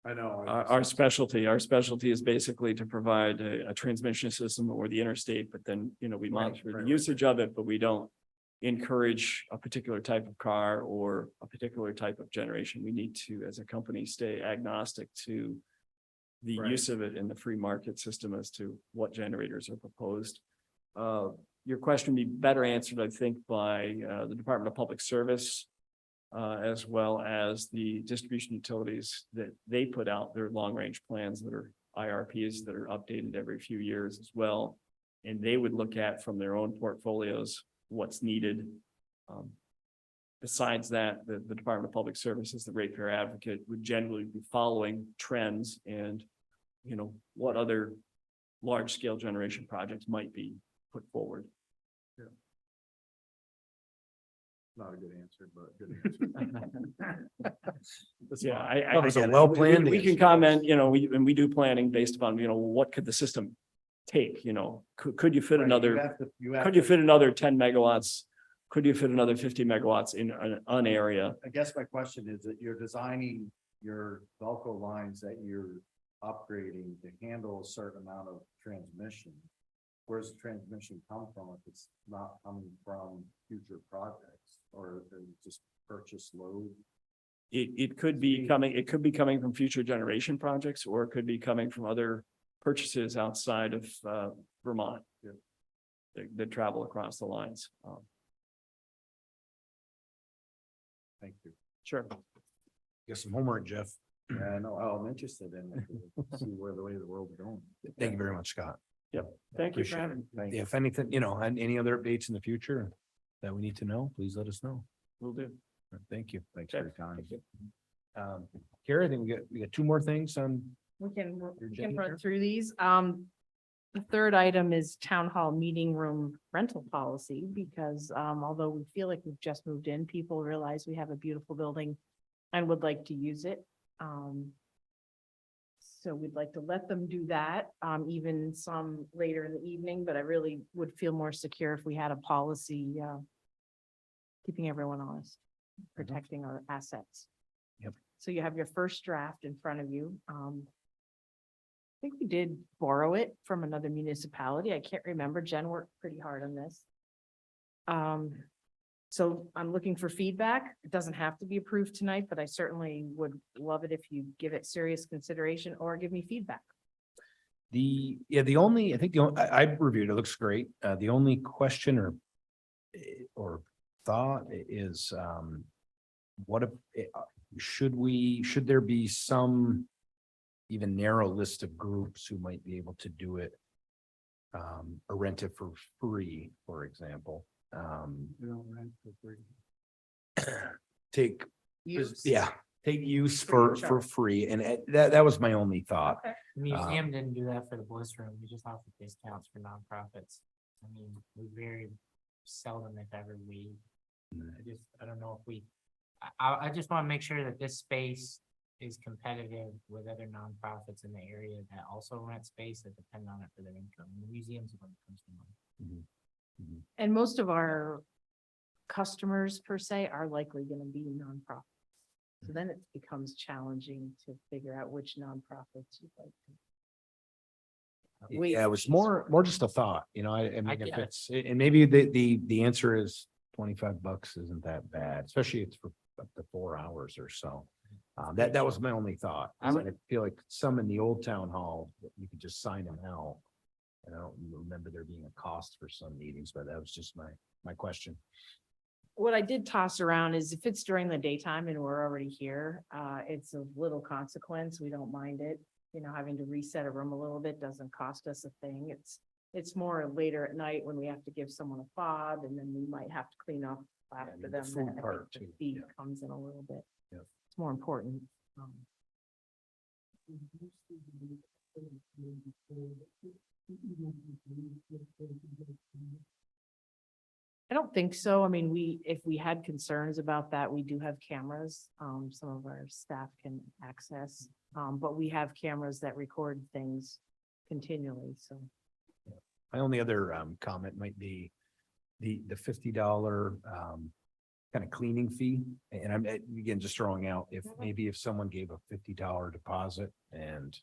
I know. our specialty. Our specialty is basically to provide a transmission system or the interstate, but then, we monitor the usage of it, but we don't encourage a particular type of car or a particular type of generation. We need to, as a company, stay agnostic to the use of it in the free market system as to what generators are proposed. Your question would be better answered, I think, by the Department of Public Service, as well as the distribution utilities that they put out their long-range plans that are IRPs that are updated every few years as well. And they would look at from their own portfolios what's needed. Besides that, the Department of Public Services, the ratepayer advocate, would generally be following trends and, what other large-scale generation projects might be put forward. Not a good answer, but good answer. Yeah, That was a well-planned we can answer. comment, we do planning based upon, what could the system take, could you fit another, could you fit another 10 megawatts? Could you fit another 50 megawatts in an area? I guess my question is that you're designing your Velco lines that you're upgrading to handle a certain amount of transmission. Where's the transmission come from if it's not coming from future projects or just purchase load? It could be coming from future generation projects, or it could be coming from other purchases outside of Vermont that travel across the lines. Thank you. Sure. Get some homework, Jeff. Yeah, I know. I'm interested in it. See where the way of the world's going. Thank you very much, Scott. Yep. Thank you for Appreciate having me. If anything, and any other updates in the future that we need to know, please let us know. Will do. Thank you. Thanks for your time. Kara, I think we got two more things on. We can agenda run here? through these. The third item is town hall meeting room rental policy, because although we feel like we've just moved in, people realize we have a beautiful building and would like to use it. So we'd like to let them do that, even some later in the evening, but I really would feel more secure if we had a policy, keeping everyone honest, protecting our assets. Yep. So you have your first draft in front of you. I think we did borrow it from another municipality. I can't remember. Jen worked pretty hard on this. So I'm looking for feedback. It doesn't have to be approved tonight, but I certainly would love it if you give it serious consideration or give me feedback. I reviewed it, looks great. The only question or or thought is, what if, should there be some even narrow list of groups who might be able to do it? Or rent it for free, for example, take, yeah, take use for free, and that was my only thought. The museum didn't do that for the Bliss Room. We just offered discounts for nonprofits. I mean, we very seldom, if ever, I don't know if I just want to make sure that this space is competitive with other nonprofits in the area that also rent space that depend on it for their income. The museums are when it comes to money. And most of our customers per se are likely going to be nonprofits. So then it becomes challenging to figure out which nonprofits you'd like to. Yeah, it was more just a thought, I mean, if get it. it's, and maybe the answer is $25 isn't that bad, especially it's for up to 4 hours or so. That was my only thought. I feel like some in the old town hall, you could just sign them out. And I don't remember there being a cost for some meetings, but that was just my question. What I did toss around is if it's during the daytime and we're already here, it's of little consequence. We don't mind it. Having to reset a room a little bit doesn't cost us a thing. It's more later at night when we have to give someone a fob and then we might have to clean up after the them. food that I part think the too. fee comes in a little bit. Yeah. It's more important. I don't think so. I mean, if we had concerns about that, we do have cameras. Some of our staff can access, but we have cameras that record things continually, so. My only other comment might be the $50 kind of cleaning fee. And I'm again just throwing out if maybe if someone gave a $50 deposit and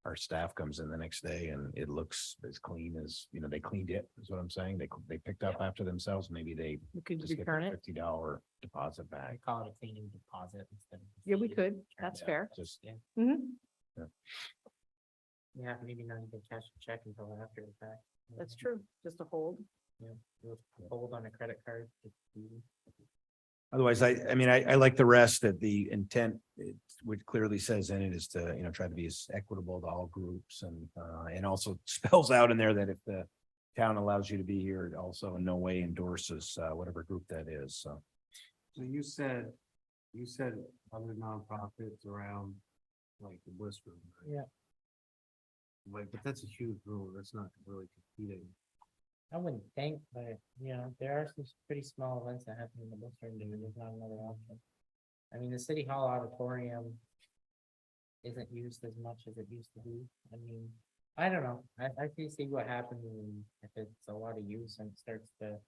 our staff comes in the next day and it looks as clean as, they cleaned it, is what I'm saying. They picked up after themselves. Maybe they We could just get return their it. $50 deposit I back. call it a cleaning deposit instead of. Yeah, we could. That's Yeah, fair. Just, Mhm. Yeah, maybe not even cash a check until after the fact. That's true. Just a hold. Yeah, you'll hold on a credit card. otherwise, I mean, I like the rest that the intent, which clearly says in it is to, try to be as equitable to all groups and also spells out in there that if the town allows you to be here, it also in no way endorses whatever group that is, so. So you said other nonprofits around like the Bliss Room. Right? Yeah. Like, but that's a huge room. That's not really competing. I wouldn't think, but there are some pretty small events that happen in the Bliss Room, and there's not another option. I mean, the City Hall auditorium isn't used as much as it used to be. I mean, I don't know. I can see what happens if it's a lot of use and it starts to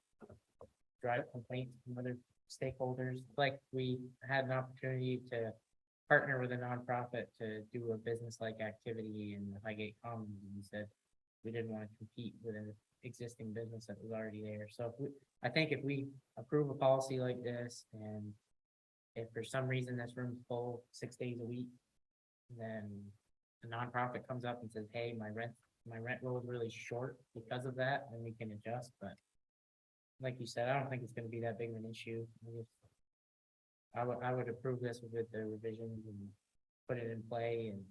drive complaints from other stakeholders. Like we had an opportunity to partner with a nonprofit to do a business-like activity in the Highgate Commons, and we said we didn't want to compete with an existing business that was already there. So I think if we approve a policy like this, and if for some reason this room's full 6 days a week, then a nonprofit comes up and says, hey, my rent roll is really short because of that, and we can adjust. But like you said, I don't think it's going to be that big of an issue. I would approve this with the revisions and put it in play and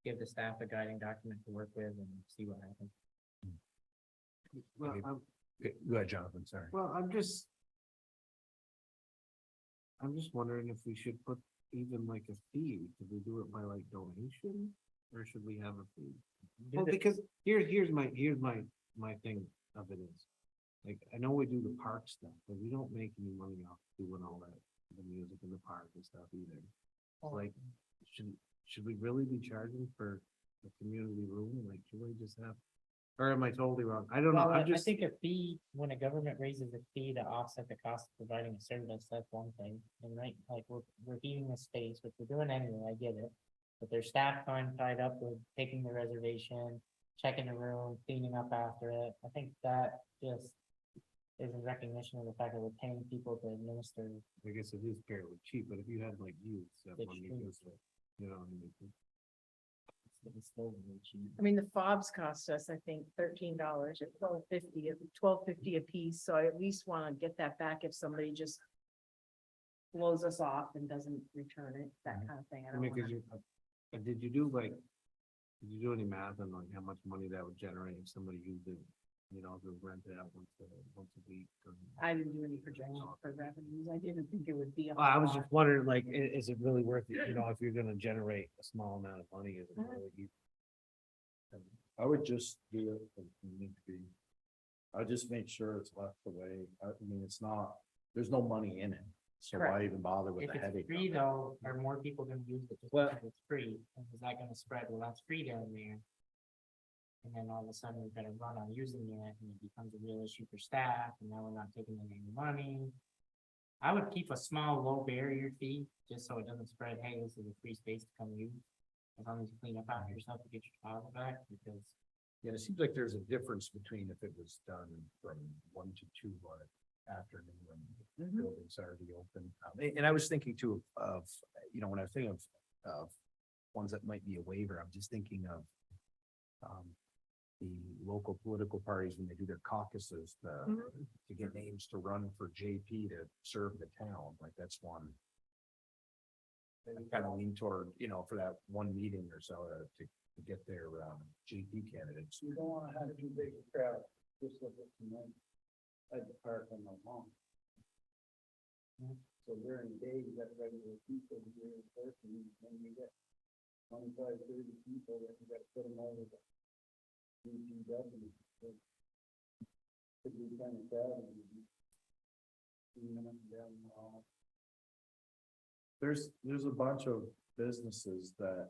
give the staff a guiding document to work with and see what happens. Well, Go ahead, Jonathan, sorry. I'm just wondering if we should put even like a fee. Could we do it by like donation, or should we have a fee? Well, because here's my thing of it is, like, I know we do the park stuff, but we don't make any money off doing all that, the music in the park and stuff either. Like, should we really be charging for a community room? Like, should we just have? Or am I totally wrong? I don't know. Well, I'm just. I think a fee, when a government raises a fee to offset the cost of providing a service, that's one thing. And right, like we're heating the space, which we're doing anyway, I get it. But there's staff time tied up with taking the reservation, checking the room, cleaning up after it. I think that just is a recognition of the fact that we're paying people to administer. I guess it is fairly cheap, but if you had like youths that It's want to true. use it, I mean. I mean, the fobs cost us, I think, $13 or $12.50 a piece, so I at least want to get that back if somebody just blows us off and doesn't return it, that kind of thing. I I don't mean, wanna- cause did you do like, did you do any math on like how much money that would generate if somebody used it, you know, to rent it out once a week? Or- I didn't do any projections for revenues. I didn't think it would be. a I was lot. just wondering, like, is it really worth it, you know, if you're gonna generate a small amount of money, is it really? I would just do it if you need to be. I just make sure it's left away. I mean, it's not, there's no money in it. So why Correct. even bother with If the it's headache? free of it? though, are more people gonna use it just because it's free? And is that gonna spread? Well, that's free down there. And then all of a sudden we've got to run on using it and it becomes a real issue for staff and now we're not taking in any money. I would keep a small, low barrier fee, just so it doesn't spread, hey, this is a free space to come use. As long as you clean up after yourself to get your deposit back, because Yeah, it seems like there's a difference between if it was done from 1 to 2 afternoon when buildings are already open. And I was thinking too of, you know, when I think of ones that might be a waiver, I'm just thinking of the local political parties when they do their caucuses, to get names to run for JP to serve the town, like that's one. Kind of lean toward, you know, for that one meeting or so to get their JP candidates. You don't wanna have too big a crowd, just like it tonight. At the park on the lawn. So during the day, you got regular people here in person, and you get 25, 30 people, that you gotta put them over the. DPW. Could be kind of crowded. Down the hall. There's a bunch of businesses that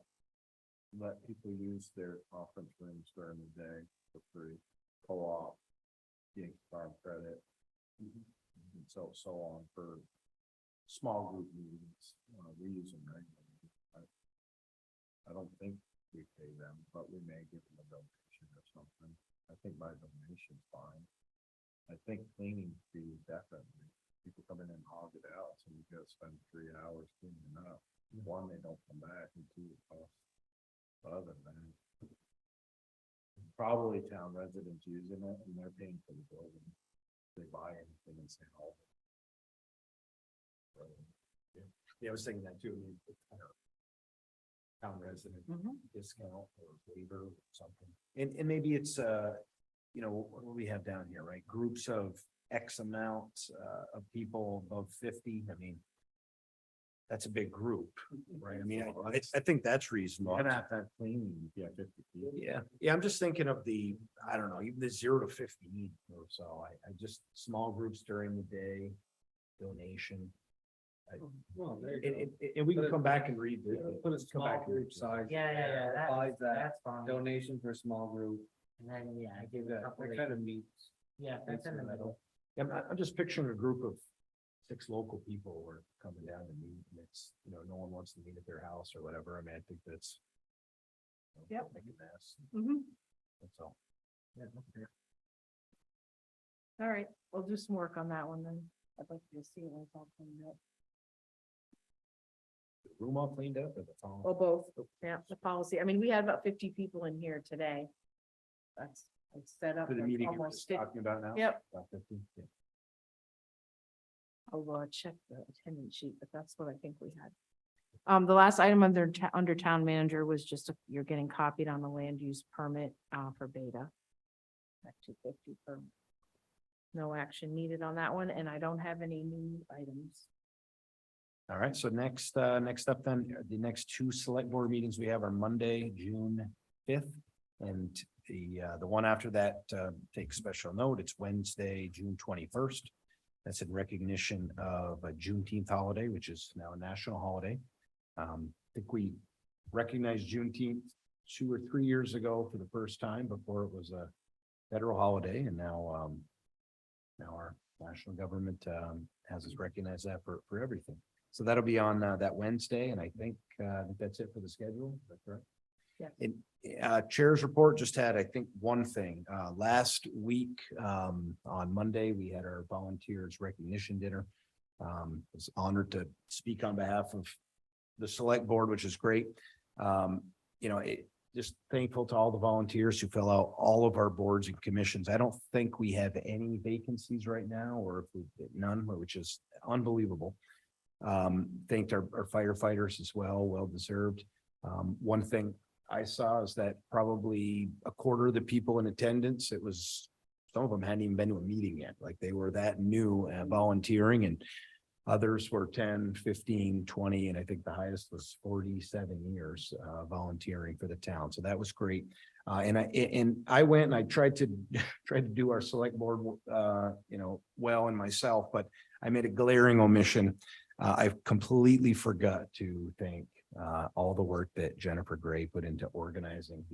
let people use their conference rooms during the day for free. Co-op, getting farm credit, and so on for small group meetings. We use them regularly. I don't think we pay them, but we may give them a donation or something. I think my donation's fine. I think cleaning fee definitely. People come in and hog it out, so you gotta spend 3 hours cleaning it up. One, they don't come back, and two, it costs. Other than that, probably town residents using it, and they're paying for the building. They buy anything in St. Albans. Yeah, I was thinking that too. I mean, it's kind of town resident discount or waiver or something. And maybe it's, you know, what do we have down here, right? Groups of X amount of people above 50. I mean, that's a big group, right? I mean, I think that's reasonable. And at that cleaning, yeah, 50 people. Yeah, I'm just thinking of the, I don't know, even the 0 to 15 or so. I just, small groups during the day, donation. Well, there And we can come back and read. Put a come small back and group read size. yeah, Buys that, that's fine. donation for a small group. And then, yeah, I give it a That couple. kind of meets. Yeah, that's in the middle. I'm just picturing a group of 6 local people who are coming down to meet, and it's, you know, no one wants to meet at their house or whatever. I mean, I think that's. Yep. Make a mess. That's all. Yeah, okay. All right, we'll do some work on that one then. I'd like to see it when it's all cleaned up. The room all cleaned up or the phone? Well, both, yeah, the policy. I mean, we had about 50 people in here today. That's it's set up. For the like meeting you're almost just 50. talking about now? Yep. About 50? Yeah. I'll check the attendance sheet, but that's what I think we had. The last item under town manager was just you're getting copied on the land use permit for Beta. At 250 per. No action needed on that one, and I don't have any new items. All right, so next up then, the next 2 select board meetings we have are Monday, June 5th. And the one after that, take special note, it's Wednesday, June 21st. That's in recognition of a Juneteenth holiday, which is now a national holiday. I think we recognized Juneteenth 2 or 3 years ago for the first time before it was a federal holiday, and now our national government has us recognize that for everything. So that'll be on that Wednesday, and I think that's it for the schedule. Is that correct? Yeah. Chair's report just had, I think, one thing. Last week, on Monday, we had our volunteers recognition dinner. Was honored to speak on behalf of the select board, which is great. You know, just thankful to all the volunteers who fill out all of our boards and commissions. I don't think we have any vacancies right now, or if we none, which is unbelievable. Thanked our firefighters as well, well deserved. One thing I saw is that probably a quarter of the people in attendance, some of them hadn't even been to a meeting yet, like they were that new volunteering, and others were 10, 15, 20, and I think the highest was 47 years volunteering for the town. So that was great. And I went and I tried to do our select board, well and myself, but I made a glaring omission. I completely forgot to thank all the work that Jennifer Gray put into organizing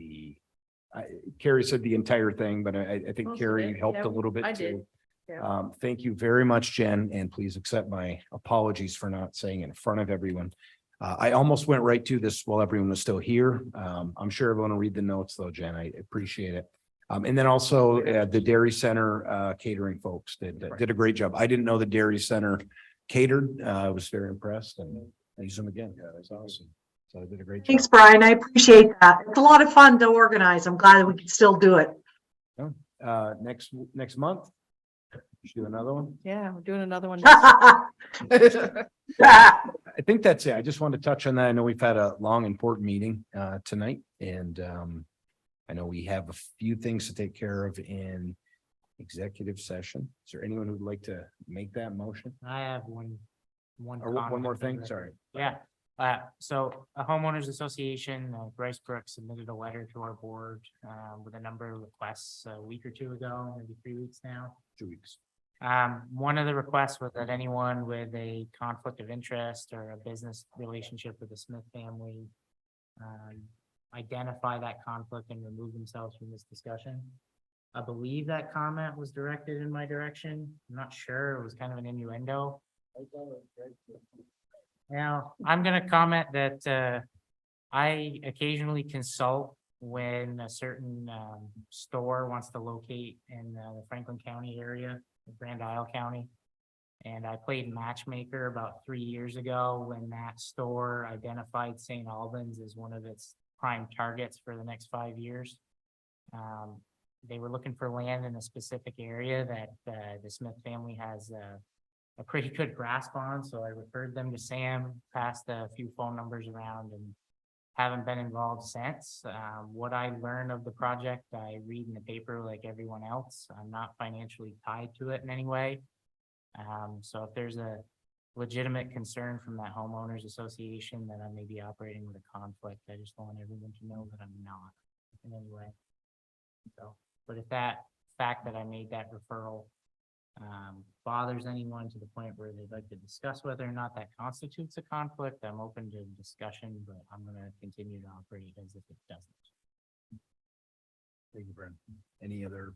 Carrie said the entire thing, but I think Most of Carrie it, helped yeah, a little bit I too. did. Yeah. Thank you very much, Jen, and please accept my apologies for not saying it in front of everyone. I almost went right to this while everyone was still here. I'm sure everyone will read the notes though, Jen. I appreciate it. And then also the Dairy Center catering folks did a great job. I didn't know the Dairy Center catered. I was very impressed, and I use them again. Yeah, that's awesome. So they did a great job. Thanks, Brian. I appreciate that. It's a lot of fun to organize. I'm glad that we can still do it. Next month, should do another one. Yeah, we're doing another one. I think that's it. I just wanted to touch on that. I know we've had a long, important meeting tonight, and I know we have a few things to take care of in executive session. Is there anyone who'd like to make that motion? I have one Or one more thing? Sorry. Yeah, so a homeowners association, Bryce Brooks submitted a letter to our board, with a number of requests a week or two ago, maybe 3 weeks now. 2 weeks. One of the requests was that anyone with a conflict of interest or a business relationship with the Smith family, identify that conflict and remove themselves from this discussion. I believe that comment was directed in my direction. I'm not sure. It was kind of an innuendo. Now, I'm gonna comment that I occasionally consult when a certain store wants to locate in the Franklin County area, Grand Isle County. And I played matchmaker about 3 years ago when that store identified St. Albans as one of its prime targets for the next 5 years. They were looking for land in a specific area that the Smith family has a pretty good grasp on, so I referred them to Sam, passed a few phone numbers around, and haven't been involved since. What I learn of the project, I read in the paper like everyone else. I'm not financially tied to it in any way. So if there's a legitimate concern from that homeowners association that I may be operating with a conflict, I just want everyone to know that I'm not in any way. So, but if that fact that I made that referral bothers anyone to the point where they'd like to discuss whether or not that constitutes a conflict, I'm open to discussion, but I'm gonna continue to operate as if it doesn't. Thank you, Brendan. Any other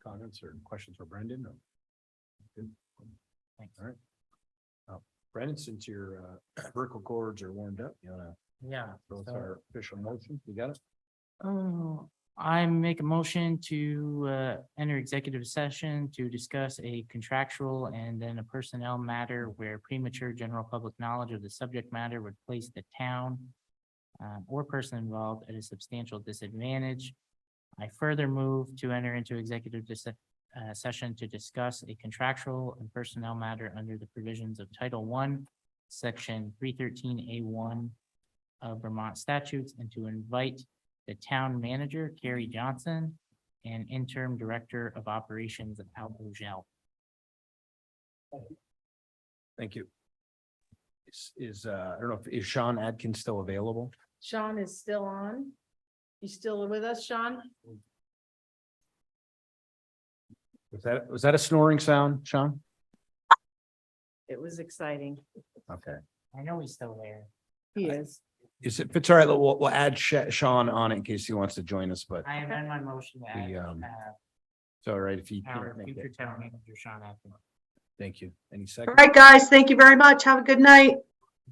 comments or questions for Brendan? No? Good. Thanks. All right. Brendan, since your vocal cords are warmed up, you wanna throw us our official motion? You got it? Oh, I make a motion to enter executive session to discuss a contractual and then a personnel matter where premature general public knowledge of the subject matter would place the town or person involved at a substantial disadvantage. I further move to enter into executive session to discuss a contractual and personnel matter under the provisions of Title I, Section 313A1 of Vermont statutes, and to invite the town manager, Carrie Johnson, and interim director of operations, Al Bogel. Thank you. I don't know, is Sean Adkins still available? Sean is still on. You still with us, Sean? Was that a snoring sound, Sean? It was exciting. Okay. I know he's still there. He is. If it's all right, we'll add Sean on it in case he wants to join us, but I amend my motion to add it's all right if he our can't make future it. town manager, Sean Atkins. Thank you. Any All second? right, guys. Thank you very much. Have a good night.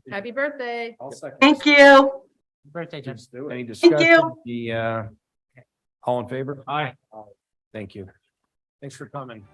Happy birthday. I'll second. Thank you. Birthday, Jim. Any you. discussion? All in favor? Aye. Thank you. Thanks for coming.